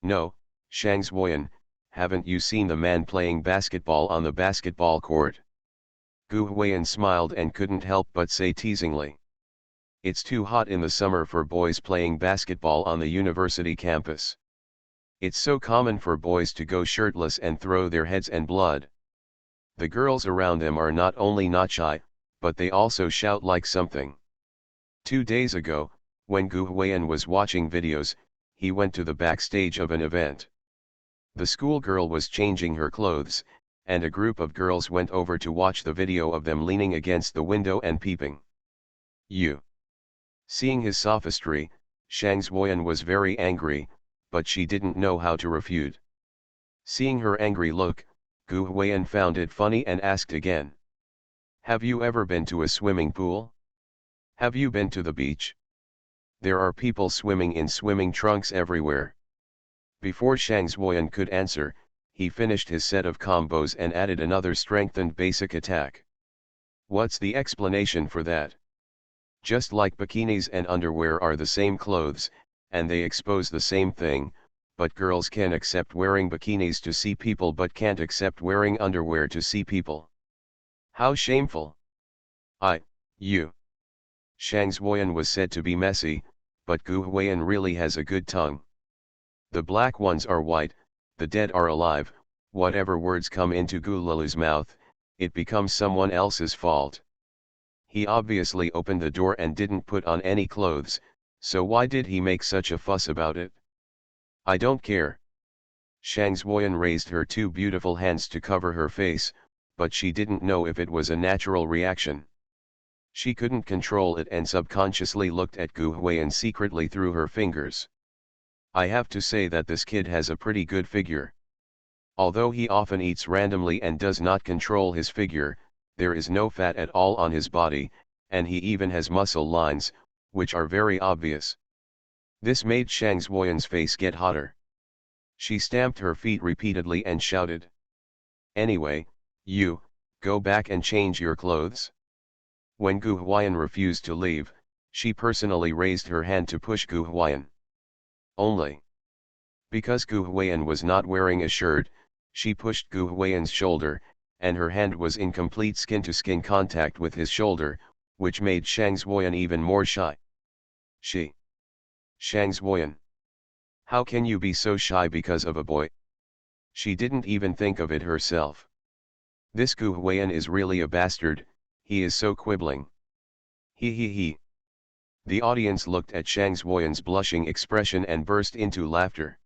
No, Shang Zuoyan, haven't you seen the man playing basketball on the basketball court? Gu Huiyan smiled and couldn't help but say teasingly. It's too hot in the summer for boys playing basketball on the university campus. It's so common for boys to go shirtless and throw their heads and blood. The girls around them are not only not shy, but they also shout like something. 2 days ago, when Gu Huiyan was watching videos, he went to the backstage of an event. The schoolgirl was changing her clothes, and a group of girls went over to watch the video of them leaning against the window and peeping. Seeing his sophistry, Shang Zuoyan was very angry, but she didn't know how to refute. Seeing her angry look, Gu Huiyan found it funny and asked again. Have you ever been to a swimming pool? Have you been to the beach? There are people swimming in swimming trunks everywhere. Before Shang Zuoyan could answer, he finished his set of combos and added another strengthened basic attack. What's the explanation for that? Just like bikinis and underwear are the same clothes, and they expose the same thing, but girls can accept wearing bikinis to see people but can't accept wearing underwear to see people. How shameful! Shang Zuoyan was said to be messy, but Gu Huiyan really has a good tongue. The black ones are white, the dead are alive, whatever words come into Gu Lulu's mouth, it becomes someone else's fault. He obviously opened the door and didn't put on any clothes, so why did he make such a fuss about it? I don't care. Shang Zuoyan raised her two beautiful hands to cover her face, but she didn't know if it was a natural reaction. She couldn't control it and subconsciously looked at Gu Huiyan secretly through her fingers. I have to say that this kid has a pretty good figure. Although he often eats randomly and does not control his figure, there is no fat at all on his body, and he even has muscle lines, which are very obvious. This made Shang Zuoyan's face get hotter. She stamped her feet repeatedly and shouted. Anyway, you, go back and change your clothes. When Gu Huiyan refused to leave, she personally raised her hand to push Gu Huiyan. Only because Gu Huiyan was not wearing a shirt, she pushed Gu Huiyan's shoulder, and her hand was in complete skin-to-skin contact with his shoulder, which made Shang Zuoyan even more shy. Shang Zuoyan. How can you be so shy because of a boy? She didn't even think of it herself. This Gu Huiyan is really a bastard, he is so quibbling. He. The audience looked at Shang Zuoyan's blushing expression and burst into laughter.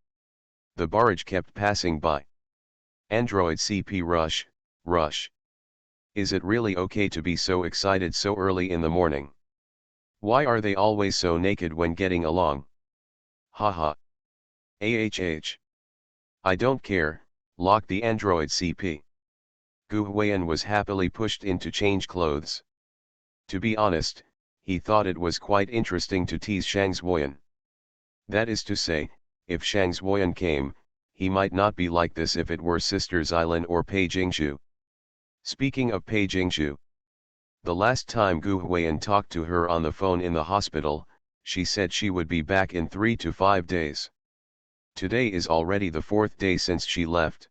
The barrage kept passing by. Android CP rush. Is it really okay to be so excited so early in the morning? Why are they always so naked when getting along? Haha. I don't care, lock the Android CP. Gu Huiyan was happily pushed in to change clothes. To be honest, he thought it was quite interesting to tease Shang Zuoyan. That is to say, if Shang Zuoyan came, he might not be like this if it were Sister Xylin or Pei Jingshu. Speaking of Pei Jingshu, the last time Gu Huiyan talked to her on the phone in the hospital, she said she would be back in 3 to 5 days. Today is already the 4th day since she left.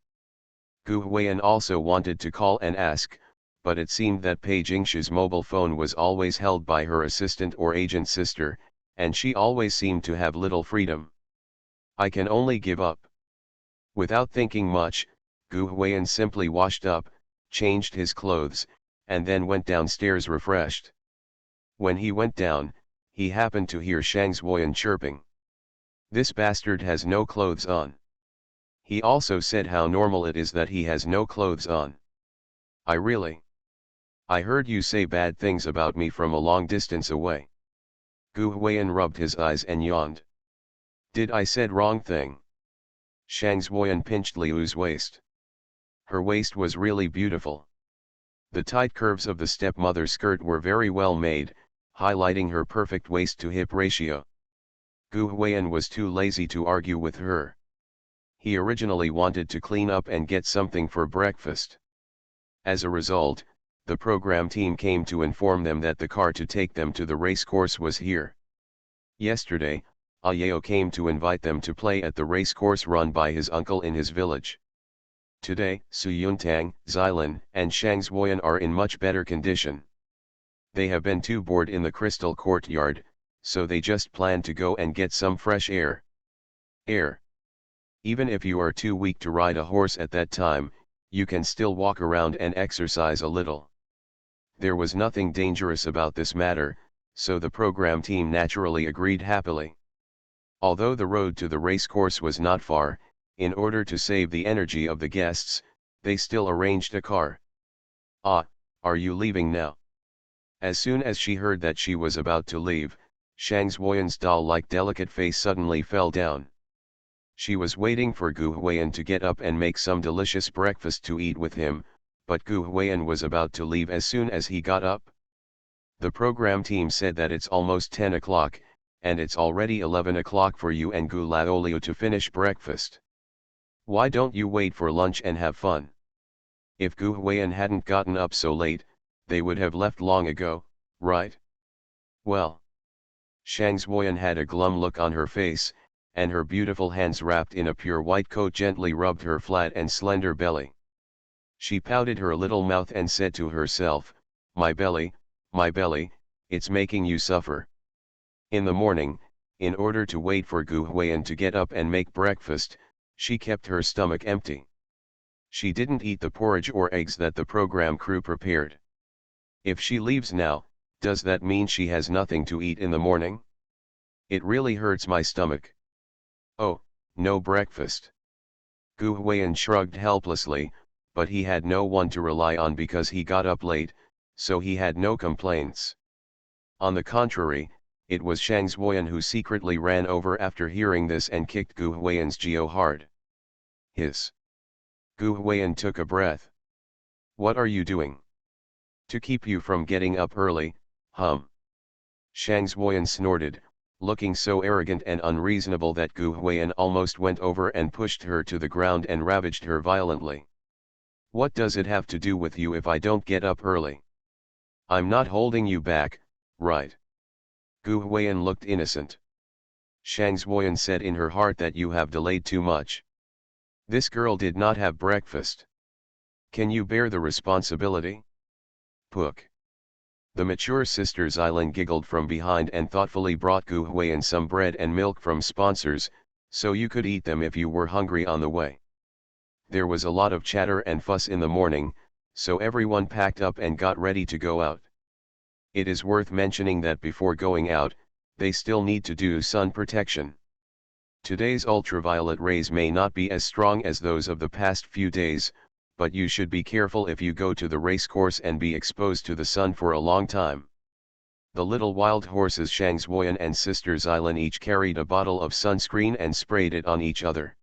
Gu Huiyan also wanted to call and ask, but it seemed that Pei Jingshu's mobile phone was always held by her assistant or agent sister, and she always seemed to have little freedom. I can only give up. Without thinking much, Gu Huiyan simply washed up, changed his clothes, and then went downstairs refreshed. When he went down, he happened to hear Shang Zuoyan chirping. This bastard has no clothes on. He also said how normal it is that he has no clothes on. I heard you say bad things about me from a long distance away. Gu Huiyan rubbed his eyes and yawned. Did I said wrong thing? Shang Zuoyan pinched Liu's waist. Her waist was really beautiful. The tight curves of the stepmother skirt were very well made, highlighting her perfect waist-to-hip ratio. Gu Huiyan was too lazy to argue with her. He originally wanted to clean up and get something for breakfast. As a result, the program team came to inform them that the car to take them to the racecourse was here. Yesterday, Ayao came to invite them to play at the racecourse run by his uncle in his village. Today, Su Yuntang, Xylin, and Shang Zuoyan are in much better condition. They have been too bored in the crystal courtyard, so they just plan to go and get some fresh air. Even if you are too weak to ride a horse at that time, you can still walk around and exercise a little. There was nothing dangerous about this matter, so the program team naturally agreed happily. Although the road to the racecourse was not far, in order to save the energy of the guests, They still arranged a car. Ah, are you leaving now? As soon as she heard that she was about to leave, Shang Zuoyan's doll-like delicate face suddenly fell down. She was waiting for Gu Huiyan to get up and make some delicious breakfast to eat with him, but Gu Huiyan was about to leave as soon as he got up. The program team said that it's almost 10 o'clock, and it's already 11 o'clock for you and Gu Laoliu to finish breakfast. Why don't you wait for lunch and have fun? If Gu Huiyan hadn't gotten up so late, they would have left long ago, right? Well. Shang Zuoyan had a glum look on her face, and her beautiful hands wrapped in a pure white coat gently rubbed her flat and slender belly. She pouted her little mouth and said to herself, my belly, it's making you suffer. In the morning, in order to wait for Gu Huiyan to get up and make breakfast, she kept her stomach empty. She didn't eat the porridge or eggs that the program crew prepared. If she leaves now, does that mean she has nothing to eat in the morning? It really hurts my stomach. Oh, no breakfast. Gu Huiyan shrugged helplessly, but he had no one to rely on because he got up late, so he had no complaints. On the contrary, it was Shang Zuoyan who secretly ran over after hearing this and kicked Gu Huiyan's Geo hard. Hiss. Gu Huiyan took a breath. What are you doing? To keep you from getting up early, hum. Shang Zuoyan snorted, looking so arrogant and unreasonable that Gu Huiyan almost went over and pushed her to the ground and ravaged her violently. What does it have to do with you if I don't get up early? I'm not holding you back, right? Gu Huiyan looked innocent. Shang Zuoyan said in her heart that you have delayed too much. This girl did not have breakfast. Can you bear the responsibility? Pook. The mature sister Xylan giggled from behind and thoughtfully brought Gu Huiyan some bread and milk from sponsors, so you could eat them if you were hungry on the way. There was a lot of chatter and fuss in the morning, so everyone packed up and got ready to go out. It is worth mentioning that before going out, they still need to do sun protection. Today's ultraviolet rays may not be as strong as those of the past few days, but you should be careful if you go to the race course and be exposed to the sun for a long time. The little wild horses Shang Zuoyan and Sister Xylan each carried a bottle of sunscreen and sprayed it on each other.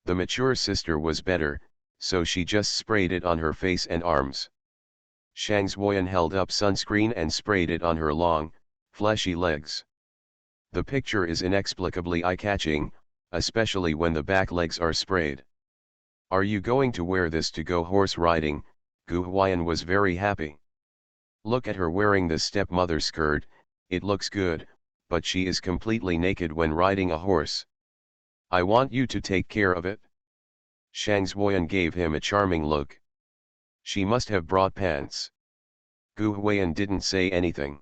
The mature sister was better, so she just sprayed it on her face and arms. Shang Zuoyan held up sunscreen and sprayed it on her long, fleshy legs. The picture is inexplicably eye-catching, especially when the back legs are sprayed. Are you going to wear this to go horse riding? Gu Huiyan was very happy. Look at her wearing the stepmother skirt, it looks good, but she is completely naked when riding a horse. I want you to take care of it. Shang Zuoyan gave him a charming look. She must have brought pants. Gu Huiyan didn't say anything.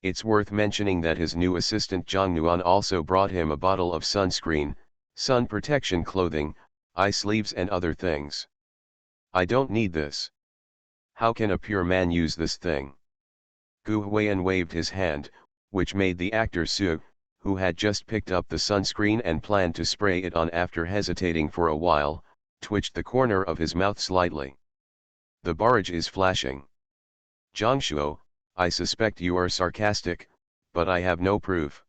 It's worth mentioning that his new assistant Zhang Nuan also brought him a bottle of sunscreen, sun protection clothing, eye sleeves and other things. I don't need this. How can a pure man use this thing? Gu Huiyan waved his hand, which made the actor Su, who had just picked up the sunscreen and planned to spray it on after hesitating for a while, twitched the corner of his mouth slightly. The barrage is flashing. Jiangshuo, I suspect you are sarcastic, but I have no proof.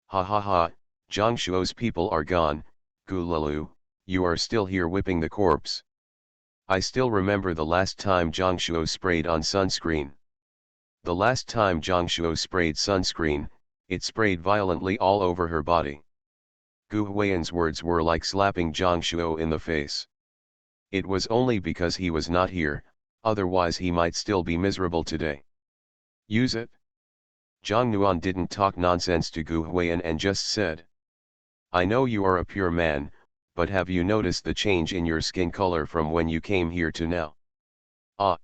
Ha ha ha, Jiangshuo's people are gone, Gu Lalu, you are still here whipping the corpse. I still remember the last time Jiangshuo sprayed on sunscreen. The last time Jiangshuo sprayed sunscreen, it sprayed violently all over her body. Gu Huiyan's words were like slapping Jiangshuo in the face. It was only because he was not here, otherwise he might still be miserable today. Use it? Zhang Nuan didn't talk nonsense to Gu Huiyan and just said. I know you are a pure man, but have you noticed the change in your skin color from when you came here to now? Ah!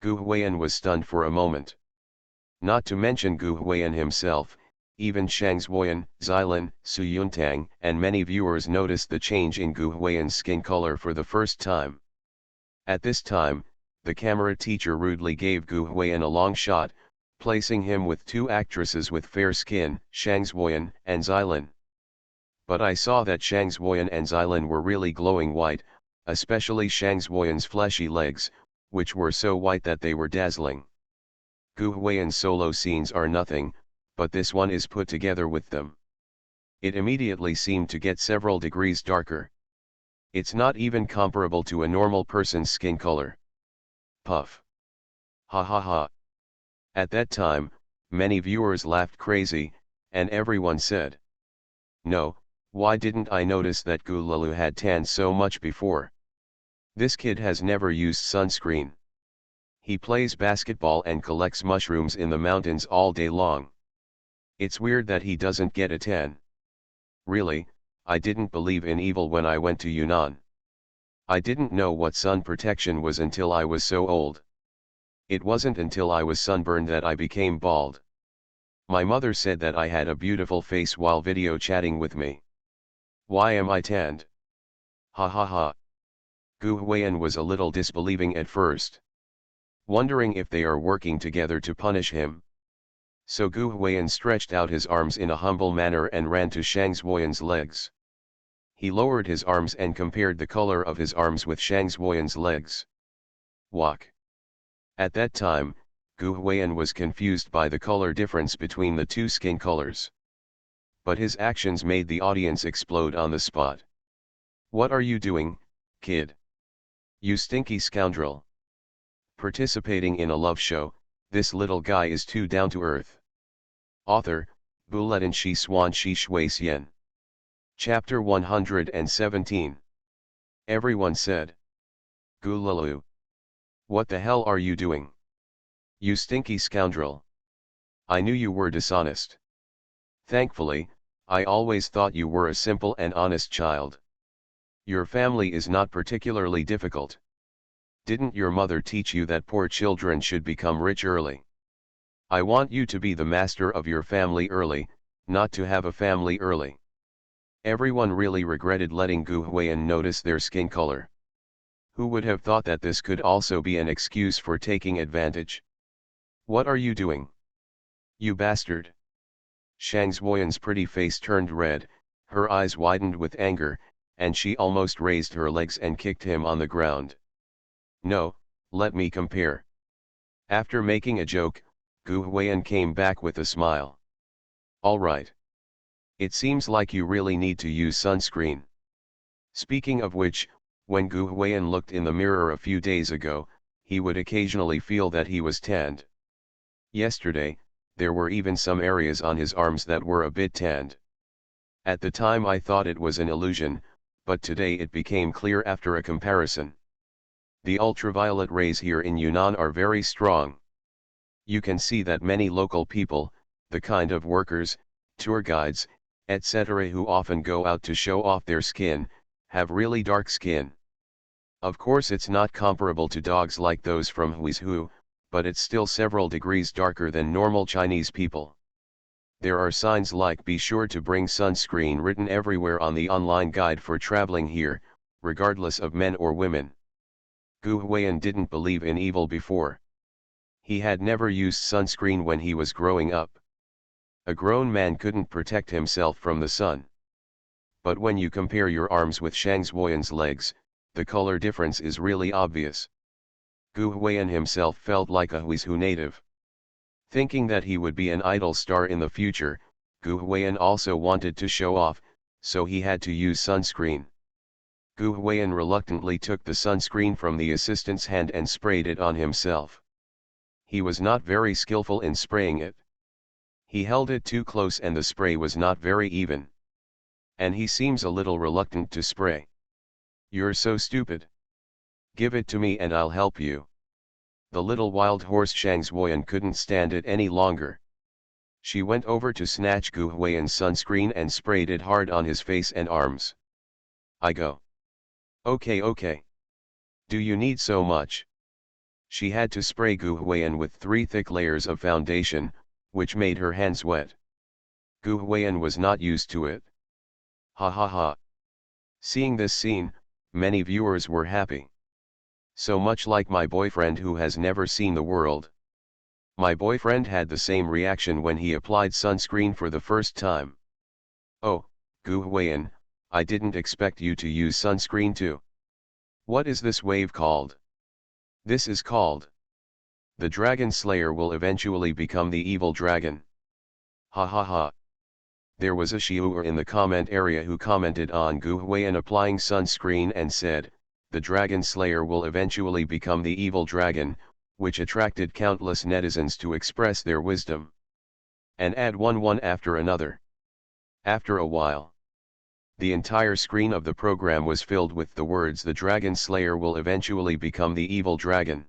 Gu Huiyan was stunned for a moment. Not to mention Gu Huiyan himself, even Shang Zuoyan, Xylan, Su Yuntang and many viewers noticed the change in Gu Huiyan's skin color for the first time. At this time, the camera teacher rudely gave Gu Huiyan a long shot, placing him with two actresses with fair skin, Shang Zuoyan and Xylan. But I saw that Shang Zuoyan and Xylan were really glowing white, especially Shang Zuoyan's fleshy legs, which were so white that they were dazzling. Gu Huiyan's solo scenes are nothing, but this one is put together with them. It immediately seemed to get several degrees darker. It's not even comparable to a normal person's skin color. Puff. Ha ha ha. At that time, many viewers laughed crazy, and everyone said, "No, why didn't I notice that Gu Lulu had tanned so much before? This kid has never used sunscreen. He plays basketball and collects mushrooms in the mountains all day long. It's weird that he doesn't get a tan. Really, I didn't believe in evil when I went to Yunnan. I didn't know what sun protection was until I was so old. It wasn't until I was sunburned that I became bald. My mother said that I had a beautiful face while video chatting with me. Why am I tanned? Ha ha ha." Gu Huiyan was a little disbelieving at first, wondering if they are working together to punish him. So Gu Huiyan stretched out his arms in a humble manner and ran to Shang Zuoyan's legs. He lowered his arms and compared the color of his arms with Shang Zuoyan's legs. Walk. At that time, Gu Huiyan was confused by the color difference between the two skin colors. But his actions made the audience explode on the spot. "What are you doing, kid? You stinky scoundrel. Participating in a love show, this little guy is too down to earth." Author, Buletin Shi Swan Shi Shui Xian. Chapter 117. Everyone said, "Gu Lulu. What the hell are you doing? You stinky scoundrel. I knew you were dishonest. Thankfully, I always thought you were a simple and honest child. Your family is not particularly difficult. Didn't your mother teach you that poor children should become rich early? I want you to be the master of your family early, not to have a family early." Everyone really regretted letting Gu Huiyan notice their skin color. Who would have thought that this could also be an excuse for taking advantage? "What are you doing? You bastard!" Shang Zuoyan's pretty face turned red, her eyes widened with anger, and she almost raised her legs and kicked him on the ground. "No, let me compare." After making a joke, Gu Huiyan came back with a smile. "All right. It seems like you really need to use sunscreen. Speaking of which, when Gu Huiyan looked in the mirror a few days ago, he would occasionally feel that he was tanned. Yesterday, there were even some areas on his arms that were a bit tanned. At the time I thought it was an illusion, but today it became clear after a comparison. The ultraviolet rays here in Yunnan are very strong. You can see that many local people, the kind of workers, tour guides, etc. who often go out to show off their skin, have really dark skin. Of course it's not comparable to dogs like those from Huizhu, but it's still several degrees darker than normal Chinese people. There are signs like "Be sure to bring sunscreen" written everywhere on the online guide for traveling here, regardless of men or women. Gu Huiyan didn't believe in evil before. He had never used sunscreen when he was growing up. A grown man couldn't protect himself from the sun. But when you compare your arms with Shang Zuoyan's legs, the color difference is really obvious. Gu Huiyan himself felt like a Huizhu native. Thinking that he would be an idol star in the future, Gu Huiyan also wanted to show off, so he had to use sunscreen. Gu Huiyan reluctantly took the sunscreen from the assistant's hand and sprayed it on himself. He was not very skillful in spraying it. He held it too close and the spray was not very even. And he seems a little reluctant to spray. "You're so stupid. Give it to me and I'll help you." The little wild horse Shang Zuoyan couldn't stand it any longer. She went over to snatch Gu Huiyan's sunscreen and sprayed it hard on his face and arms. "I go." Okay. Do you need so much?" She had to spray Gu Huiyan with 3 thick layers of foundation, which made her hands wet. Gu Huiyan was not used to it. Ha ha ha. Seeing this scene, many viewers were happy. So much like my boyfriend who has never seen the world. My boyfriend had the same reaction when he applied sunscreen for the first time. "Oh, Gu Huiyan, I didn't expect you to use sunscreen too. What is this wave called? This is called. The Dragon Slayer will eventually become the evil dragon. Ha ha ha. There was a Shiuer in the comment area who commented on Gu Huiyan applying sunscreen and said, the Dragon Slayer will eventually become the evil dragon, which attracted countless netizens to express their wisdom. And add one after another. After a while, the entire screen of the program was filled with the words the Dragon Slayer will eventually become the evil dragon.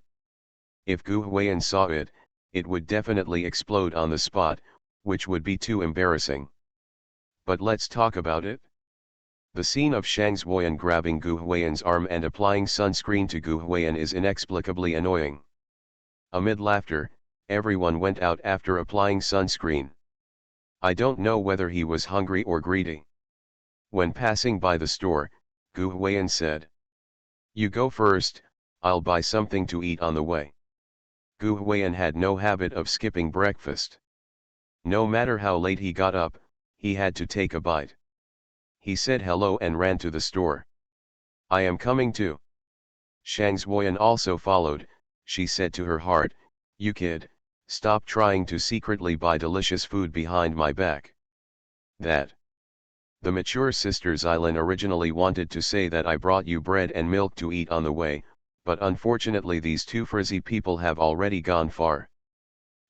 If Gu Huiyan saw it, it would definitely explode on the spot, which would be too embarrassing. But let's talk about it. The scene of Shang Zuoyan grabbing Gu Huiyan's arm and applying sunscreen to Gu Huiyan is inexplicably annoying. Amid laughter, everyone went out after applying sunscreen. I don't know whether he was hungry or greedy. When passing by the store, Gu Huiyan said, "You go first, I'll buy something to eat on the way." Gu Huiyan had no habit of skipping breakfast. No matter how late he got up, he had to take a bite. He said hello and ran to the store. "I am coming too." Shang Zuoyan also followed. She said to her heart, "You kid, stop trying to secretly buy delicious food behind my back." That. The mature sister Xylin originally wanted to say that I brought you bread and milk to eat on the way, but unfortunately these two frizzy people have already gone far.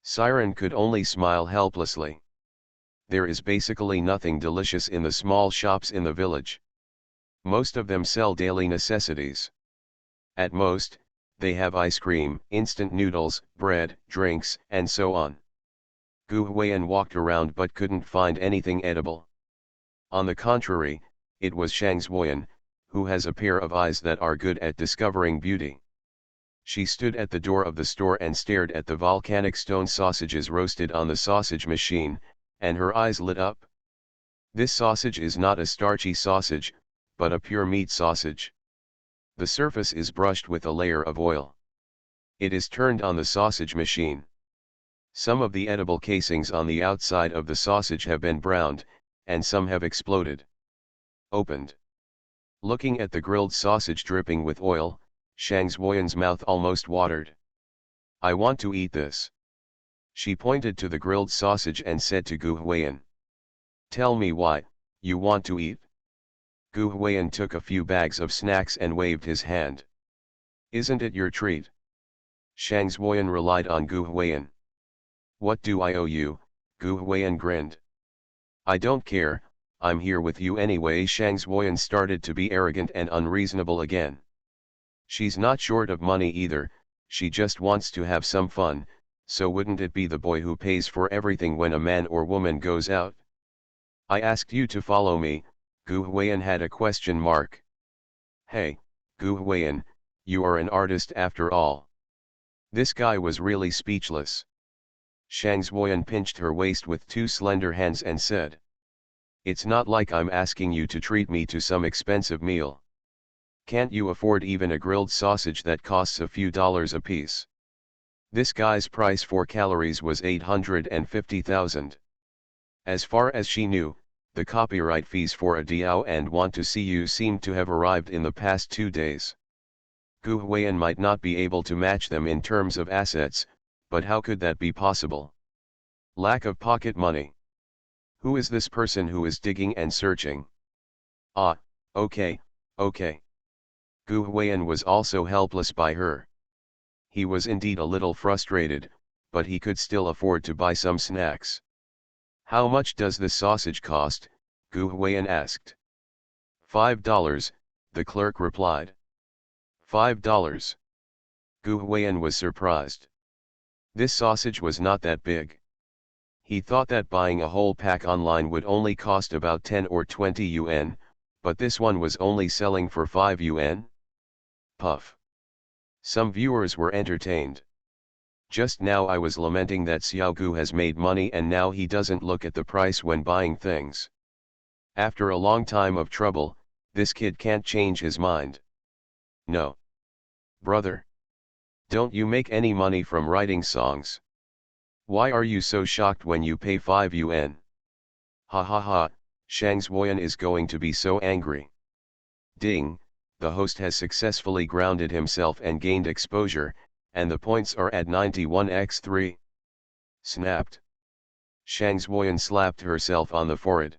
Siren could only smile helplessly. There is basically nothing delicious in the small shops in the village. Most of them sell daily necessities. At most, they have ice cream, instant noodles, bread, drinks, and so on. Gu Huiyan walked around but couldn't find anything edible. On the contrary, it was Shang Zuoyan, who has a pair of eyes that are good at discovering beauty. She stood at the door of the store and stared at the volcanic stone sausages roasted on the sausage machine, and her eyes lit up. This sausage is not a starchy sausage, but a pure meat sausage. The surface is brushed with a layer of oil. It is turned on the sausage machine. Some of the edible casings on the outside of the sausage have been browned, and some have exploded. Opened. Looking at the grilled sausage dripping with oil, Shang Zuoyan's mouth almost watered. "I want to eat this." She pointed to the grilled sausage and said to Gu Huiyan, "Tell me why, you want to eat?" Gu Huiyan took a few bags of snacks and waved his hand. "Isn't it your treat?" Shang Zuoyan relied on Gu Huiyan. "What do I owe you?" Gu Huiyan grinned. "I don't care, I'm here with you anyway." Shang Zuoyan started to be arrogant and unreasonable again. She's not short of money either, she just wants to have some fun, so wouldn't it be the boy who pays for everything when a man or woman goes out? "I asked you to follow me." Gu Huiyan had a question mark. "Hey, Gu Huiyan, you are an artist after all." This guy was really speechless. Shang Zuoyan pinched her waist with two slender hands and said, "It's not like I'm asking you to treat me to some expensive meal. Can't you afford even a grilled sausage that costs a few dollars a piece?" This guy's price for calories was 850,000. As far as she knew, the copyright fees for a Diao and Want to See You seemed to have arrived in the past 2 days. Gu Huiyan might not be able to match them in terms of assets, but how could that be possible? Lack of pocket money. Who is this person who is digging and searching? Ah, okay. Gu Huiyan was also helpless by her. He was indeed a little frustrated, but he could still afford to buy some snacks. "How much does this sausage cost?" Gu Huiyan asked. $5, the clerk replied. $5. Gu Huiyan was surprised. This sausage was not that big. He thought that buying a whole pack online would only cost about 10 or 20 yuan, but this one was only selling for 5 yuan? Puff. Some viewers were entertained. "Just now I was lamenting that Xiao Gu has made money and now he doesn't look at the price when buying things. After a long time of trouble, this kid can't change his mind." "No. Brother. Don't you make any money from writing songs? Why are you so shocked when you pay 5 yuan? Ha ha ha, Shang Zuoyan is going to be so angry." Ding, the host has successfully grounded himself and gained exposure, and the points are at 91x3. Snapped. Shang Zuoyan slapped herself on the forehead.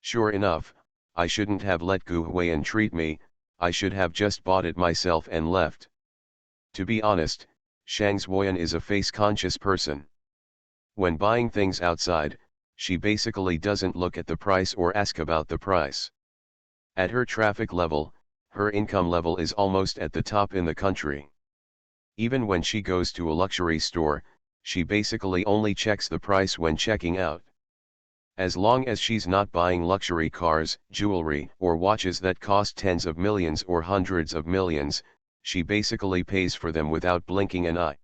Sure enough, I shouldn't have let Gu Huiyan treat me, I should have just bought it myself and left. To be honest, Shang Zuoyan is a face-conscious person. When buying things outside, she basically doesn't look at the price or ask about the price. At her traffic level, her income level is almost at the top in the country. Even when she goes to a luxury store, she basically only checks the price when checking out. As long as she's not buying luxury cars, jewelry, or watches that cost tens of millions or hundreds of millions, she basically pays for them without blinking an eye.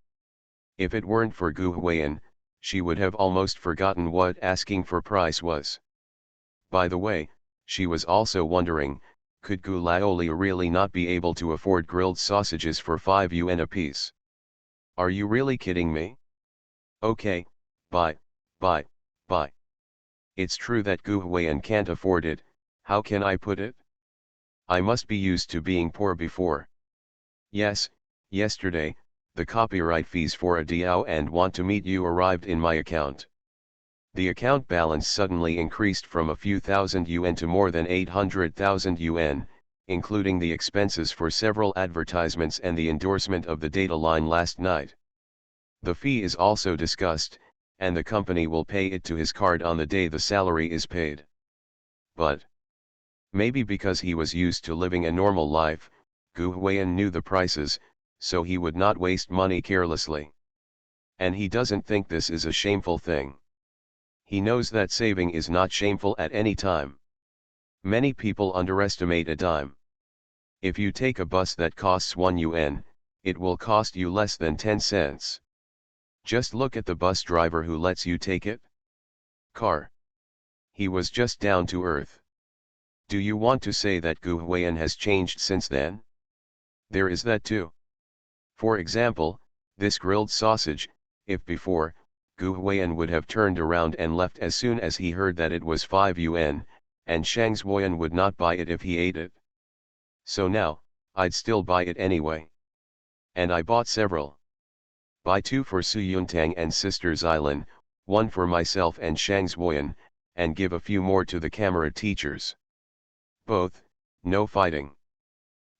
If it weren't for Gu Huiyan, she would have almost forgotten what asking for price was. By the way, she was also wondering, could Gu Laoli really not be able to afford grilled sausages for 5 yuan apiece? Are you really kidding me? Okay, buy. It's true that Gu Huiyan can't afford it, how can I put it? I must be used to being poor before. Yes, yesterday, the copyright fees for a Diao and Want to Meet You arrived in my account. The account balance suddenly increased from a few thousand yuan to more than 800,000 yuan, including the expenses for several advertisements and the endorsement of the data line last night. The fee is also discussed, and the company will pay it to his card on the day the salary is paid. But maybe because he was used to living a normal life, Gu Huiyan knew the prices, so he would not waste money carelessly. And he doesn't think this is a shameful thing. He knows that saving is not shameful at any time. Many people underestimate a dime. If you take a bus that costs 1 yuan, it will cost you less than 10 cents. Just look at the bus driver who lets you take it. Car. He was just down to earth. Do you want to say that Gu Huiyan has changed since then? There is that too. For example, this grilled sausage, if before, Gu Huiyan would have turned around and left as soon as he heard that it was 5 yuan, and Shang Zuoyan would not buy it if he ate it. So now, I'd still buy it anyway. And I bought several. Buy 2 for Su Yuntang and Sister Xylin, 1 for myself and Shang Zuoyan, and give a few more to the camera teachers. Both, no fighting.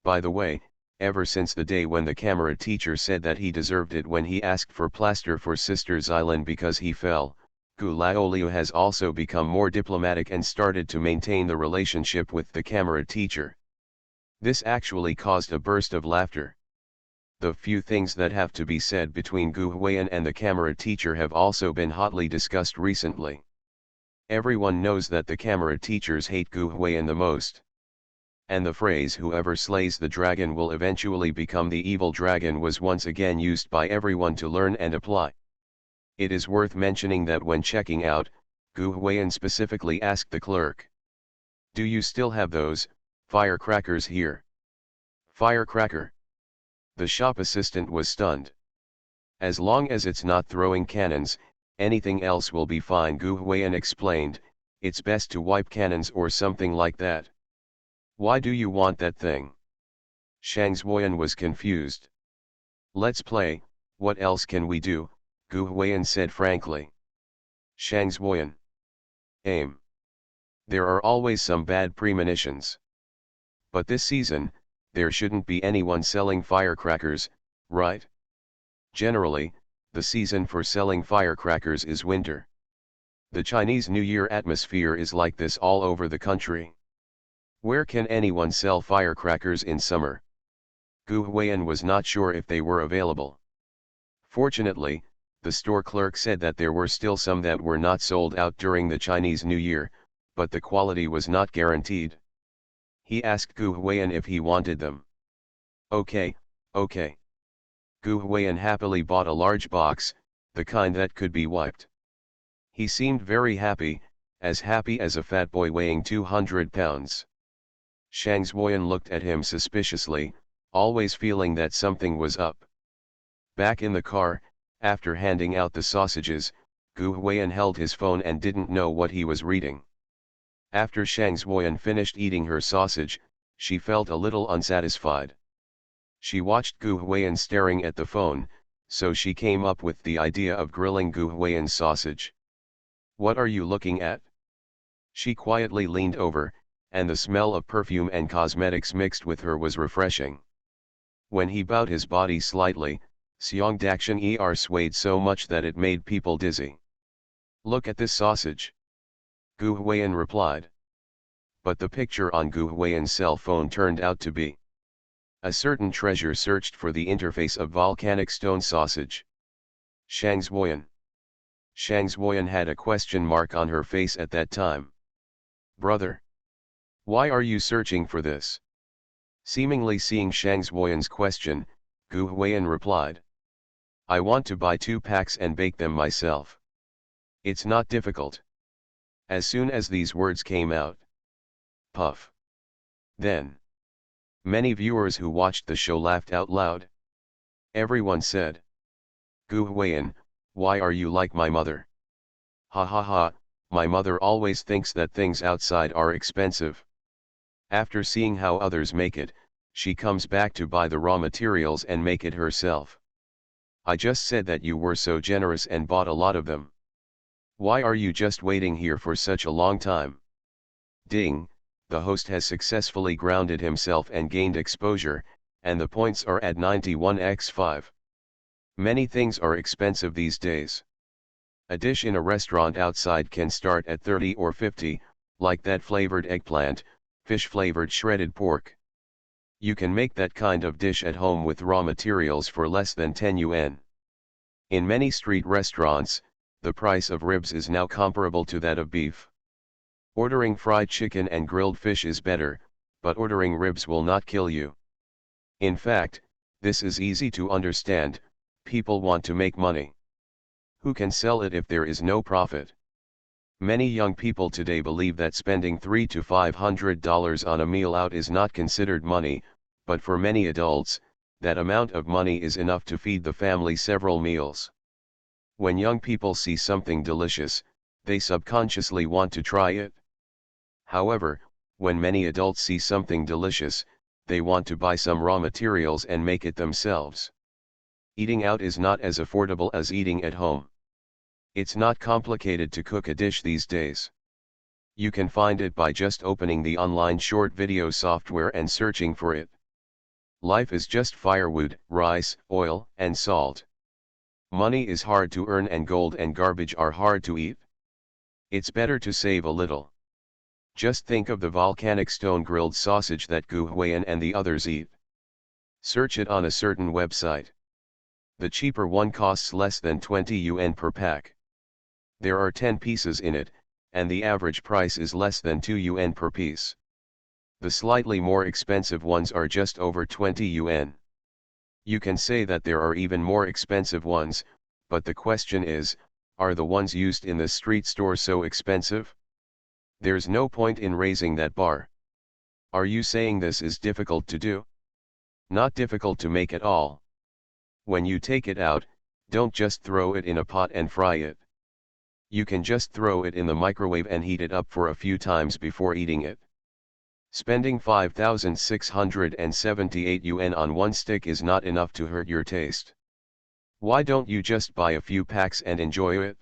By the way, ever since the day when the camera teacher said that he deserved it when he asked for plaster for Sister Xylin because he fell, Gu Laoliu has also become more diplomatic and started to maintain the relationship with the camera teacher. This actually caused a burst of laughter. The few things that have to be said between Gu Huiyan and the camera teacher have also been hotly discussed recently. Everyone knows that the camera teachers hate Gu Huiyan the most. And the phrase "whoever slays the dragon will eventually become the evil dragon" was once again used by everyone to learn and apply. It is worth mentioning that when checking out, Gu Huiyan specifically asked the clerk, "Do you still have those firecrackers here?" Firecracker? The shop assistant was stunned. "As long as it's not throwing cannons, anything else will be fine," Gu Huiyan explained. "It's best to wipe cannons or something like that." "Why do you want that thing?" Shang Zuoyan was confused. "Let's play, what else can we do?" Gu Huiyan said frankly. Shang Zuoyan. Aim. There are always some bad premonitions. But this season, there shouldn't be anyone selling firecrackers, right? Generally, the season for selling firecrackers is winter. The Chinese New Year atmosphere is like this all over the country. Where can anyone sell firecrackers in summer? Gu Huiyan was not sure if they were available. Fortunately, the store clerk said that there were still some that were not sold out during the Chinese New Year, but the quality was not guaranteed. He asked Gu Huiyan if he wanted them. Okay. Gu Huiyan happily bought a large box, the kind that could be wiped. He seemed very happy, as happy as a fat boy weighing 200 pounds. Shang Zuoyan looked at him suspiciously, always feeling that something was up. Back in the car, after handing out the sausages, Gu Huiyan held his phone and didn't know what he was reading. After Shang Zuoyan finished eating her sausage, She felt a little unsatisfied. She watched Gu Huiyan staring at the phone, so she came up with the idea of grilling Gu Huiyan's sausage. "What are you looking at?" She quietly leaned over, and the smell of perfume and cosmetics mixed with her was refreshing. When he bowed his body slightly, Seong Dakshin swayed so much that it made people dizzy. "Look at this sausage," Gu Huiyan replied. But the picture on Gu Huiyan's cell phone turned out to be a certain treasure searched for the interface of volcanic stone sausage. Shang Zhuoyan. Shang Zhuoyan had a question mark on her face at that time. "Brother, why are you searching for this?" Seemingly seeing Shang Zhuoyan's question, Gu Huiyan replied. "I want to buy 2 packs and bake them myself. It's not difficult." As soon as these words came out, puff. Then, many viewers who watched the show laughed out loud. Everyone said, "Gu Huiyan, why are you like my mother? Ha ha ha, my mother always thinks that things outside are expensive. After seeing how others make it, she comes back to buy the raw materials and make it herself. I just said that you were so generous and bought a lot of them. Why are you just waiting here for such a long time?" Ding, the host has successfully grounded himself and gained exposure, and the points are at 91x5. Many things are expensive these days. A dish in a restaurant outside can start at 30 or 50, like that flavored eggplant, fish flavored shredded pork. You can make that kind of dish at home with raw materials for less than 10 yuan. In many street restaurants, the price of ribs is now comparable to that of beef. Ordering fried chicken and grilled fish is better, but ordering ribs will not kill you. In fact, this is easy to understand. People want to make money. Who can sell it if there is no profit? Many young people today believe that spending $300 to $500 on a meal out is not considered money, but for many adults, that amount of money is enough to feed the family several meals. When young people see something delicious, they subconsciously want to try it. However, when many adults see something delicious, they want to buy some raw materials and make it themselves. Eating out is not as affordable as eating at home. It's not complicated to cook a dish these days. You can find it by just opening the online short video software and searching for it. Life is just firewood, rice, oil, and salt. Money is hard to earn and gold and garbage are hard to eat. It's better to save a little. Just think of the volcanic stone grilled sausage that Gu Huiyan and the others eat. Search it on a certain website. The cheaper one costs less than 20 yuan per pack. There are 10 pieces in it, and the average price is less than 2 yuan per piece. The slightly more expensive ones are just over 20 yuan. You can say that there are even more expensive ones, but the question is, are the ones used in the street store so expensive? There's no point in raising that bar. Are you saying this is difficult to do? Not difficult to make at all. When you take it out, don't just throw it in a pot and fry it. You can just throw it in the microwave and heat it up for a few times before eating it. Spending 5,678 yuan on one stick is not enough to hurt your taste. Why don't you just buy a few packs and enjoy it?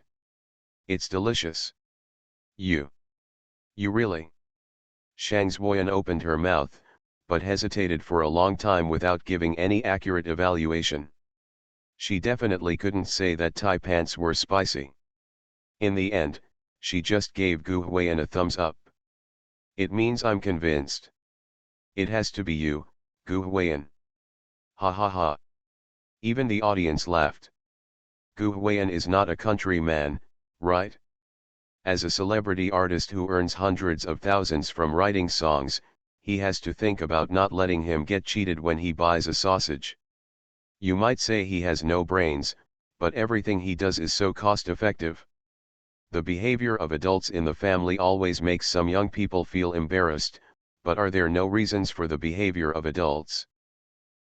It's delicious. You really? Shang Zhuoyan opened her mouth, but hesitated for a long time without giving any accurate evaluation. She definitely couldn't say that Thai pants were spicy. In the end, she just gave Gu Huiyan a thumbs up. It means I'm convinced. It has to be you, Gu Huiyan. Ha ha ha. Even the audience laughed. Gu Huiyan is not a countryman, right? As a celebrity artist who earns hundreds of thousands from writing songs, he has to think about not letting him get cheated when he buys a sausage. You might say he has no brains, but everything he does is so cost-effective. The behavior of adults in the family always makes some young people feel embarrassed, but are there no reasons for the behavior of adults?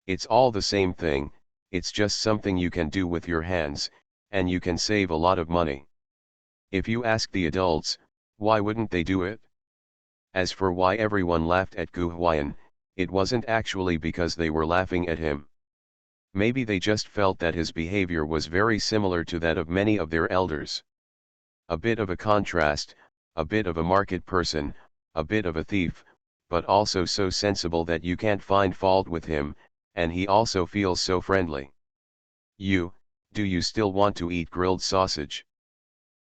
It's all the same thing, it's just something you can do with your hands, and you can save a lot of money. If you ask the adults, why wouldn't they do it? As for why everyone laughed at Gu Huiyan, It wasn't actually because they were laughing at him. Maybe they just felt that his behavior was very similar to that of many of their elders. A bit of a contrast, a bit of a market person, a bit of a thief, but also so sensible that you can't find fault with him, and he also feels so friendly. Do you still want to eat grilled sausage?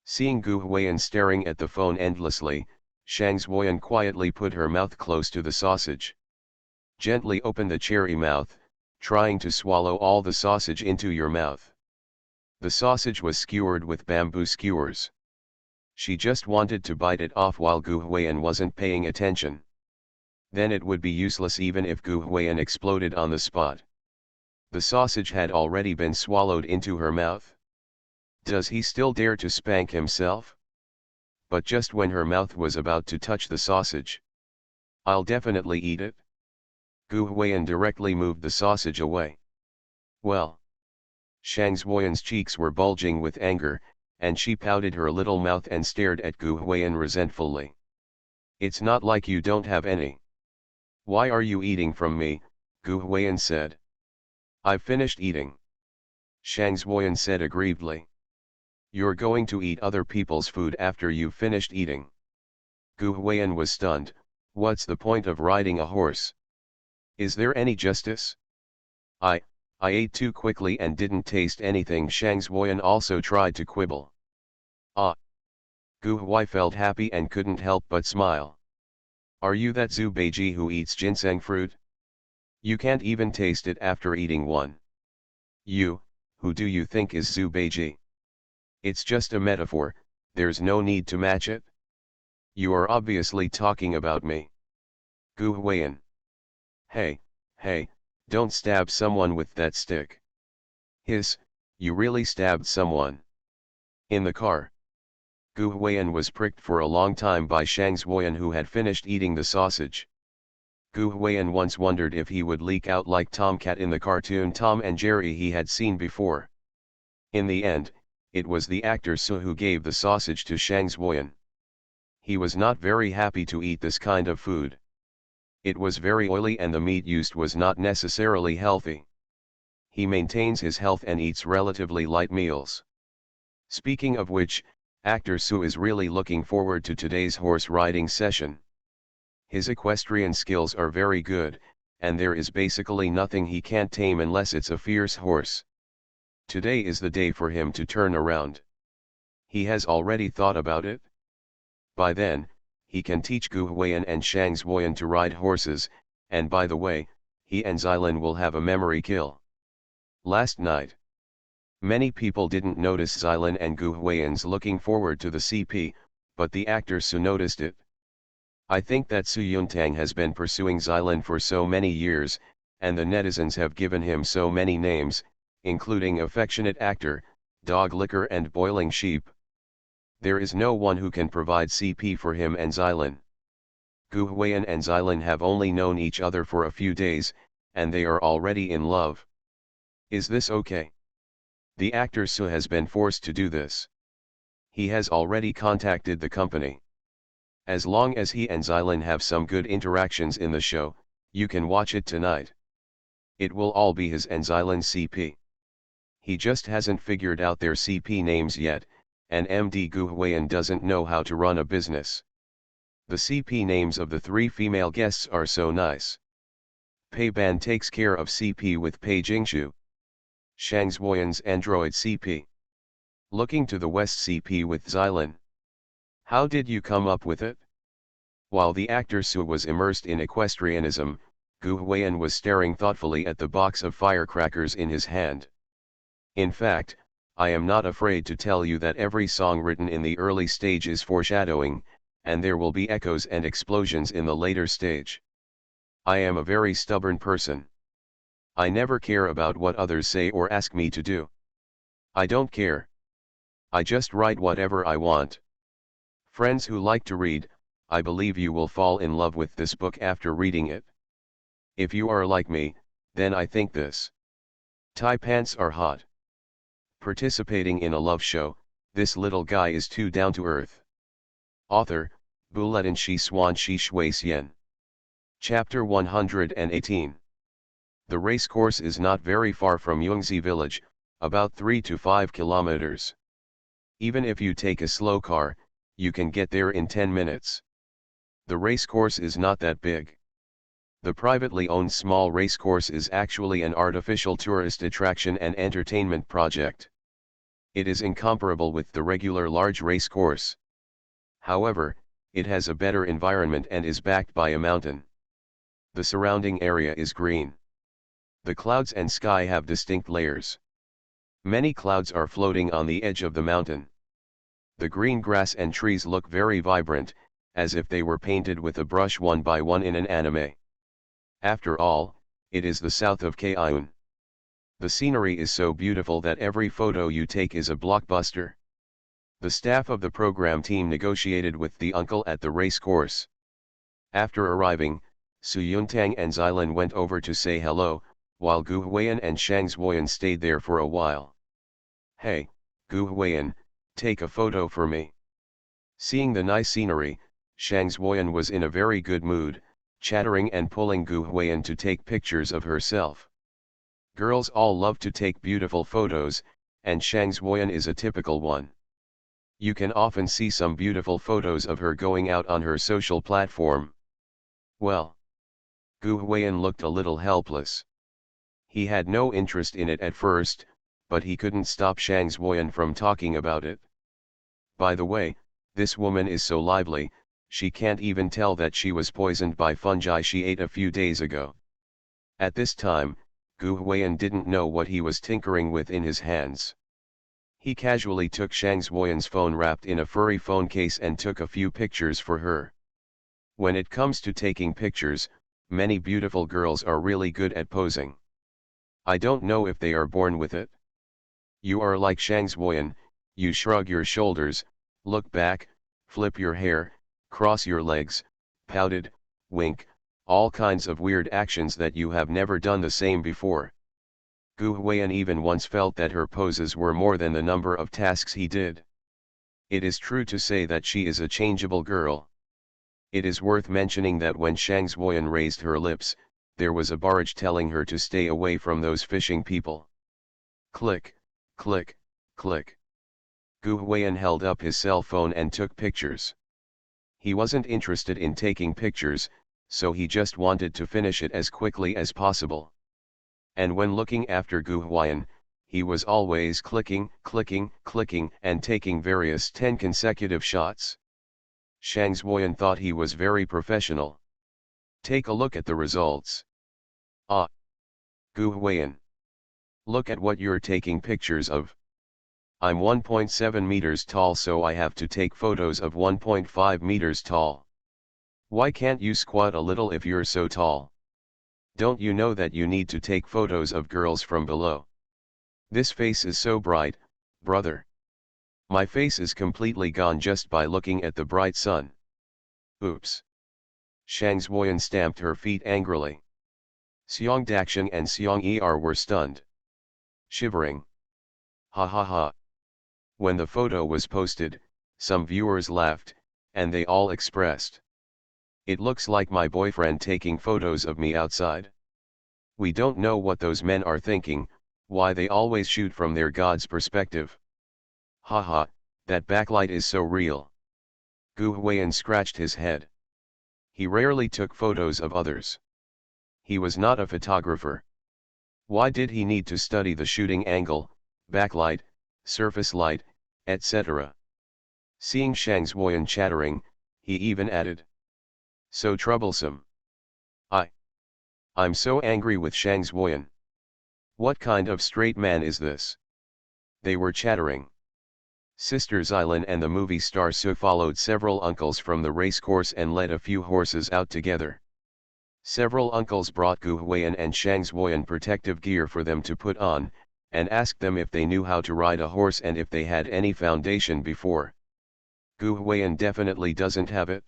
Seeing Gu Huiyan staring at the phone endlessly, Shang Zuoyan quietly put her mouth close to the sausage. Gently open the cherry mouth, trying to swallow all the sausage into your mouth. The sausage was skewered with bamboo skewers. She just wanted to bite it off while Gu Huiyan wasn't paying attention. Then it would be useless even if Gu Huiyan exploded on the spot. The sausage had already been swallowed into her mouth. Does he still dare to spank himself? But just when her mouth was about to touch the sausage. I'll definitely eat it. Gu Huiyan directly moved the sausage away. Well. Shang Zuoyan's cheeks were bulging with anger, and she pouted her little mouth and stared at Gu Huiyan resentfully. It's not like you don't have any. Why are you eating from me? Gu Huiyan said. I've finished eating. Shang Zuoyan said aggrievedly. You're going to eat other people's food after you've finished eating. Gu Huiyan was stunned. What's the point of riding a horse? Is there any justice? I ate too quickly and didn't taste anything. Shang Zuoyan also tried to quibble. Ah. Gu Hui felt happy and couldn't help but smile. Are you that Zhu Beiji who eats ginseng fruit? You can't even taste it after eating one. Who do you think is Zhu Beiji? It's just a metaphor, there's no need to match it. You are obviously talking about me. Gu Huiyan. Hey, don't stab someone with that stick. You really stabbed someone. In the car. Gu Huiyan was pricked for a long time by Shang Zuoyan who had finished eating the sausage. Gu Huiyan once wondered if he would leak out like Tomcat in the cartoon Tom and Jerry he had seen before. In the end, it was the actor Su who gave the sausage to Shang Zuoyan. He was not very happy to eat this kind of food. It was very oily and the meat used was not necessarily healthy. He maintains his health and eats relatively light meals. Speaking of which, actor Su is really looking forward to today's horse riding session. His equestrian skills are very good, and there is basically nothing he can't tame unless it's a fierce horse. Today is the day for him to turn around. He has already thought about it. By then, he can teach Gu Huiyan and Shang Zuoyan to ride horses, and by the way, he and Xylin will have a memory kill. Last night. Many people didn't notice Xylin and Gu Huiyan's looking forward to the CP, but the actor Su noticed it. I think that Su Yuntang has been pursuing Xylin for so many years, and the netizens have given him so many names, including affectionate actor, dog licker and boiling sheep. There is no one who can provide CP for him and Xylin. Gu Huiyan and Xylin have only known each other for a few days, and they are already in love. Is this okay? The actor Su has been forced to do this. He has already contacted the company. As long as he and Xylin have some good interactions in the show, you can watch it tonight. It will all be his and Xylin's CP. He just hasn't figured out their CP names yet, and MD Gu Huiyan doesn't know how to run a business. The CP names of the three female guests are so nice. Pei Ban takes care of CP with Pei Jingshu. Shang Zuoyan's android CP. Looking to the West CP with Xylin. How did you come up with it? While the actor Su was immersed in equestrianism, Gu Huiyan was staring thoughtfully at the box of firecrackers in his hand. In fact, I am not afraid to tell you that every song written in the early stage is foreshadowing, and there will be echoes and explosions in the later stage. I am a very stubborn person. I never care about what others say or ask me to do. I don't care. I just write whatever I want. Friends who like to read, I believe you will fall in love with this book after reading it. If you are like me, then I think this. Tie pants are hot. Participating in a love show, this little guy is too down to earth. Author, Buletin Shi Swan Shi Shui Xian. Chapter 118. The racecourse is not very far from Yongzi village, about 3 to 5 kilometers. Even if you take a slow car, you can get there in 10 minutes. The racecourse is not that big. The privately owned small racecourse is actually an artificial tourist attraction and entertainment project. It is incomparable with the regular large racecourse. However, it has a better environment and is backed by a mountain. The surrounding area is green. The clouds and sky have distinct layers. Many clouds are floating on the edge of the mountain. The green grass and trees look very vibrant, as if they were painted with a brush one by one in an anime. After all, it is the south of Kaiyun. The scenery is so beautiful that every photo you take is a blockbuster. The staff of the program team negotiated with the uncle at the race course. After arriving, Su Yuntang and Xylin went over to say hello, while Gu Huiyan and Shang Zuoyan stayed there for a while. "Hey, Gu Huiyan, take a photo for me." Seeing the nice scenery, Shang Zuoyan was in a very good mood, chattering and pulling Gu Huiyan to take pictures of herself. Girls all love to take beautiful photos, and Shang Zuoyan is a typical one. You can often see some beautiful photos of her going out on her social platform. Well, Gu Huiyan looked a little helpless. He had no interest in it at first, but he couldn't stop Shang Zuoyan from talking about it. "By the way, this woman is so lively, she can't even tell that she was poisoned by fungi she ate a few days ago." At this time, Gu Huiyan didn't know what he was tinkering with in his hands. He casually took Shang Zuoyan's phone wrapped in a furry phone case and took a few pictures for her. When it comes to taking pictures, many beautiful girls are really good at posing. I don't know if they are born with it. You are like Shang Zuoyan, you shrug your shoulders, look back, flip your hair, cross your legs, pouted, wink, all kinds of weird actions that you have never done the same before. Gu Huiyan even once felt that her poses were more than the number of tasks he did. It is true to say that she is a changeable girl. It is worth mentioning that when Shang Zuoyan raised her lips, there was a barrage telling her to stay away from those fishing people. Click, click, click. Gu Huiyan held up his cell phone and took pictures. He wasn't interested in taking pictures, so he just wanted to finish it as quickly as possible. And when looking after Gu Huiyan, he was always clicking, clicking, clicking and taking various 10 consecutive shots. Shang Zuoyan thought he was very professional. Take a look at the results. Ah! Gu Huiyan. Look at what you're taking pictures of. I'm 1.7 meters tall, so I have to take photos of 1.5 meters tall. Why can't you squat a little if you're so tall? Don't you know that you need to take photos of girls from below? This face is so bright, brother. My face is completely gone just by looking at the bright sun. Oops. Shang Zuoyan stamped her feet angrily. Xiong Daxiang and Xiong Er were stunned. Shivering. Ha ha ha. When the photo was posted, some viewers laughed, and they all expressed, "It looks like my boyfriend taking photos of me outside. We don't know what those men are thinking, why they always shoot from their God's perspective. Haha, that backlight is so real." Gu Huiyan scratched his head. He rarely took photos of others. He was not a photographer. Why did he need to study the shooting angle, backlight, surface light, etc.? Seeing Shang Zuoyan chattering, he even added, "So troublesome. I'm so angry with Shang Zuoyan. What kind of straight man is this?" They were chattering. Sister Xylin and the movie star Su followed several uncles from the racecourse and led a few horses out together. Several uncles brought Gu Huiyan and Shang Zuoyan protective gear for them to put on, and asked them if they knew how to ride a horse and if they had any foundation before. Gu Huiyan definitely doesn't have it.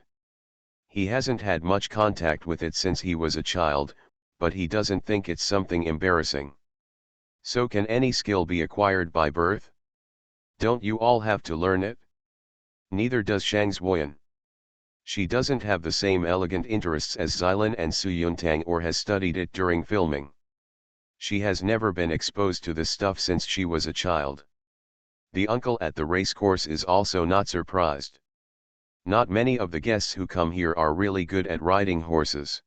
He hasn't had much contact with it since he was a child, but he doesn't think it's something embarrassing. So can any skill be acquired by birth? Don't you all have to learn it? Neither does Shang Zuoyan. She doesn't have the same elegant interests as Xylan and Suyuntang or has studied it during filming. She has never been exposed to this stuff since she was a child. The uncle at the racecourse is also not surprised. Not many of the guests who come here are really good at riding horses.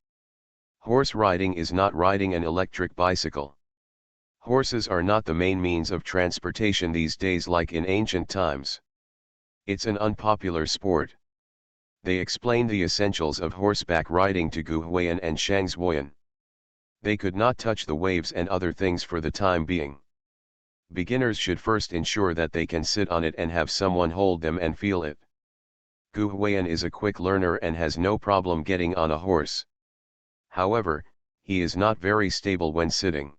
Horse riding is not riding an electric bicycle. Horses are not the main means of transportation these days like in ancient times. It's an unpopular sport. They explain the essentials of horseback riding to Gu Huiyan and Shang Zuoyan. They could not touch the waves and other things for the time being. Beginners should first ensure that they can sit on it and have someone hold them and feel it. Gu Huiyan is a quick learner and has no problem getting on a horse. However, he is not very stable when sitting.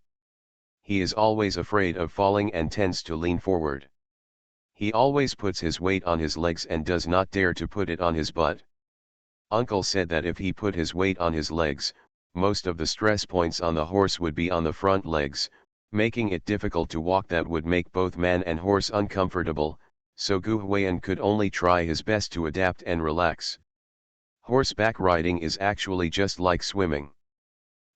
He is always afraid of falling and tends to lean forward. He always puts his weight on his legs and does not dare to put it on his butt. Uncle said that if he put his weight on his legs, most of the stress points on the horse would be on the front legs, making it difficult to walk. That would make both man and horse uncomfortable, so Gu Huiyan could only try his best to adapt and relax. Horseback riding is actually just like swimming.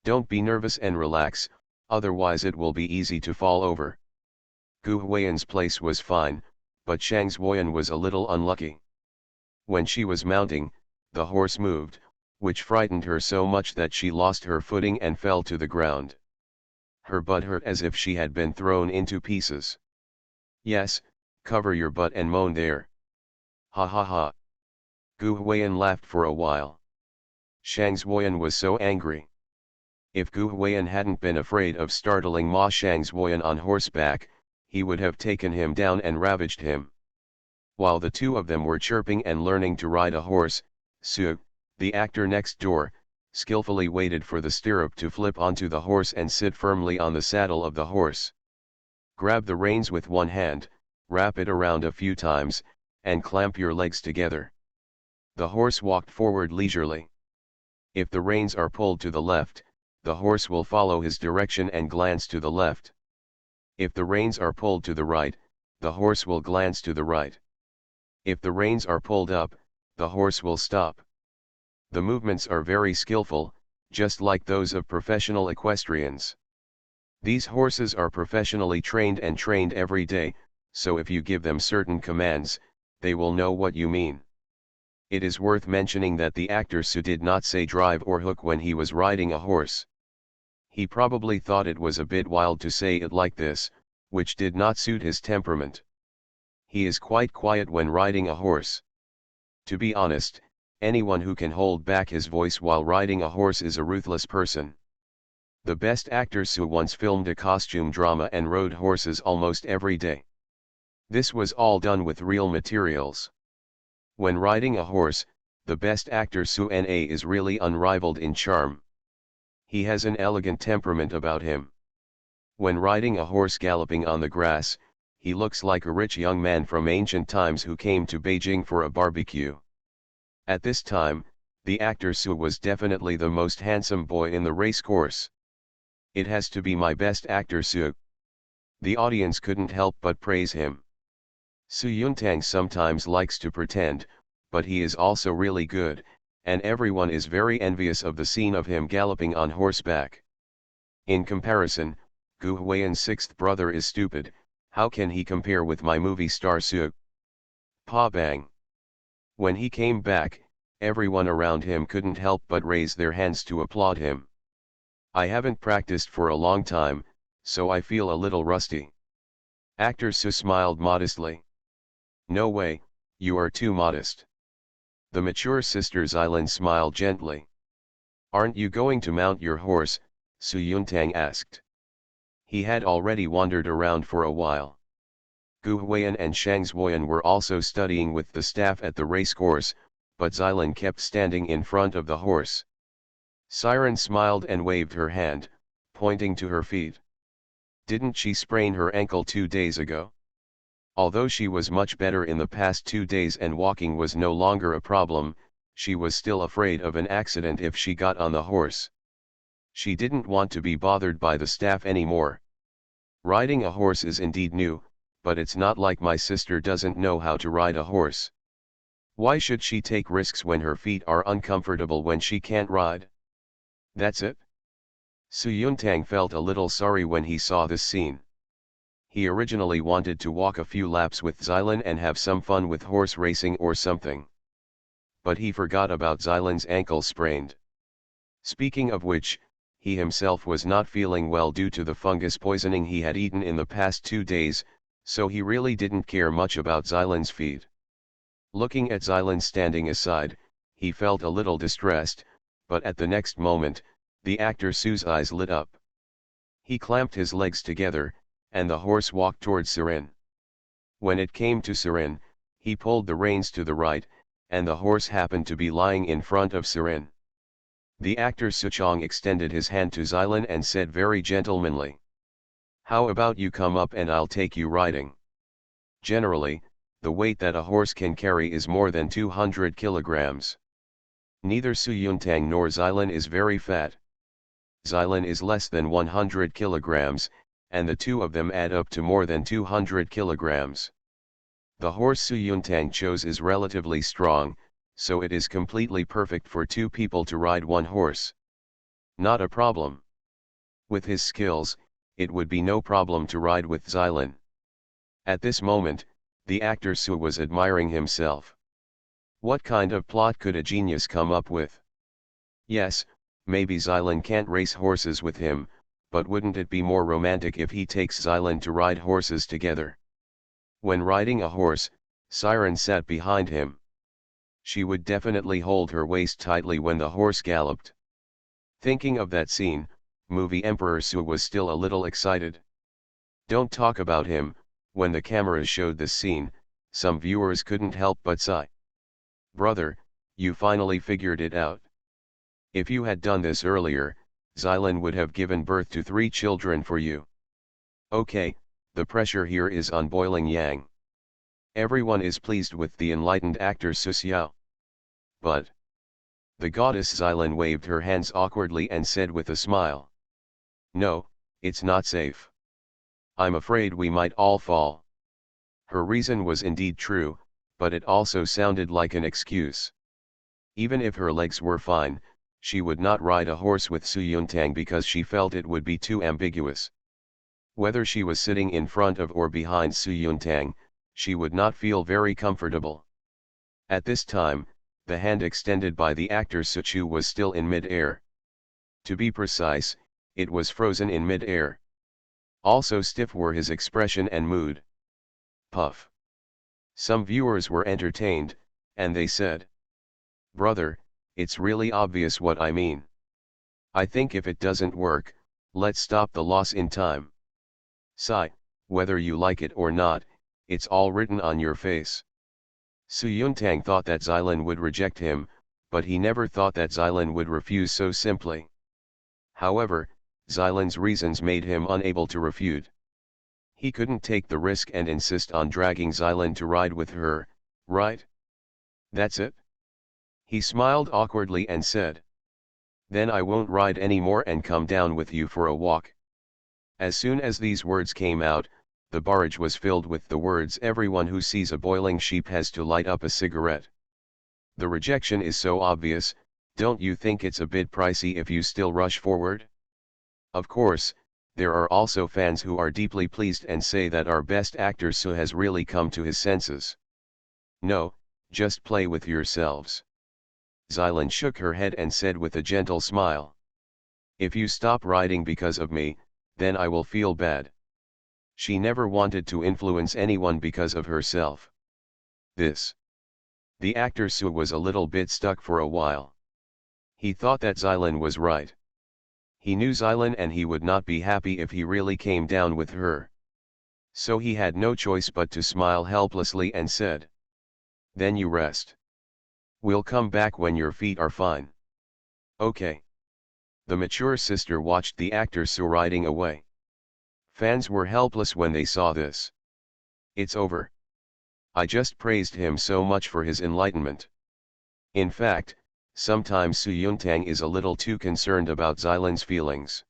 Don't be nervous and relax, otherwise it will be easy to fall over. Gu Huiyan's place was fine, but Shang Zuoyan was a little unlucky. When she was mounting, the horse moved, which frightened her so much that she lost her footing and fell to the ground. Her butt hurt as if she had been thrown into pieces. Yes, cover your butt and moan there. Ha ha ha. Gu Huiyan laughed for a while. Shang Zuoyan was so angry. If Gu Huiyan hadn't been afraid of startling Ma Shang Zuoyan on horseback, he would have taken him down and ravaged him. While the two of them were chirping and learning to ride a horse, Su, the actor next door, skillfully waited for the stirrup to flip onto the horse and sit firmly on the saddle of the horse. Grab the reins with one hand, wrap it around a few times, and clamp your legs together. The horse walked forward leisurely. If the reins are pulled to the left, the horse will follow his direction and glance to the left. If the reins are pulled to the right, the horse will glance to the right. If the reins are pulled up, the horse will stop. The movements are very skillful, just like those of professional equestrians. These horses are professionally trained and trained every day, so if you give them certain commands, they will know what you mean. It is worth mentioning that the actor Su did not say drive or hook when he was riding a horse. He probably thought it was a bit wild to say it like this, which did not suit his temperament. He is quite quiet when riding a horse. To be honest, anyone who can hold back his voice while riding a horse is a ruthless person. The best actor Su once filmed a costume drama and rode horses almost every day. This was all done with real materials. When riding a horse, the best actor Su Na is really unrivaled in charm. He has an elegant temperament about him. When riding a horse galloping on the grass, he looks like a rich young man from ancient times who came to Beijing for a barbecue. At this time, the actor Su was definitely the most handsome boy in the race course. It has to be my best actor Su. The audience couldn't help but praise him. Su Yuntang sometimes likes to pretend, but he is also really good, and everyone is very envious of the scene of him galloping on horseback. In comparison, Gu Huiyan's sixth brother is stupid. How can he compare with my movie star Su? Pa bang. When he came back, everyone around him couldn't help but raise their hands to applaud him. I haven't practiced for a long time, so I feel a little rusty. Actor Su smiled modestly. No way, you are too modest. The mature sister Xylan smiled gently. Aren't you going to mount your horse? Su Yuntang asked. He had already wandered around for a while. Gu Huiyan and Shang Zuoyan were also studying with the staff at the racecourse, but Xylan kept standing in front of the horse. Siren smiled and waved her hand, pointing to her feet. Didn't she sprain her ankle 2 days ago? Although she was much better in the past 2 days and walking was no longer a problem, she was still afraid of an accident if she got on the horse. She didn't want to be bothered by the staff anymore. Riding a horse is indeed new, but it's not like my sister doesn't know how to ride a horse. Why should she take risks when her feet are uncomfortable when she can't ride? That's it. Su Yuntang felt a little sorry when he saw this scene. He originally wanted to walk a few laps with Xylan and have some fun with horse racing or something. But he forgot about Xylan's ankle sprained. Speaking of which, he himself was not feeling well due to the fungus poisoning he had eaten in the past 2 days, so he really didn't care much about Xylan's feet. Looking at Xylan standing aside, he felt a little distressed, but at the next moment, the actor Su's eyes lit up. He clamped his legs together, and the horse walked towards Sirin. When it came to Sirin, he pulled the reins to the right, and the horse happened to be lying in front of Sirin. The actor Suchong extended his hand to Xylan and said very gentlemanly, "How about you come up and I'll take you riding?" Generally, the weight that a horse can carry is more than 200 kilograms. Neither Su Yuntang nor Xylan is very fat. Xylan is less than 100 kilograms, and the two of them add up to more than 200 kilograms. The horse Su Yuntang chose is relatively strong, so it is completely perfect for 2 people to ride one horse. Not a problem. With his skills, it would be no problem to ride with Xylan. At this moment, the actor Su was admiring himself. What kind of plot could a genius come up with? Yes, maybe Xylan can't race horses with him, but wouldn't it be more romantic if he takes Xylan to ride horses together? When riding a horse, Siren sat behind him. She would definitely hold her waist tightly when the horse galloped. Thinking of that scene, movie Emperor Su was still a little excited. Don't talk about him. When the cameras showed this scene, some viewers couldn't help but sigh. Brother, you finally figured it out. If you had done this earlier, Xylan would have given birth to 3 children for you. Okay, the pressure here is on boiling yang. Everyone is pleased with the enlightened actor Su Xiao. But the goddess Xylan waved her hands awkwardly and said with a smile, "No, it's not safe. I'm afraid we might all fall." Her reason was indeed true, but it also sounded like an excuse. Even if her legs were fine, she would not ride a horse with Su Yuntang because she felt it would be too ambiguous. Whether she was sitting in front of or behind Su Yuntang, she would not feel very comfortable. At this time, the hand extended by the actor Su Chu was still in mid-air. To be precise, it was frozen in mid-air. Also stiff were his expression and mood. Puff. Some viewers were entertained, and they said, "Brother, it's really obvious what I mean. I think if it doesn't work, let's stop the loss in time. Sigh, whether you like it or not, it's all written on your face." Su Yuntang thought that Xylan would reject him, but he never thought that Xylan would refuse so simply. However, Xylan's reasons made him unable to refute. He couldn't take the risk and insist on dragging Xylan to ride with her, right? That's it? He smiled awkwardly and said, "Then I won't ride anymore and come down with you for a walk." As soon as these words came out, the barrage was filled with the words, "Everyone who sees a boiling sheep has to light up a cigarette." The rejection is so obvious, don't you think it's a bit pricey if you still rush forward? Of course, there are also fans who are deeply pleased and say that our best actor Su has really come to his senses. No, just play with yourselves. Xylan shook her head and said with a gentle smile, "If you stop riding because of me, then I will feel bad." She never wanted to influence anyone because of herself. The actor Su was a little bit stuck for a while. He thought that Xylan was right. He knew Xylan and he would not be happy if he really came down with her. So he had no choice but to smile helplessly and said, "Then you rest. We'll come back when your feet are fine." Okay. The mature sister watched the actor Su riding away. Fans were helpless when they saw this. It's over. I just praised him so much for his enlightenment. In fact, sometimes Su Yuntang is a little too concerned about Xylan's feelings.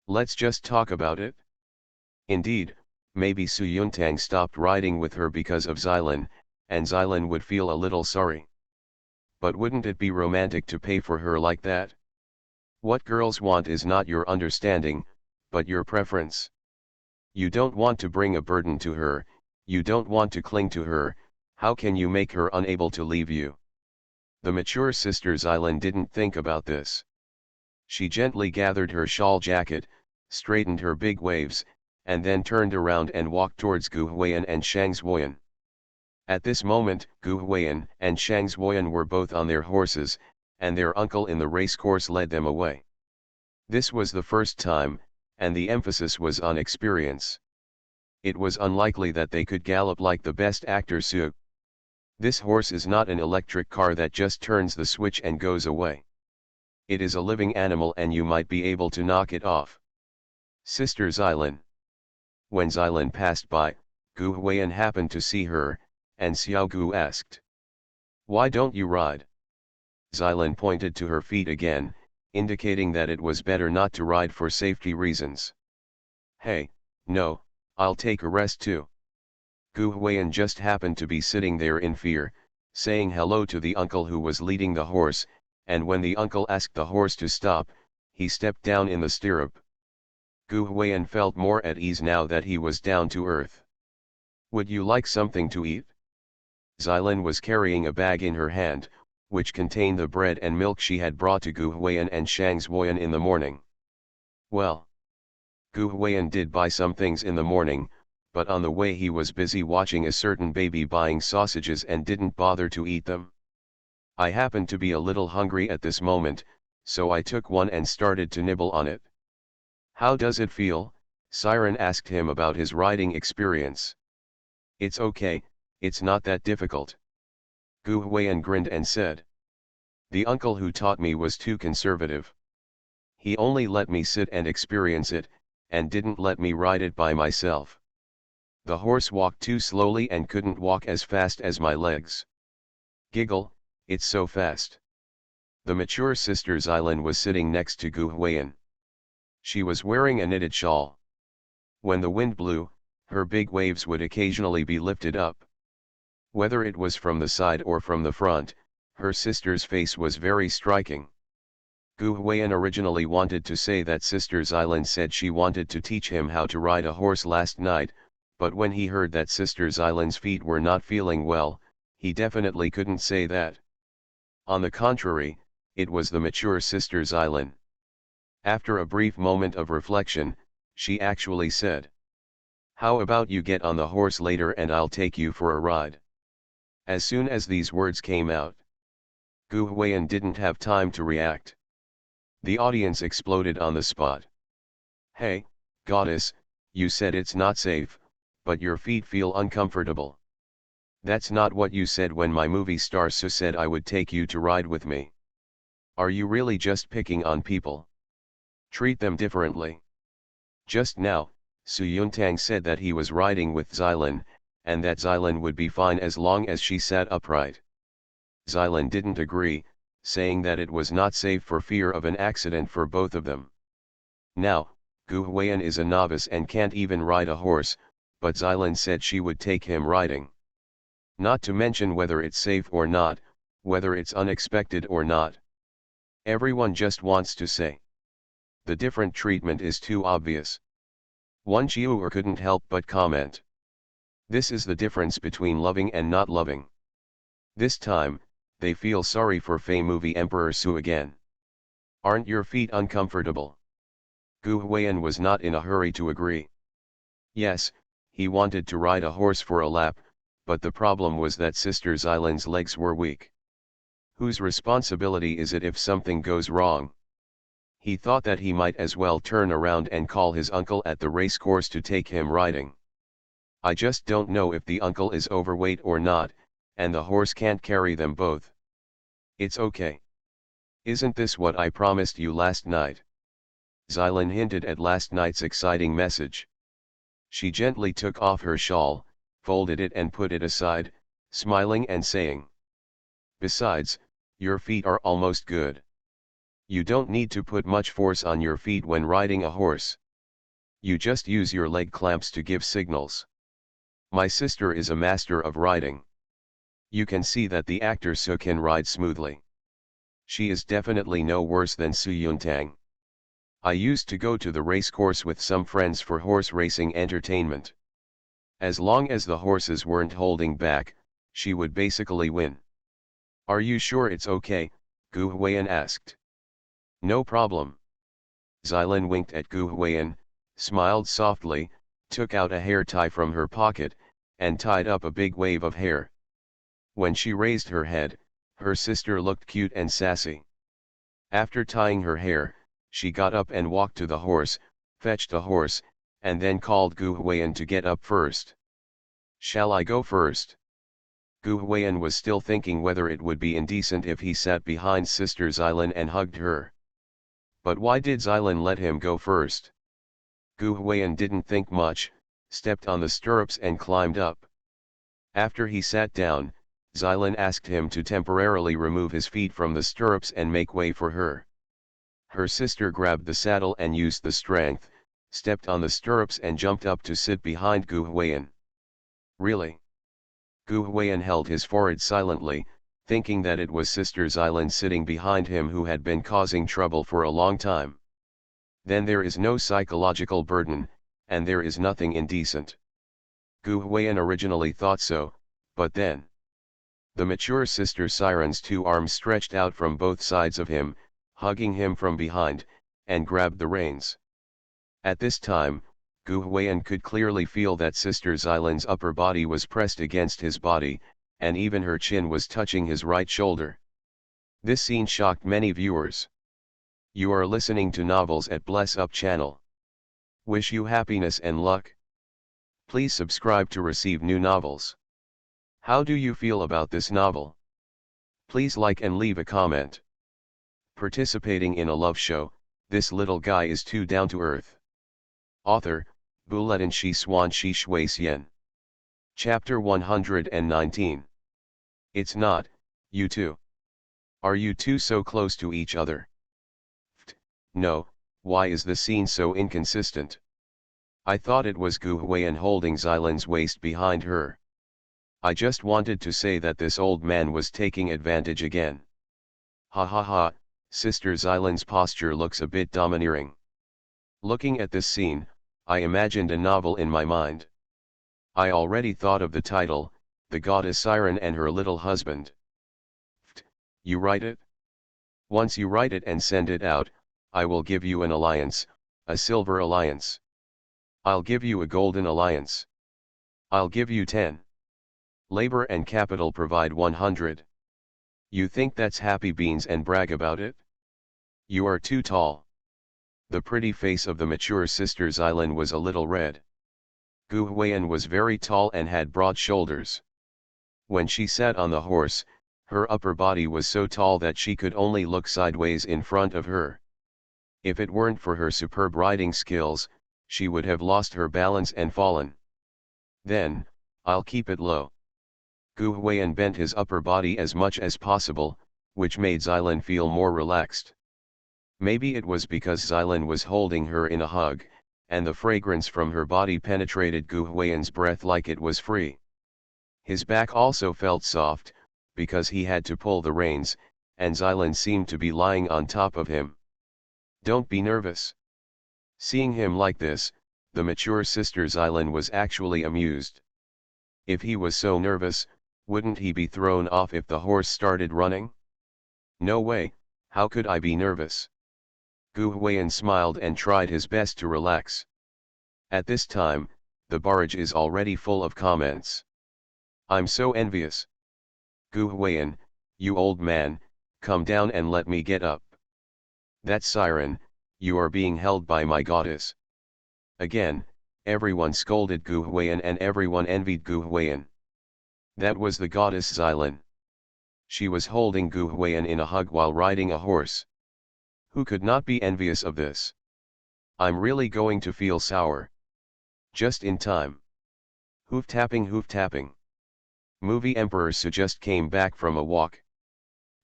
Let's just talk about it. Indeed, maybe Su Yuntang stopped riding with her because of Xylan, and Xylan would feel a little sorry. But wouldn't it be romantic to pay for her like that? What girls want is not your understanding, but your preference. You don't want to bring a burden to her, you don't want to cling to her, how can you make her unable to leave you? The mature sister Xylan didn't think about this. She gently gathered her shawl jacket, straightened her big waves, and then turned around and walked towards Gu Huiyan and Shang Zuoyan. At this moment, Gu Huiyan and Shang Zuoyan were both on their horses, and their uncle in the racecourse led them away. This was the first time, and the emphasis was on experience. It was unlikely that they could gallop like the best actor Su. This horse is not an electric car that just turns the switch and goes away. It is a living animal and you might be able to knock it off. Sister Xylan. When Xylan passed by, Gu Huiyan happened to see her, and Xiao Gu asked, "Why don't you ride?" Xylan pointed to her feet again, indicating that it was better not to ride for safety reasons. "Hey, no, I'll take a rest too." Gu Huiyan just happened to be sitting there in fear, saying hello to the uncle who was leading the horse, and when the uncle asked the horse to stop, he stepped down in the stirrup. Gu Huiyan felt more at ease now that he was down to earth. "Would you like something to eat?" Xylan was carrying a bag in her hand, which contained the bread and milk she had brought to Gu Huiyan and Shang Zuoyan in the morning. Well, Gu Huiyan did buy some things in the morning, but on the way he was busy watching a certain baby buying sausages and didn't bother to eat them. "I happened to be a little hungry at this moment, so I took one and started to nibble on it." "How does it feel?" Siren asked him about his riding experience. "It's okay, it's not that difficult." Gu Huiyan grinned and said. "The uncle who taught me was too conservative. He only let me sit and experience it, and didn't let me ride it by myself. The horse walked too slowly and couldn't walk as fast as my legs. Giggle, it's so fast." The mature sister Xylan was sitting next to Gu Huiyan. She was wearing a knitted shawl. When the wind blew, her big waves would occasionally be lifted up. Whether it was from the side or from the front, her sister's face was very striking. Gu Huiyan originally wanted to say that Sister Xylan said she wanted to teach him how to ride a horse last night, but when he heard that Sister Xylan's feet were not feeling well, he definitely couldn't say that. On the contrary, it was the mature Sister Xylan. After a brief moment of reflection, she actually said, "How about you get on the horse later and I'll take you for a ride?" As soon as these words came out, Gu Huiyan didn't have time to react. The audience exploded on the spot. "Hey, goddess, you said it's not safe, but your feet feel uncomfortable. That's not what you said when my movie star Su said I would take you to ride with me. Are you really just picking on people? Treat them differently." Just now, Su Yuntang said that he was riding with Xylan, and that Xylan would be fine as long as she sat upright. Xylan didn't agree, saying that it was not safe for fear of an accident for both of them. Now, Gu Huiyan is a novice and can't even ride a horse, but Xylan said she would take him riding. Not to mention whether it's safe or not, whether it's unexpected or not. Everyone just wants to say. The different treatment is too obvious. One Chiuer couldn't help but comment. This is the difference between loving and not loving. This time, they feel sorry for Fei movie Emperor Su again. "Aren't your feet uncomfortable?" Gu Huiyan was not in a hurry to agree. Yes, he wanted to ride a horse for a lap, but the problem was that Sister Xylan's legs were weak. Whose responsibility is it if something goes wrong? He thought that he might as well turn around and call his uncle at the racecourse to take him riding. "I just don't know if the uncle is overweight or not, and the horse can't carry them both." "It's okay. Isn't this what I promised you last night?" Xylan hinted at last night's exciting message. She gently took off her shawl, folded it and put it aside, smiling and saying, "Besides, your feet are almost good. You don't need to put much force on your feet when riding a horse. You just use your leg clamps to give signals. My sister is a master of riding." You can see that the actor So can ride smoothly. She is definitely no worse than Su Yuntang. I used to go to the race course with some friends for horse racing entertainment. As long as the horses weren't holding back, she would basically win. Are you sure it's okay? Gu Huiyan asked. No problem. Xylin winked at Gu Huiyan, smiled softly, took out a hair tie from her pocket, and tied up a big wave of hair. When she raised her head, her sister looked cute and sassy. After tying her hair, she got up and walked to the horse, fetched the horse, and then called Gu Huiyan to get up first. Shall I go first? Gu Huiyan was still thinking whether it would be indecent if he sat behind Sister Xylin and hugged her. But why did Xylin let him go first? Gu Huiyan didn't think much, stepped on the stirrups and climbed up. After he sat down, Xylin asked him to temporarily remove his feet from the stirrups and make way for her. Her sister grabbed the saddle and used the strength, stepped on the stirrups and jumped up to sit behind Gu Huiyan. Really? Gu Huiyan held his forehead silently, thinking that it was Sister Xylin sitting behind him who had been causing trouble for a long time. Then there is no psychological burden, and there is nothing indecent. Gu Huiyan originally thought so, but then the mature Sister Siren's two arms stretched out from both sides of him, hugging him from behind, and grabbed the reins. At this time, Gu Huiyan could clearly feel that Sister Xylin's upper body was pressed against his body, and even her chin was touching his right shoulder. This scene shocked many viewers. You are listening to Novels at Bless Up channel. Wish you happiness and luck. Please subscribe to receive new novels. How do you feel about this novel? Please like and leave a comment. Participating in a love show, this little guy is too down to earth. Author, Buletin Shi Swan Shi Shui Xian. Chapter 119. It's not, you two. Are you two so close to each other? No, why is the scene so inconsistent? I thought it was Gu Huiyan holding Xylin's waist behind her. I just wanted to say that this old man was taking advantage again. Ha ha ha, Sister Xylin's posture looks a bit domineering. Looking at this scene, I imagined a novel in my mind. I already thought of the title, The Goddess Siren and Her Little Husband. You write it? Once you write it and send it out, I will give you an alliance, a silver alliance. I'll give you a golden alliance. I'll give you 10. Labor and capital provide 100. You think that's happy beans and brag about it? You are too tall. The pretty face of the mature Sister Xylin was a little red. Gu Huiyan was very tall and had broad shoulders. When she sat on the horse, her upper body was so tall that she could only look sideways in front of her. If it weren't for her superb riding skills, she would have lost her balance and fallen. Then, I'll keep it low. Gu Huiyan bent his upper body as much as possible, which made Xylin feel more relaxed. Maybe it was because Xylin was holding her in a hug, and the fragrance from her body penetrated Gu Huiyan's breath like it was free. His back also felt soft, because he had to pull the reins, and Xylin seemed to be lying on top of him. Don't be nervous. Seeing him like this, the mature Sister Xylin was actually amused. If he was so nervous, wouldn't he be thrown off if the horse started running? No way, how could I be nervous? Gu Huiyan smiled and tried his best to relax. At this time, the barrage is already full of comments. I'm so envious. Gu Huiyan, you old man, come down and let me get up. That siren, you are being held by my goddess. Again, everyone scolded Gu Huiyan and everyone envied Gu Huiyan. That was the goddess Xylin. She was holding Gu Huiyan in a hug while riding a horse. Who could not be envious of this? I'm really going to feel sour. Just in time. Hoof tapping, hoof tapping. Movie Emperor Su just came back from a walk.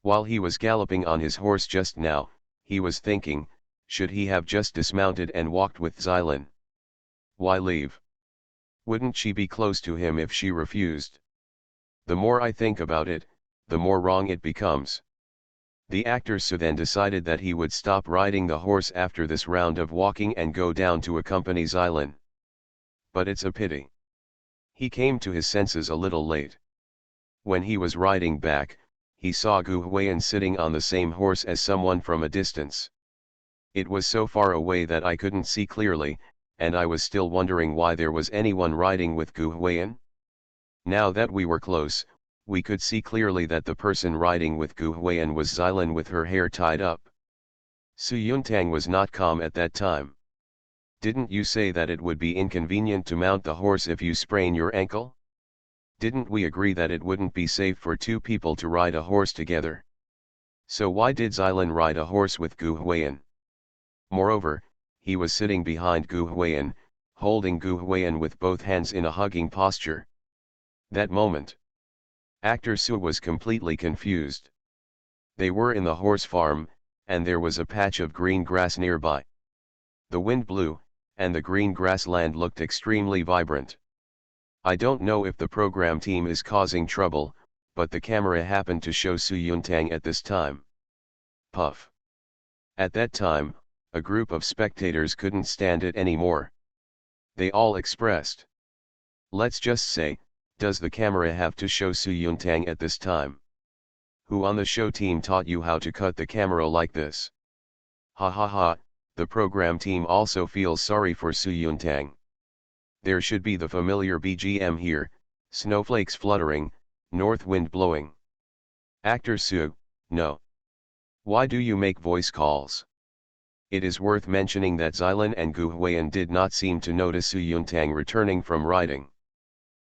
While he was galloping on his horse just now, he was thinking, should he have just dismounted and walked with Xylin? Why leave? Wouldn't she be close to him if she refused? The more I think about it, the more wrong it becomes. The actor Su then decided that he would stop riding the horse after this round of walking and go down to accompany Xylan. But it's a pity. He came to his senses a little late. When he was riding back, he saw Gu Huiyan sitting on the same horse as someone from a distance. It was so far away that I couldn't see clearly, and I was still wondering why there was anyone riding with Gu Huiyan. Now that we were close, we could see clearly that the person riding with Gu Huiyan was Xylan with her hair tied up. Su Yuntang was not calm at that time. Didn't you say that it would be inconvenient to mount the horse if you sprain your ankle? Didn't we agree that it wouldn't be safe for two people to ride a horse together? So why did Xylan ride a horse with Gu Huiyan? Moreover, he was sitting behind Gu Huiyan, holding Gu Huiyan with both hands in a hugging posture. That moment, actor Su was completely confused. They were in the horse farm, and there was a patch of green grass nearby. The wind blew, and the green grassland looked extremely vibrant. I don't know if the program team is causing trouble, but the camera happened to show Su Yuntang at this time. Puff. At that time, a group of spectators couldn't stand it anymore. They all expressed. Let's just say, does the camera have to show Su Yuntang at this time? Who on the show team taught you how to cut the camera like this? Ha ha ha, the program team also feels sorry for Su Yuntang. There should be the familiar BGM here, snowflakes fluttering, north wind blowing. Actor Su, no. Why do you make voice calls? It is worth mentioning that Xylan and Gu Huiyan did not seem to notice Su Yuntang returning from riding.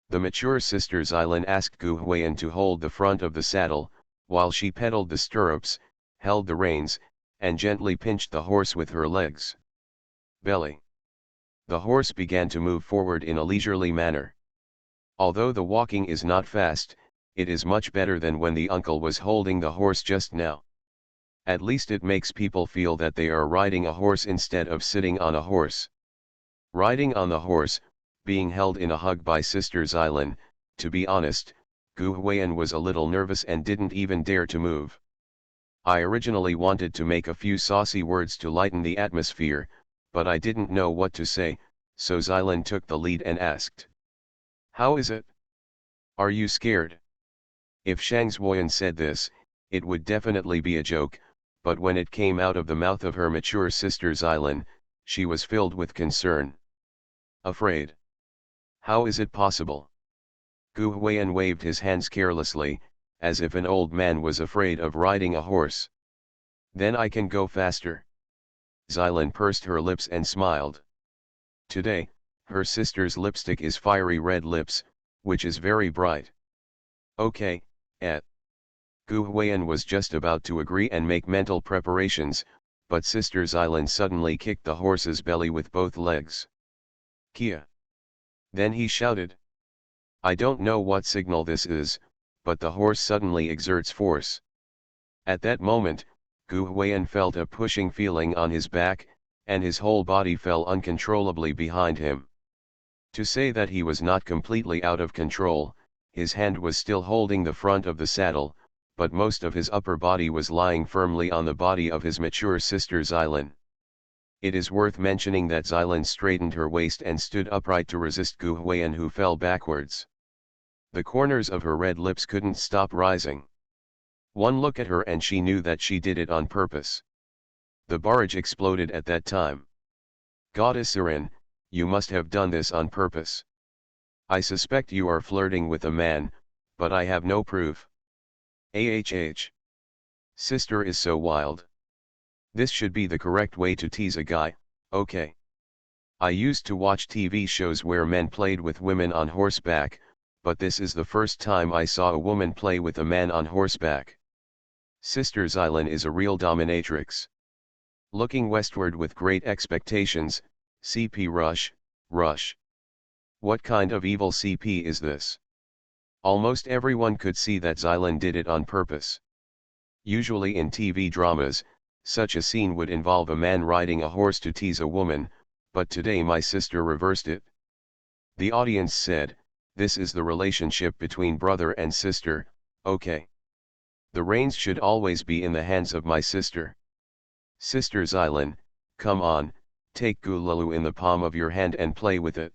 The mature sister Xylan asked Gu Huiyan to hold the front of the saddle, while she pedaled the stirrups, held the reins, and gently pinched the horse with her legs. Belly. The horse began to move forward in a leisurely manner. Although the walking is not fast, it is much better than when the uncle was holding the horse just now. At least it makes people feel that they are riding a horse instead of sitting on a horse. Riding on the horse, being held in a hug by Sister Xylan, to be honest, Gu Huiyan was a little nervous and didn't even dare to move. I originally wanted to make a few saucy words to lighten the atmosphere, but I didn't know what to say, so Xylan took the lead and asked. How is it? Are you scared? If Shang Xuoyan said this, it would definitely be a joke, but when it came out of the mouth of her mature sister Xylan, she was filled with concern. Afraid? How is it possible? Gu Huiyan waved his hands carelessly, as if an old man was afraid of riding a horse. Then I can go faster. Xylan pursed her lips and smiled. Today, her sister's lipstick is fiery red lips, which is very bright. Okay, Gu Huiyan was just about to agree and make mental preparations, but Sister Xylan suddenly kicked the horse's belly with both legs. Kia! Then he shouted. I don't know what signal this is, but the horse suddenly exerts force. At that moment, Gu Huiyan felt a pushing feeling on his back, and his whole body fell uncontrollably behind him. To say that he was not completely out of control, his hand was still holding the front of the saddle, but most of his upper body was lying firmly on the body of his mature sister Xylan. It is worth mentioning that Xylan straightened her waist and stood upright to resist Gu Huiyan, who fell backwards. The corners of her red lips couldn't stop rising. One look at her and she knew that she did it on purpose. The barrage exploded at that time. Goddess Siren, you must have done this on purpose. I suspect you are flirting with a man, but I have no proof. Sister is so wild. This should be the correct way to tease a guy, okay. I used to watch TV shows where men played with women on horseback, but this is the first time I saw a woman play with a man on horseback. Sister Xylan is a real dominatrix. Looking westward with great expectations, CP rush. What kind of evil CP is this? Almost everyone could see that Xylan did it on purpose. Usually in TV dramas, such a scene would involve a man riding a horse to tease a woman, but today my sister reversed it. The audience said, This is the relationship between brother and sister, okay. The reins should always be in the hands of my sister. Sister Xylan, come on, take Gulalu in the palm of your hand and play with it.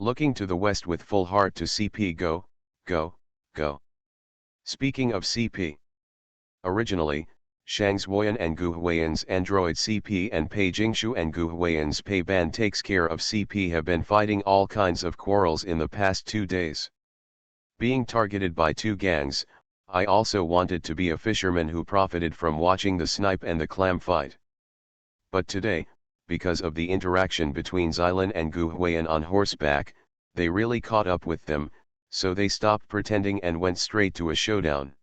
Looking to the west with full heart to CP go, go, go. Speaking of CP. Originally, Shangzhuoyan and Guhuiyan's android CP and Pei Jingshu and Guhuiyan's Pei Ban takes care of CP have been fighting all kinds of quarrels in the past 2 days. Being targeted by 2 gangs, I also wanted to be a fisherman who profited from watching the snipe and the clam fight. But today, because of the interaction between Xylan and Guhuiyan on horseback, they really caught up with them, so they stopped pretending and went straight to a showdown.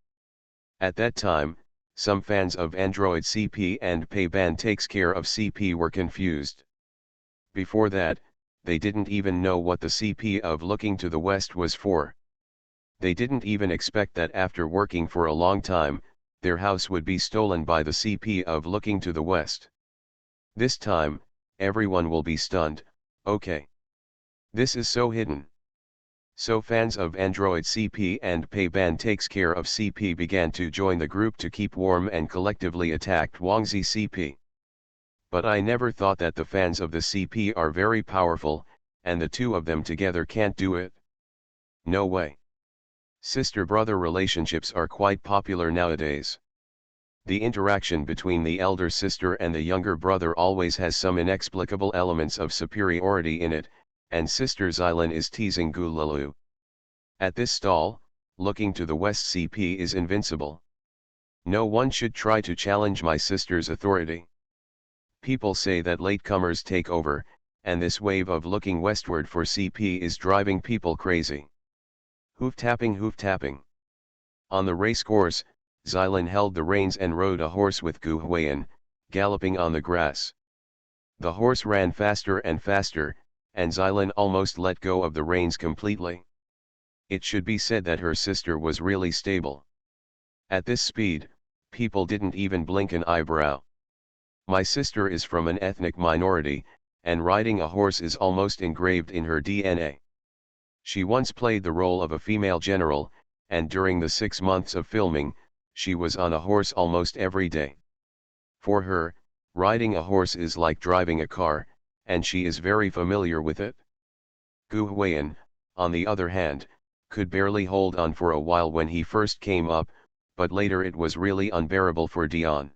At that time, some fans of Android CP and Pei Ban takes care of CP were confused. Before that, they didn't even know what the CP of looking to the west was for. They didn't even expect that after working for a long time, their house would be stolen by the CP of looking to the west. This time, everyone will be stunned, okay. This is so hidden. So fans of Android CP and Pei Ban takes care of CP began to join the group to keep warm and collectively attacked Wangzi CP. But I never thought that the fans of the CP are very powerful, and the 2 of them together can't do it. No way. Sister-brother relationships are quite popular nowadays. The interaction between the elder sister and the younger brother always has some inexplicable elements of superiority in it, and Sister Xylan is teasing Gulalu. At this stall, looking to the west CP is invincible. No one should try to challenge my sister's authority. People say that latecomers take over, and this wave of looking westward for CP is driving people crazy. Hoof tapping, hoof tapping. On the racecourse, Xylan held the reins and rode a horse with Guhuiyan, galloping on the grass. The horse ran faster and faster, and Xylan almost let go of the reins completely. It should be said that her sister was really stable. At this speed, people didn't even blink an eyebrow. My sister is from an ethnic minority, and riding a horse is almost engraved in her DNA. She once played the role of a female general, and during the 6 months of filming, she was on a horse almost every day. For her, riding a horse is like driving a car, and she is very familiar with it. Guhuiyan, on the other hand, could barely hold on for a while when he first came up, but later it was really unbearable for Dion.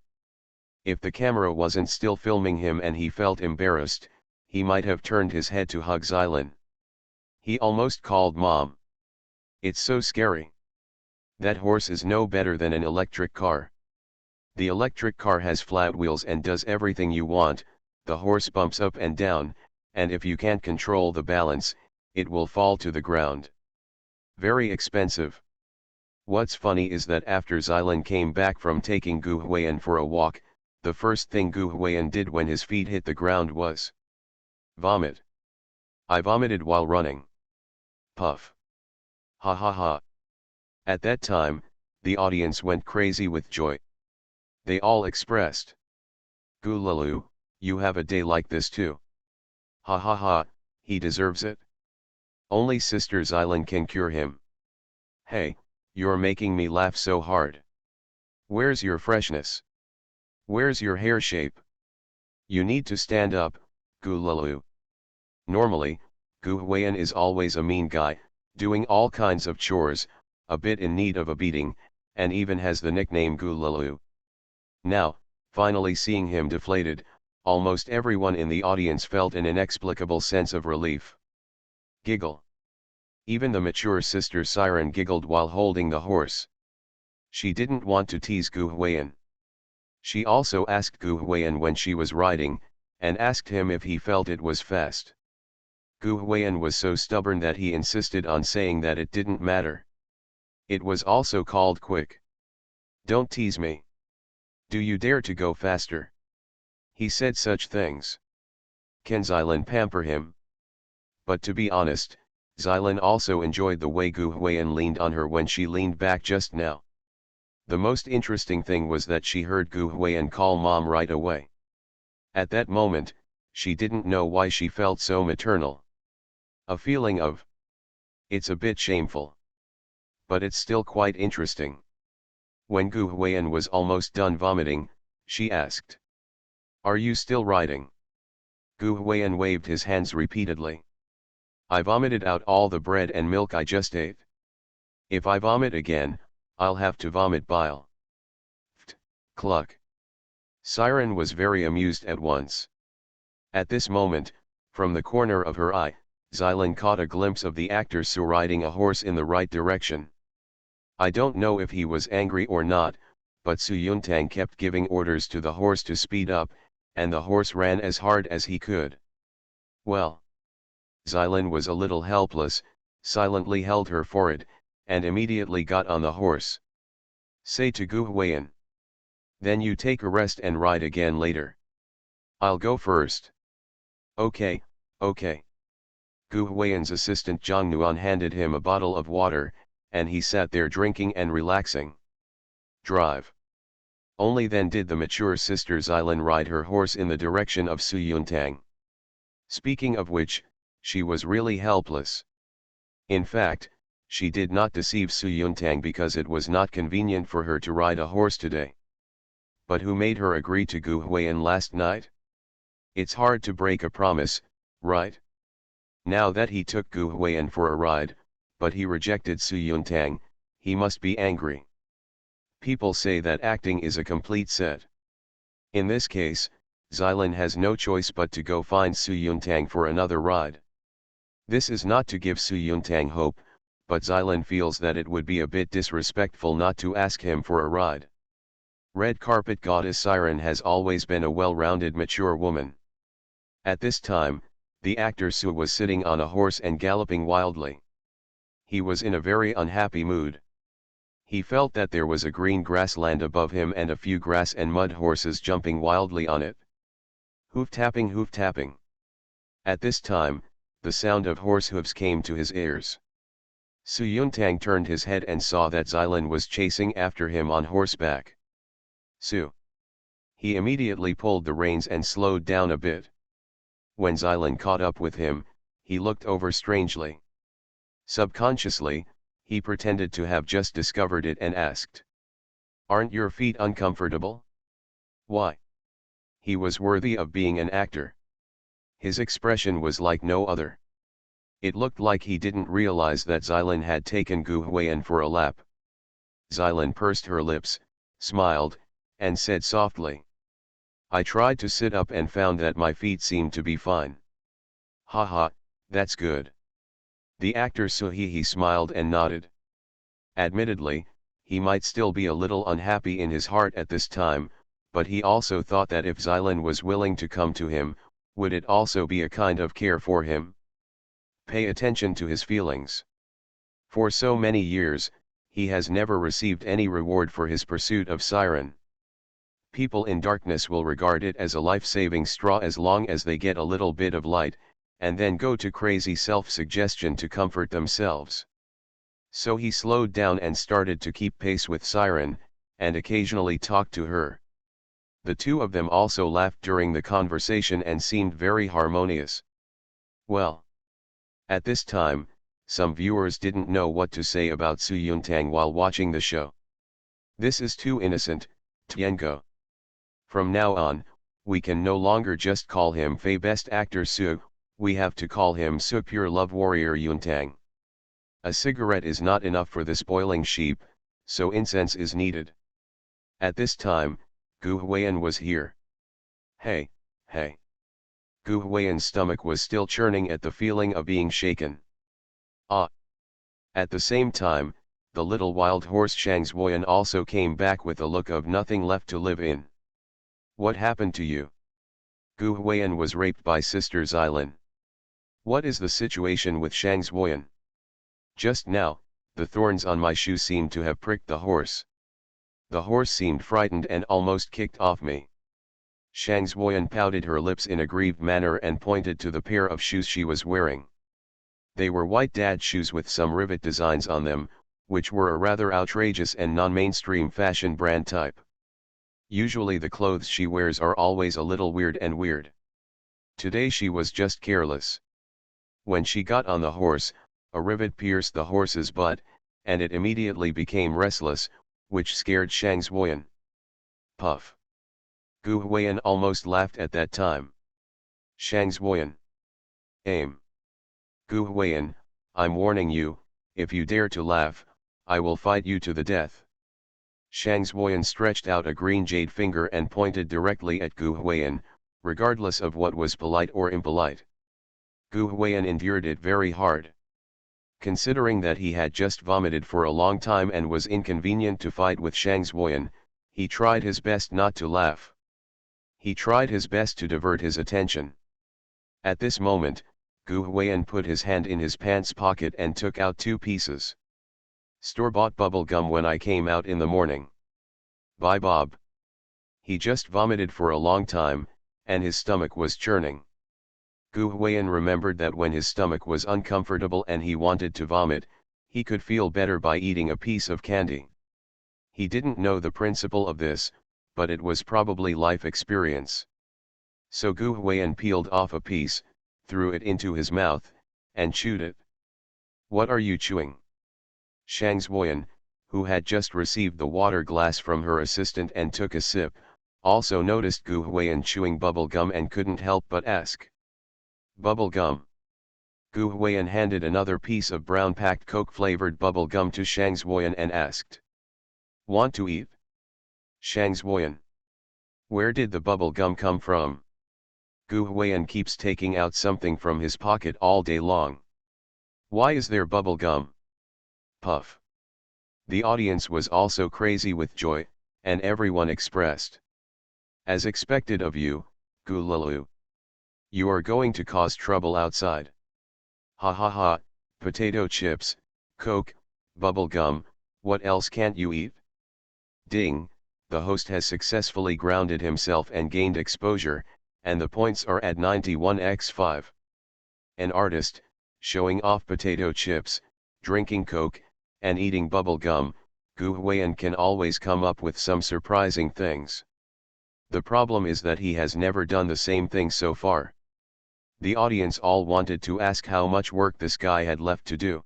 If the camera wasn't still filming him and he felt embarrassed, he might have turned his head to hug Xylan. He almost called Mom. It's so scary. That horse is no better than an electric car. The electric car has flat wheels and does everything you want, the horse bumps up and down, and if you can't control the balance, it will fall to the ground. Very expensive. What's funny is that after Xylan came back from taking Guhuiyan for a walk, the first thing Guhuiyan did when his feet hit the ground was vomit. I vomited while running. Puff. Ha ha ha. At that time, the audience went crazy with joy. They all expressed, Gulalu, you have a day like this too. Ha ha ha, he deserves it. Only Sister Xylan can cure him. Hey, you're making me laugh so hard. Where's your freshness? Where's your hair shape? You need to stand up, Gulalu. Normally, Guhuiyan is always a mean guy, doing all kinds of chores, a bit in need of a beating, and even has the nickname Gulalu. Now, finally seeing him deflated, almost everyone in the audience felt an inexplicable sense of relief. Giggle. Even the mature Sister Siren giggled while holding the horse. She didn't want to tease Guhuiyan. She also asked Guhuiyan when she was riding, and asked him if he felt it was fast. Guhuiyan was so stubborn that he insisted on saying that it didn't matter. It was also called quick. Don't tease me. Do you dare to go faster? He said such things. Can Xylan pamper him? But to be honest, Xylan also enjoyed the way Guhuiyan leaned on her when she leaned back just now. The most interesting thing was that she heard Guhuiyan call Mom right away. At that moment, she didn't know why she felt so maternal. A feeling of It's a bit shameful. But it's still quite interesting. When Gu Huiyan was almost done vomiting, she asked. Are you still riding? Gu Huiyan waved his hands repeatedly. I vomited out all the bread and milk I just ate. If I vomit again, I'll have to vomit bile. Ft, cluck. Siren was very amused at once. At this moment, from the corner of her eye, Xylin caught a glimpse of the actor Su riding a horse in the right direction. I don't know if he was angry or not, but Su Yuntang kept giving orders to the horse to speed up, and the horse ran as hard as he could. Well. Xylin was a little helpless, silently held her forehead, and immediately got on the horse. Say to Gu Huiyan. Then you take a rest and ride again later. I'll go first. Okay, okay. Gu Huiyan's assistant Zhang Nuan handed him a bottle of water, and he sat there drinking and relaxing. Drive. Only then did the mature sister Xylin ride her horse in the direction of Su Yuntang. Speaking of which, she was really helpless. In fact, she did not deceive Su Yuntang because it was not convenient for her to ride a horse today. But who made her agree to Gu Huiyan last night? It's hard to break a promise, right? Now that he took Gu Huiyan for a ride, but he rejected Su Yuntang, he must be angry. People say that acting is a complete set. In this case, Xylin has no choice but to go find Su Yuntang for another ride. This is not to give Su Yuntang hope, but Xylin feels that it would be a bit disrespectful not to ask him for a ride. Red Carpet Goddess Siren has always been a well-rounded mature woman. At this time, the actor Su was sitting on a horse and galloping wildly. He was in a very unhappy mood. He felt that there was a green grassland above him and a few grass and mud horses jumping wildly on it. Hoof tapping, hoof tapping. At this time, the sound of horse hooves came to his ears. Su Yuntang turned his head and saw that Xylin was chasing after him on horseback. Su. He immediately pulled the reins and slowed down a bit. When Xylin caught up with him, he looked over strangely. Subconsciously, he pretended to have just discovered it and asked. Aren't your feet uncomfortable? Why? He was worthy of being an actor. His expression was like no other. It looked like he didn't realize that Xylin had taken Gu Huiyan for a lap. Xylin pursed her lips, smiled, and said softly. I tried to sit up and found that my feet seemed to be fine. Haha, that's good. The actor Suhihi smiled and nodded. Admittedly, he might still be a little unhappy in his heart at this time, but he also thought that if Xylin was willing to come to him, would it also be a kind of care for him? Pay attention to his feelings. For so many years, he has never received any reward for his pursuit of Siren. People in darkness will regard it as a life-saving straw as long as they get a little bit of light, and then go to crazy self-suggestion to comfort themselves. So he slowed down and started to keep pace with Siren, and occasionally talked to her. The two of them also laughed during the conversation and seemed very harmonious. Well. At this time, some viewers didn't know what to say about Su Yuntang while watching the show. This is too innocent, Tiango. From now on, we can no longer just call him Fei Best Actor Su, we have to call him Su Pure Love Warrior Yuntang. A cigarette is not enough for this boiling sheep, so incense is needed. At this time, Gu Huiyan was here. Hey, hey. Gu Huiyan's stomach was still churning at the feeling of being shaken. Ah! At the same time, the little wild horse Shang's Huiyan also came back with a look of nothing left to live in. What happened to you? Gu Huiyan was raped by Sister Xylin. What is the situation with Shang's Huiyan? Just now, the thorns on my shoe seemed to have pricked the horse. The horse seemed frightened and almost kicked off me. Shang's Huiyan pouted her lips in a grieved manner and pointed to the pair of shoes she was wearing. They were white dad shoes with some rivet designs on them, which were a rather outrageous and non-mainstream fashion brand type. Usually the clothes she wears are always a little weird. Today she was just careless. When she got on the horse, A rivet pierced the horse's butt, and it immediately became restless, which scared Shang Zuoyan. Puff. Gu Huiyan almost laughed at that time. Shang Zuoyan. Aim. Gu Huiyan, I'm warning you, if you dare to laugh, I will fight you to the death. Shang Zuoyan stretched out a green jade finger and pointed directly at Gu Huiyan, regardless of what was polite or impolite. Gu Huiyan endured it very hard. Considering that he had just vomited for a long time and was inconvenient to fight with Shang Zuoyan, he tried his best not to laugh. He tried his best to divert his attention. At this moment, Gu Huiyan put his hand in his pants pocket and took out 2 pieces. Store-bought bubble gum when I came out in the morning. Bye Bob. He just vomited for a long time, and his stomach was churning. Gu Huiyan remembered that when his stomach was uncomfortable and he wanted to vomit, he could feel better by eating a piece of candy. He didn't know the principle of this, but it was probably life experience. So Gu Huiyan peeled off a piece, threw it into his mouth, and chewed it. What are you chewing? Shang Zuoyan, who had just received the water glass from her assistant and took a sip, also noticed Gu Huiyan chewing bubble gum and couldn't help but ask. Bubble gum. Gu Huiyan handed another piece of brown packed Coke-flavored bubble gum to Shang Zuoyan and asked. Want to eat? Shang Zuoyan. Where did the bubble gum come from? Gu Huiyan keeps taking out something from his pocket all day long. Why is there bubble gum? Puff. The audience was also crazy with joy, and everyone expressed. As expected of you, Gu Lulu. You are going to cause trouble outside. Ha ha ha, potato chips, Coke, bubble gum, what else can't you eat? Ding, the host has successfully grounded himself and gained exposure, and the points are at 91x5. An artist, showing off potato chips, drinking Coke, and eating bubble gum, Gu Huiyan can always come up with some surprising things. The problem is that he has never done the same thing so far. The audience all wanted to ask how much work this guy had left to do.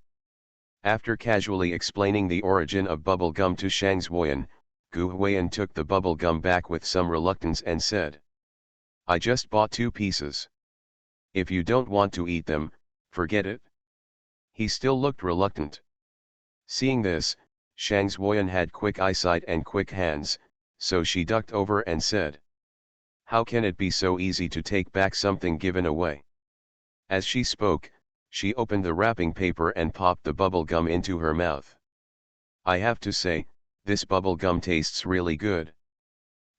After casually explaining the origin of bubble gum to Shang Zuoyan, Gu Huiyan took the bubble gum back with some reluctance and said. I just bought 2 pieces. If you don't want to eat them, forget it. He still looked reluctant. Seeing this, Shang Zuoyan had quick eyesight and quick hands, so she ducked over and said. How can it be so easy to take back something given away? As she spoke, she opened the wrapping paper and popped the bubble gum into her mouth. I have to say, this bubble gum tastes really good.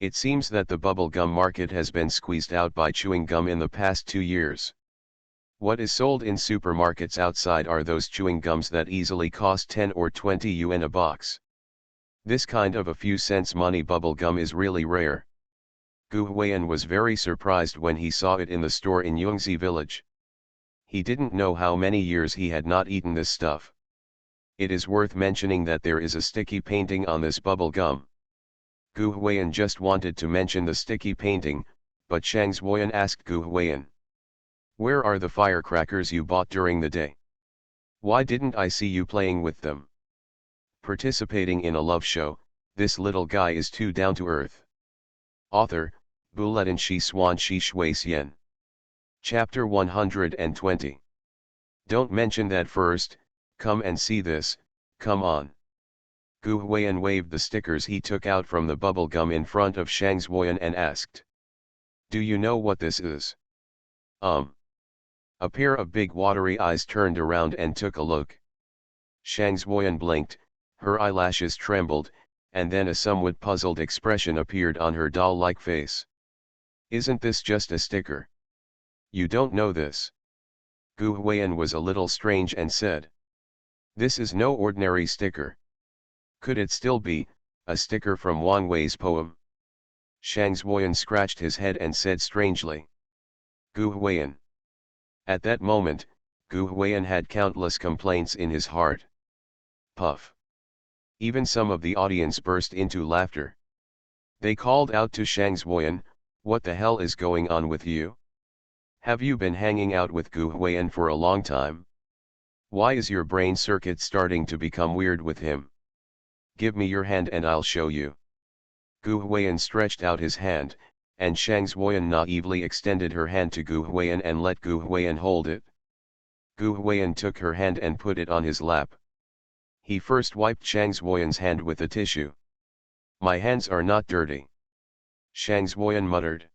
It seems that the bubble gum market has been squeezed out by chewing gum in the past 2 years. What is sold in supermarkets outside are those chewing gums that easily cost 10 or 20 yuan a box. This kind of a few cents money bubble gum is really rare. Gu Huiyan was very surprised when he saw it in the store in Yongzi village. He didn't know how many years he had not eaten this stuff. It is worth mentioning that there is a sticky painting on this bubble gum. Gu Huiyan just wanted to mention the sticky painting, but Shang Zuoyan asked Gu Huiyan. Where are the firecrackers you bought during the day? Why didn't I see you playing with them? Participating in a love show, this little guy is too down to earth. Author, Buletin Shi Swan Shi Shui Xian. Chapter 120. Don't mention that first, come and see this, come on. Gu Huiyan waved the stickers he took out from the bubble gum in front of Shang Zuoyan and asked. Do you know what this is? A pair of big watery eyes turned around and took a look. Shang Zuoyan blinked, her eyelashes trembled, and then a somewhat puzzled expression appeared on her doll-like face. Isn't this just a sticker? You don't know this. Gu Huiyan was a little strange and said. This is no ordinary sticker. Could it still be a sticker from Wang Wei's poem? Shang Zuoyan scratched his head and said strangely. Gu Huiyan. At that moment, Gu Huiyan had countless complaints in his heart. Puff. Even some of the audience burst into laughter. They called out to Shang Zuoyan, what the hell is going on with you? Have you been hanging out with Gu Huiyan for a long time? Why is your brain circuit starting to become weird with him? Give me your hand and I'll show you. Gu Huiyan stretched out his hand, and Shang Zuoyan naively extended her hand to Gu Huiyan and let Gu Huiyan hold it. Gu Huiyan took her hand and put it on his lap. He first wiped Shang Zuoyan's hand with a tissue. My hands are not dirty. Shang Zuoyan muttered.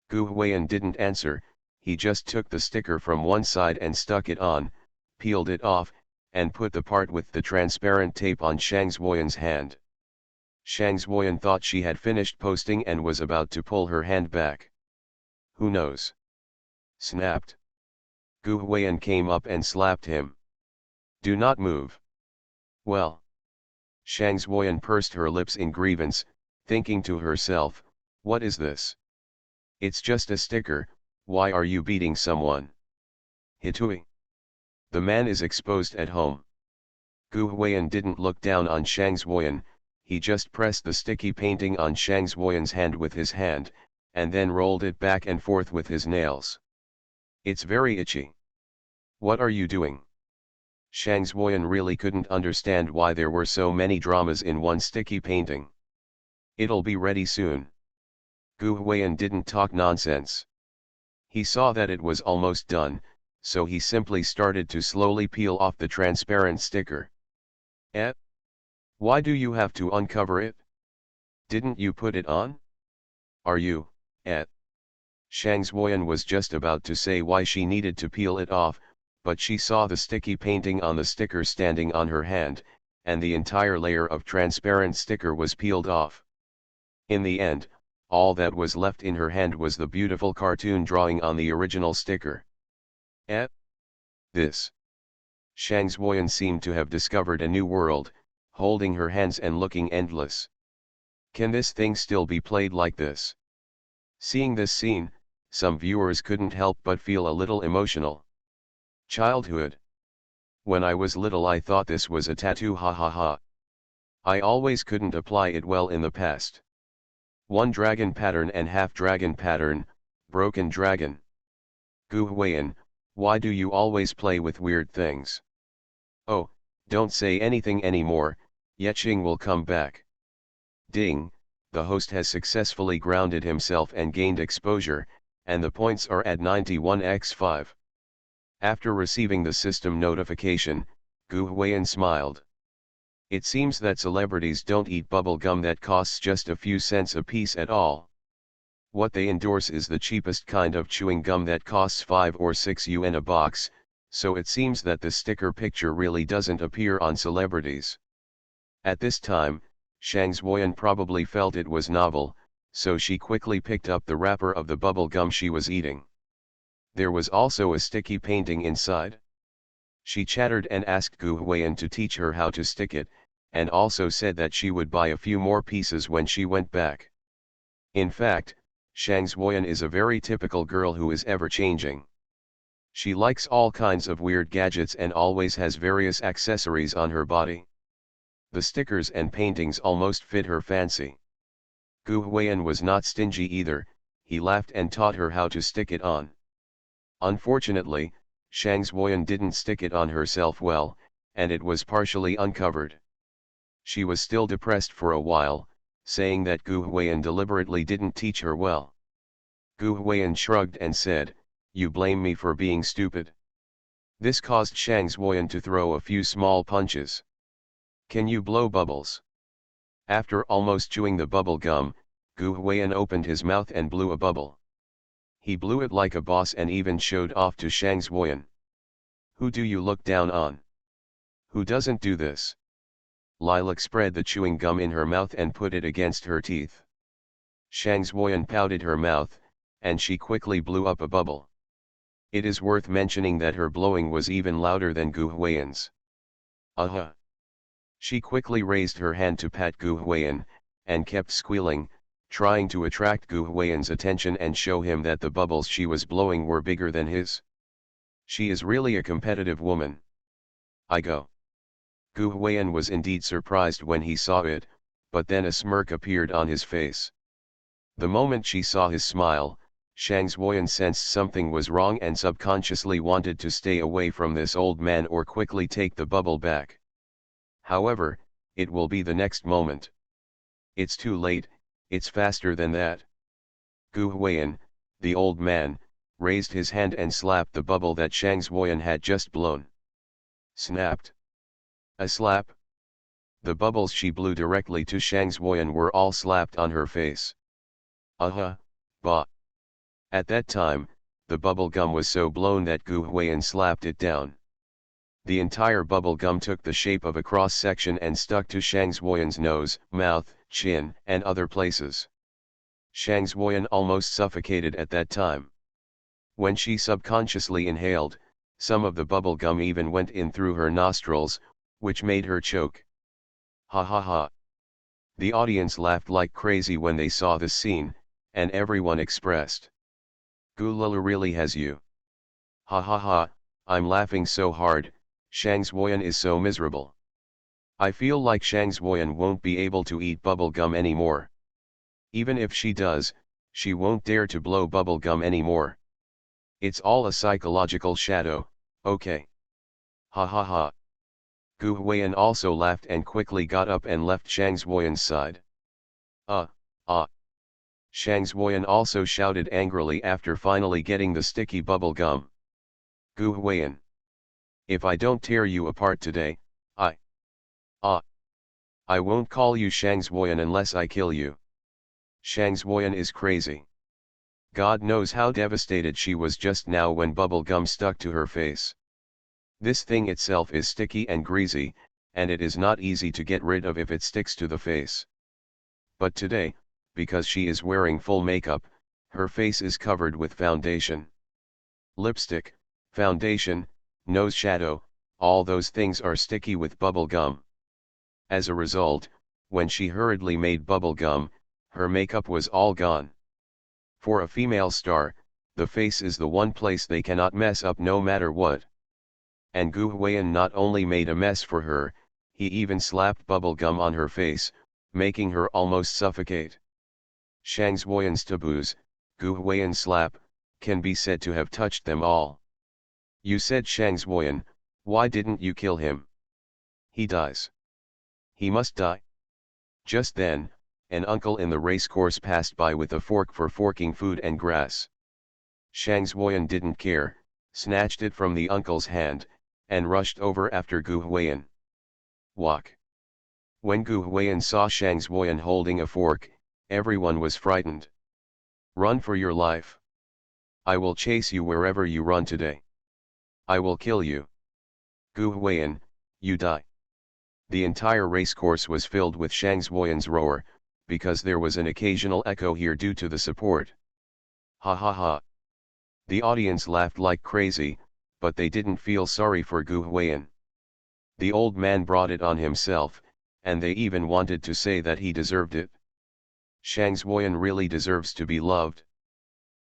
Gu Huiyan didn't answer, he just took the sticker from one side and stuck it on, peeled it off, and put the part with the transparent tape on Shang Zuoyan's hand. Shang Zuoyan thought she had finished posting and was about to pull her hand back. Who knows? Snapped. Gu Huiyan came up and slapped him. Do not move. Well. Shang Zuoyan pursed her lips in grievance, thinking to herself, what is this? It's just a sticker, why are you beating someone? Hitui. The man is exposed at home. Gu Huiyan didn't look down on Shang Zuoyan, he just pressed the sticky painting on Shang Zuoyan's hand with his hand, and then rolled it back and forth with his nails. It's very itchy. What are you doing? Shang Zuoyan really couldn't understand why there were so many dramas in one sticky painting. It'll be ready soon. Gu Huiyan didn't talk nonsense. He saw that it was almost done, so he simply started to slowly peel off the transparent sticker. Eh? Why do you have to uncover it? Didn't you put it on? Are you, Shang Zuoyan was just about to say why she needed to peel it off, but she saw the sticky painting on the sticker standing on her hand, and the entire layer of transparent sticker was peeled off. In the end, all that was left in her hand was the beautiful cartoon drawing on the original sticker. This. Shang Zuoyan seemed to have discovered a new world, holding her hands and looking endless. Can this thing still be played like this? Seeing this scene, some viewers couldn't help but feel a little emotional. Childhood. When I was little I thought this was a tattoo, ha ha ha. I always couldn't apply it well in the past. One dragon pattern and half dragon pattern, broken dragon. Gu Huiyan, why do you always play with weird things? Oh, don't say anything anymore, Yeching will come back. Ding, the host has successfully grounded himself and gained exposure, and the points are at 91x5. After receiving the system notification, Gu Huiyan smiled. It seems that celebrities don't eat bubble gum that costs just a few cents a piece at all. What they endorse is the cheapest kind of chewing gum that costs 5 or 6 yuan a box, so it seems that the sticker picture really doesn't appear on celebrities. At this time, Shang Zuoyan probably felt it was novel, so she quickly picked up the wrapper of the bubble gum she was eating. There was also a sticky painting inside. She chattered and asked Gu Huiyan to teach her how to stick it, and also said that she would buy a few more pieces when she went back. In fact, Shang Zuoyan is a very typical girl who is ever changing. She likes all kinds of weird gadgets and always has various accessories on her body. The stickers and paintings almost fit her fancy. Gu Huiyan was not stingy either, he laughed and taught her how to stick it on. Unfortunately, Shang Zuoyan didn't stick it on herself well, and it was partially uncovered. She was still depressed for a while, saying that Gu Huiyan deliberately didn't teach her well. Gu Huiyan shrugged and said, "You blame me for being stupid." This caused Shang Zuoyan to throw a few small punches. "Can you blow bubbles?" After almost chewing the bubble gum, Gu Huiyan opened his mouth and blew a bubble. He blew it like a boss and even showed off to Shang Zuoyan. "Who do you look down on? Who doesn't do this?" Lilac spread the chewing gum in her mouth and put it against her teeth. Shang Zuoyan pouted her mouth, and she quickly blew up a bubble. It is worth mentioning that her blowing was even louder than Gu Huiyan's. Aha! She quickly raised her hand to pat Gu Huiyan, and kept squealing, trying to attract Gu Huiyan's attention and show him that the bubbles she was blowing were bigger than his. She is really a competitive woman. I go. Gu Huiyan was indeed surprised when he saw it, but then a smirk appeared on his face. The moment she saw his smile, Shang Xuan sensed something was wrong and subconsciously wanted to stay away from this old man or quickly take the bubble back. However, it will be the next moment. It's too late, it's faster than that. Gu Huiyan, the old man, raised his hand and slapped the bubble that Shang Xuan had just blown. Snapped. A slap. The bubbles she blew directly to Shang Xuan were all slapped on her face. Bah. At that time, the bubble gum was so blown that Gu Huiyan slapped it down. The entire bubble gum took the shape of a cross-section and stuck to Shang Xuan's nose, mouth, chin, and other places. Shang Xuan almost suffocated at that time. When she subconsciously inhaled, some of the bubble gum even went in through her nostrils, which made her choke. Ha ha ha. The audience laughed like crazy when they saw this scene, and everyone expressed, Gu Lulu really has you. Ha ha ha, I'm laughing so hard, Shang Xuan is so miserable. I feel like Shang Xuan won't be able to eat bubble gum anymore. Even if she does, she won't dare to blow bubble gum anymore. It's all a psychological shadow, okay. Ha ha ha. Gu Huiyan also laughed and quickly got up and left Shang Xuan's side. Shang Xuan also shouted angrily after finally getting the sticky bubble gum. Gu Huiyan. If I don't tear you apart today, I won't call you Shang Xuan unless I kill you. Shang Xuan is crazy. God knows how devastated she was just now when bubble gum stuck to her face. This thing itself is sticky and greasy, and it is not easy to get rid of if it sticks to the face. But today, because she is wearing full makeup, her face is covered with foundation. Lipstick, foundation, nose shadow, all those things are sticky with bubble gum. As a result, when she hurriedly made bubble gum, her makeup was all gone. For a female star, the face is the one place they cannot mess up no matter what. And Gu Huiyan not only made a mess for her, he even slapped bubble gum on her face, making her almost suffocate. Shang Xuan's taboos, Gu Huiyan's slap, can be said to have touched them all. You said Shang Xuan, why didn't you kill him? He dies. He must die. Just then, an uncle in the racecourse passed by with a fork for forking food and grass. Shang Xuan didn't care, snatched it from the uncle's hand, and rushed over after Gu Huiyan. Walk. When Gu Huiyan saw Shang Xuan holding a fork, everyone was frightened. Run for your life. I will chase you wherever you run today. I will kill you. Gu Huiyan, you die. The entire racecourse was filled with Shang Xuan's roar, because there was an occasional echo here due to the support. Ha ha ha. The audience laughed like crazy, but they didn't feel sorry for Gu Huiyan. The old man brought it on himself, and they even wanted to say that he deserved it. Shang Xuan really deserves to be loved.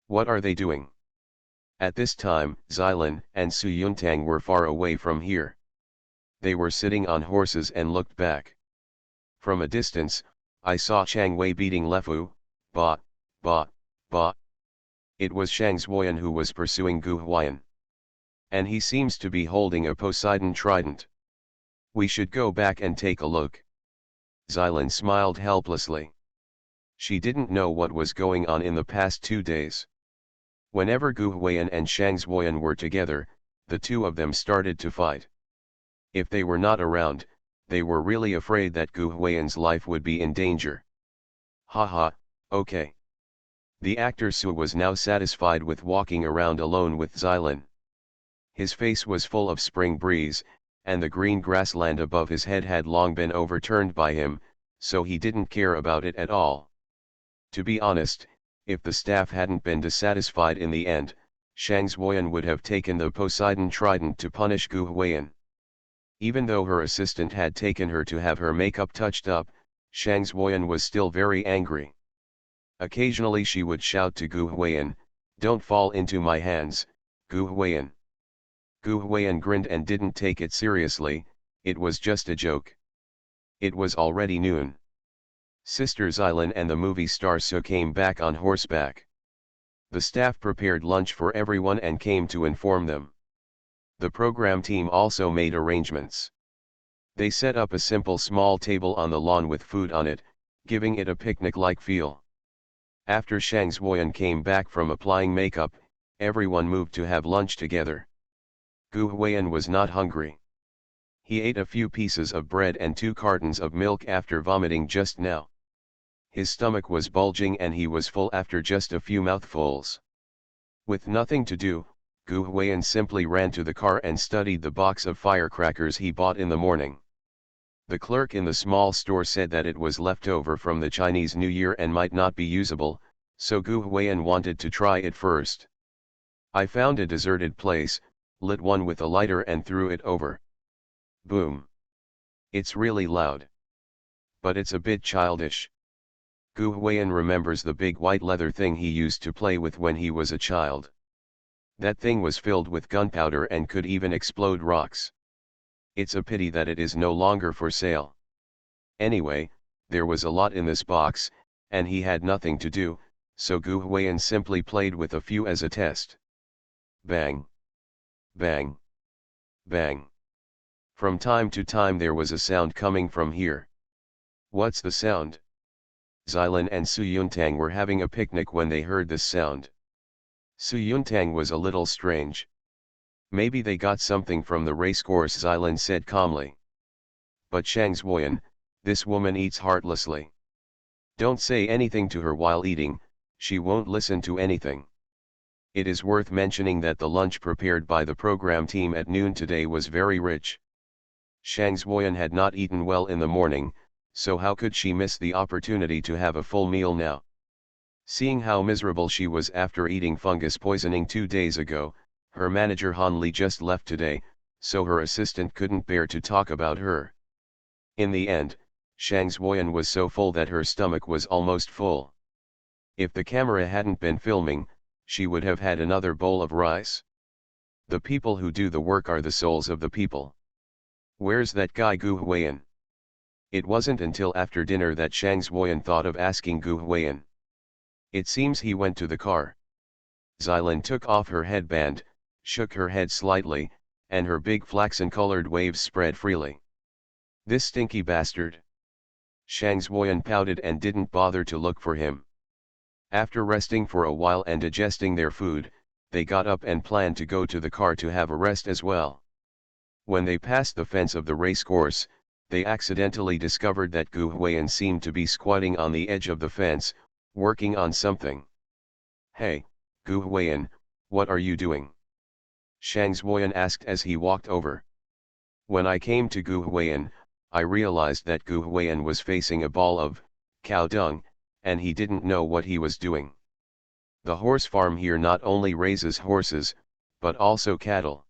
What are they doing? At this time, Xylan and Su Yuntang were far away from here. They were sitting on horses and looked back. From a distance, I saw Chang Wei beating Lefu, ba. It was Shang Xuan who was pursuing Gu Huiyan. And he seems to be holding a Poseidon trident. We should go back and take a look. Xylan smiled helplessly. She didn't know what was going on in the past 2 days. Whenever Gu Huiyan and Shang Xuan were together, the two of them started to fight. If they were not around, they were really afraid that Gu Huiyan's life would be in danger. Haha, okay. The actor Su was now satisfied with walking around alone with Xylan. His face was full of spring breeze, and the green grassland above his head had long been overturned by him, so he didn't care about it at all. To be honest, if the staff hadn't been dissatisfied in the end, Shang Xuan would have taken the Poseidon trident to punish Gu Huiyan. Even though her assistant had taken her to have her makeup touched up, Shang Xuan was still very angry. Occasionally she would shout to Gu Huiyan, "Don't fall into my hands, Gu Huiyan." Gu Huiyan grinned and didn't take it seriously, it was just a joke. It was already noon. Sister Xylan and the movie star Su came back on horseback. The staff prepared lunch for everyone and came to inform them. The program team also made arrangements. They set up a simple small table on the lawn with food on it, giving it a picnic-like feel. After Shang Zuoyan came back from applying makeup, everyone moved to have lunch together. Gu Huiyan was not hungry. He ate a few pieces of bread and 2 cartons of milk after vomiting just now. His stomach was bulging and he was full after just a few mouthfuls. With nothing to do, Gu Huiyan simply ran to the car and studied the box of firecrackers he bought in the morning. The clerk in the small store said that it was left over from the Chinese New Year and might not be usable, so Gu Huiyan wanted to try it first. I found a deserted place, lit one with a lighter and threw it over. Boom. It's really loud. But it's a bit childish. Gu Huiyan remembers the big white leather thing he used to play with when he was a child. That thing was filled with gunpowder and could even explode rocks. It's a pity that it is no longer for sale. Anyway, there was a lot in this box, and he had nothing to do, so Gu Huiyan simply played with a few as a test. Bang. Bang. Bang. From time to time there was a sound coming from here. What's the sound? Xylin and Su Yuntang were having a picnic when they heard this sound. Su Yuntang was a little strange. Maybe they got something from the racecourse, Xylin said calmly. But Shang Zuoyan, this woman eats heartlessly. Don't say anything to her while eating, she won't listen to anything. It is worth mentioning that the lunch prepared by the program team at noon today was very rich. Shang Zuoyan had not eaten well in the morning, so how could she miss the opportunity to have a full meal now? Seeing how miserable she was after eating fungus poisoning 2 days ago, her manager Han Li just left today, so her assistant couldn't bear to talk about her. In the end, Shang Zuoyan was so full that her stomach was almost full. If the camera hadn't been filming, she would have had another bowl of rice. The people who do the work are the souls of the people. Where's that guy Gu Huiyan? It wasn't until after dinner that Shang Zuoyan thought of asking Gu Huiyan. It seems he went to the car. Xylin took off her headband, shook her head slightly, and her big flaxen-colored waves spread freely. This stinky bastard. Shang Zuoyan pouted and didn't bother to look for him. After resting for a while and digesting their food, they got up and planned to go to the car to have a rest as well. When they passed the fence of the racecourse, they accidentally discovered that Gu Huiyan seemed to be squatting on the edge of the fence, working on something. Hey, Gu Huiyan, what are you doing? Shang Zuoyan asked as he walked over. When I came to Gu Huiyan, I realized that Gu Huiyan was facing a ball of cow dung, and he didn't know what he was doing. The horse farm here not only raises horses, but also cattle.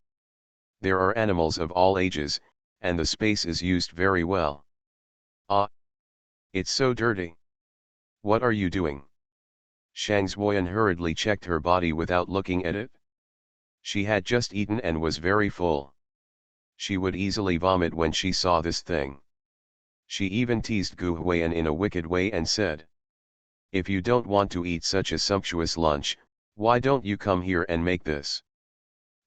There are animals of all ages, and the space is used very well. Ah! It's so dirty. What are you doing? Shang Zuoyan hurriedly checked her body without looking at it. She had just eaten and was very full. She would easily vomit when she saw this thing. She even teased Gu Huiyan in a wicked way and said, "If you don't want to eat such a sumptuous lunch, why don't you come here and make this?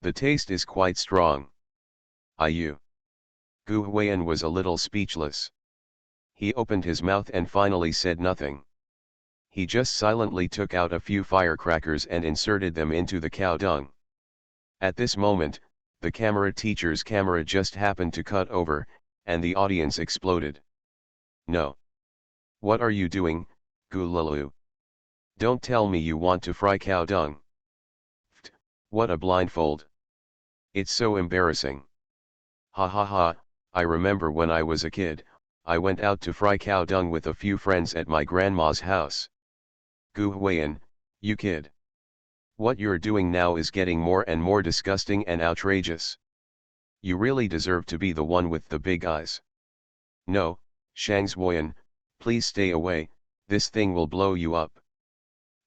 The taste is quite strong." Gu Huiyan was a little speechless. He opened his mouth and finally said nothing. He just silently took out a few firecrackers and inserted them into the cow dung. At this moment, the camera teacher's camera just happened to cut over, and the audience exploded. No. What are you doing, Gu Lulu? Don't tell me you want to fry cow dung. Pht, what a blindfold. It's so embarrassing. Ha ha ha, I remember when I was a kid, I went out to fry cow dung with a few friends at my grandma's house. Gu Huiyan, you kid. What you're doing now is getting more and more disgusting and outrageous. You really deserve to be the one with the big eyes. No, Shang Zuoyan, please stay away, this thing will blow you up.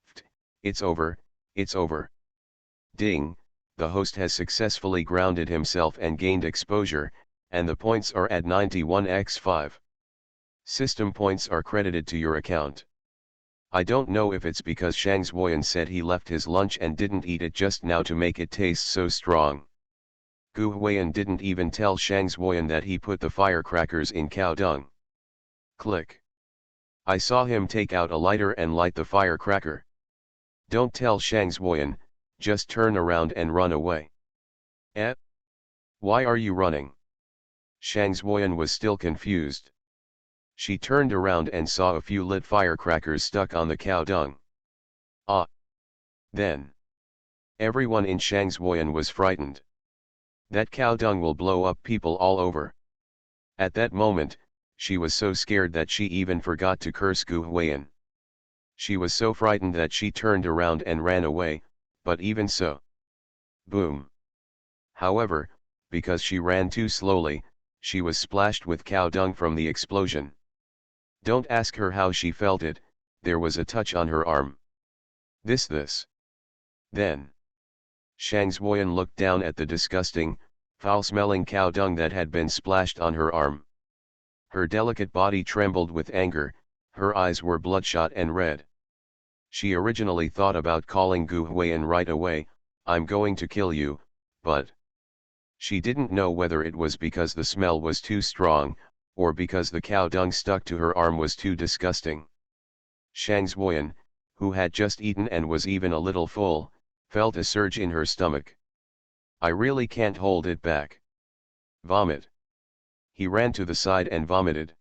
Pht, it's over, it's over. Ding, the host has successfully grounded himself and gained exposure, and the points are at 91x5. System points are credited to your account. I don't know if it's because Shang Zuoyan said he left his lunch and didn't eat it just now to make it taste so strong. Gu Huiyan didn't even tell Shang Zuoyan that he put the firecrackers in cow dung. Click. I saw him take out a lighter and light the firecracker. Don't tell Shang Zuoyan, just turn around and run away. Eh? Why are you running? Shang Zuoyan was still confused. She turned around and saw a few lit firecrackers stuck on the cow dung. Ah! Then. Everyone in Shang Zuoyan was frightened. That cow dung will blow up people all over. At that moment, she was so scared that she even forgot to curse Gu Huiyan. She was so frightened that she turned around and ran away, but even so. Boom. However, because she ran too slowly, she was splashed with cow dung from the explosion. Don't ask her how she felt it, there was a touch on her arm. This. Then. Shang Zuoyan looked down at the disgusting, foul-smelling cow dung that had been splashed on her arm. Her delicate body trembled with anger, her eyes were bloodshot and red. She originally thought about calling Gu Huiyan right away, I'm going to kill you, but she didn't know whether it was because the smell was too strong, or because the cow dung stuck to her arm was too disgusting. Shang Zuoyan, who had just eaten and was even a little full, felt a surge in her stomach. I really can't hold it back. Vomit. He ran to the side and vomited.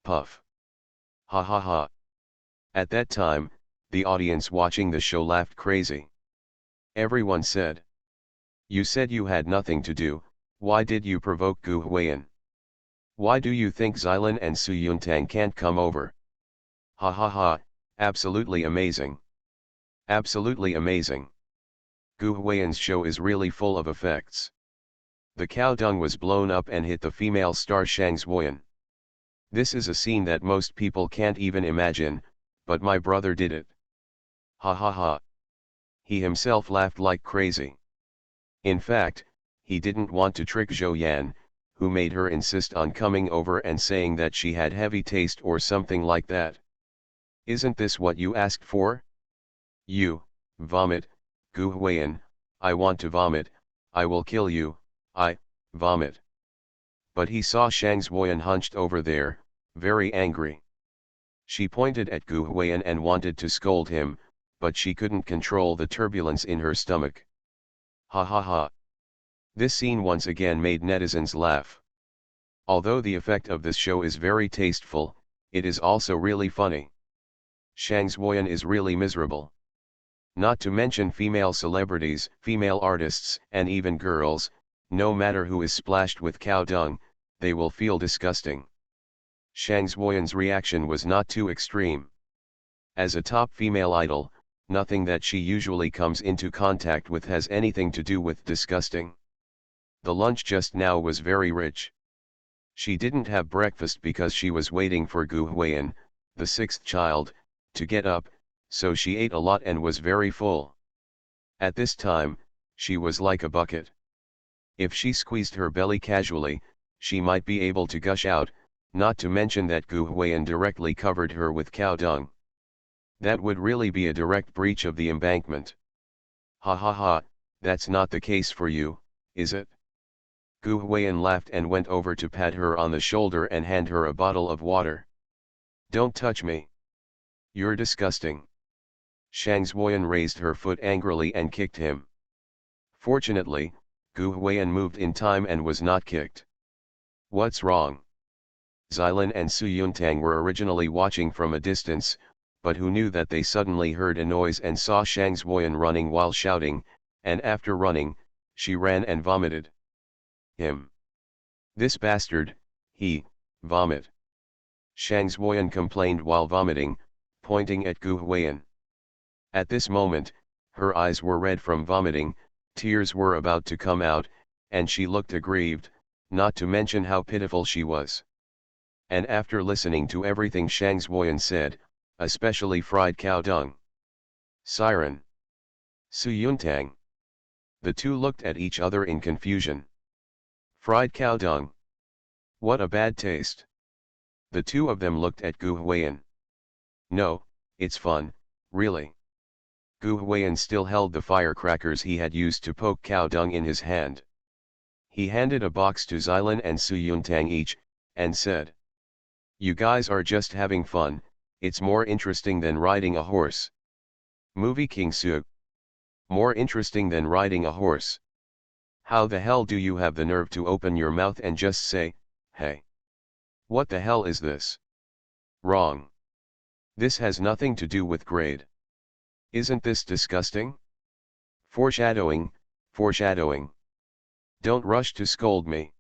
Puff. Ha ha ha. At that time, the audience watching the show laughed crazy. Everyone said, you said you had nothing to do, why did you provoke Gu Huiyan? Why do you think Xylan and Su Yuntang can't come over? Ha ha ha, absolutely amazing. Absolutely amazing. Gu Huiyan's show is really full of effects. The cow dung was blown up and hit the female star Shang Zuoyan. This is a scene that most people can't even imagine, but my brother did it. Ha ha ha. He himself laughed like crazy. In fact, he didn't want to trick Zhou Yan, who made her insist on coming over and saying that she had heavy taste or something like that. Isn't this what you asked for? You, vomit, Gu Huiyan, I want to vomit, I will kill you, vomit. But he saw Shang Zuoyan hunched over there, very angry. She pointed at Gu Huiyan and wanted to scold him, but she couldn't control the turbulence in her stomach. Ha ha ha. This scene once again made netizens laugh. Although the effect of this show is very tasteful, it is also really funny. Shang Zuoyan is really miserable. Not to mention female celebrities, female artists, and even girls, no matter who is splashed with cow dung, they will feel disgusting. Shang Zuoyan's reaction was not too extreme. As a top female idol, nothing that she usually comes into contact with has anything to do with disgusting. The lunch just now was very rich. She didn't have breakfast because she was waiting for Gu Huiyan, the sixth child, to get up, so she ate a lot and was very full. At this time, she was like a bucket. If she squeezed her belly casually, she might be able to gush out, not to mention that Gu Huiyan directly covered her with cow dung. That would really be a direct breach of the embankment. Ha ha ha, that's not the case for you, is it? Gu Huiyan laughed and went over to pat her on the shoulder and hand her a bottle of water. Don't touch me. You're disgusting. Shang Zuoyan raised her foot angrily and kicked him. Fortunately, Gu Huiyan moved in time and was not kicked. What's wrong? Xylan and Su Yuntang were originally watching from a distance, but who knew that they suddenly heard a noise and saw Shang Zuoyan running while shouting, and after running, she ran and vomited. Him. This bastard, vomit. Shang Zuoyan complained while vomiting, pointing at Gu Huiyan. At this moment, her eyes were red from vomiting, tears were about to come out, and she looked aggrieved, not to mention how pitiful she was. And after listening to everything Shang Zuoyan said, especially fried cow dung. Siren. Su Yuntang. The two looked at each other in confusion. Fried cow dung. What a bad taste. The two of them looked at Gu Huiyan. No, It's fun, really. Gu Huiyan still held the firecrackers he had used to poke cow dung in his hand. He handed a box to Xilan and Su Yuntang each, and said, "You guys are just having fun, it's more interesting than riding a horse." Movie King Su. More interesting than riding a horse. How the hell do you have the nerve to open your mouth and just say, hey? What the hell is this? Wrong. This has nothing to do with grade. Isn't this disgusting? Foreshadowing, foreshadowing. Don't rush to scold me.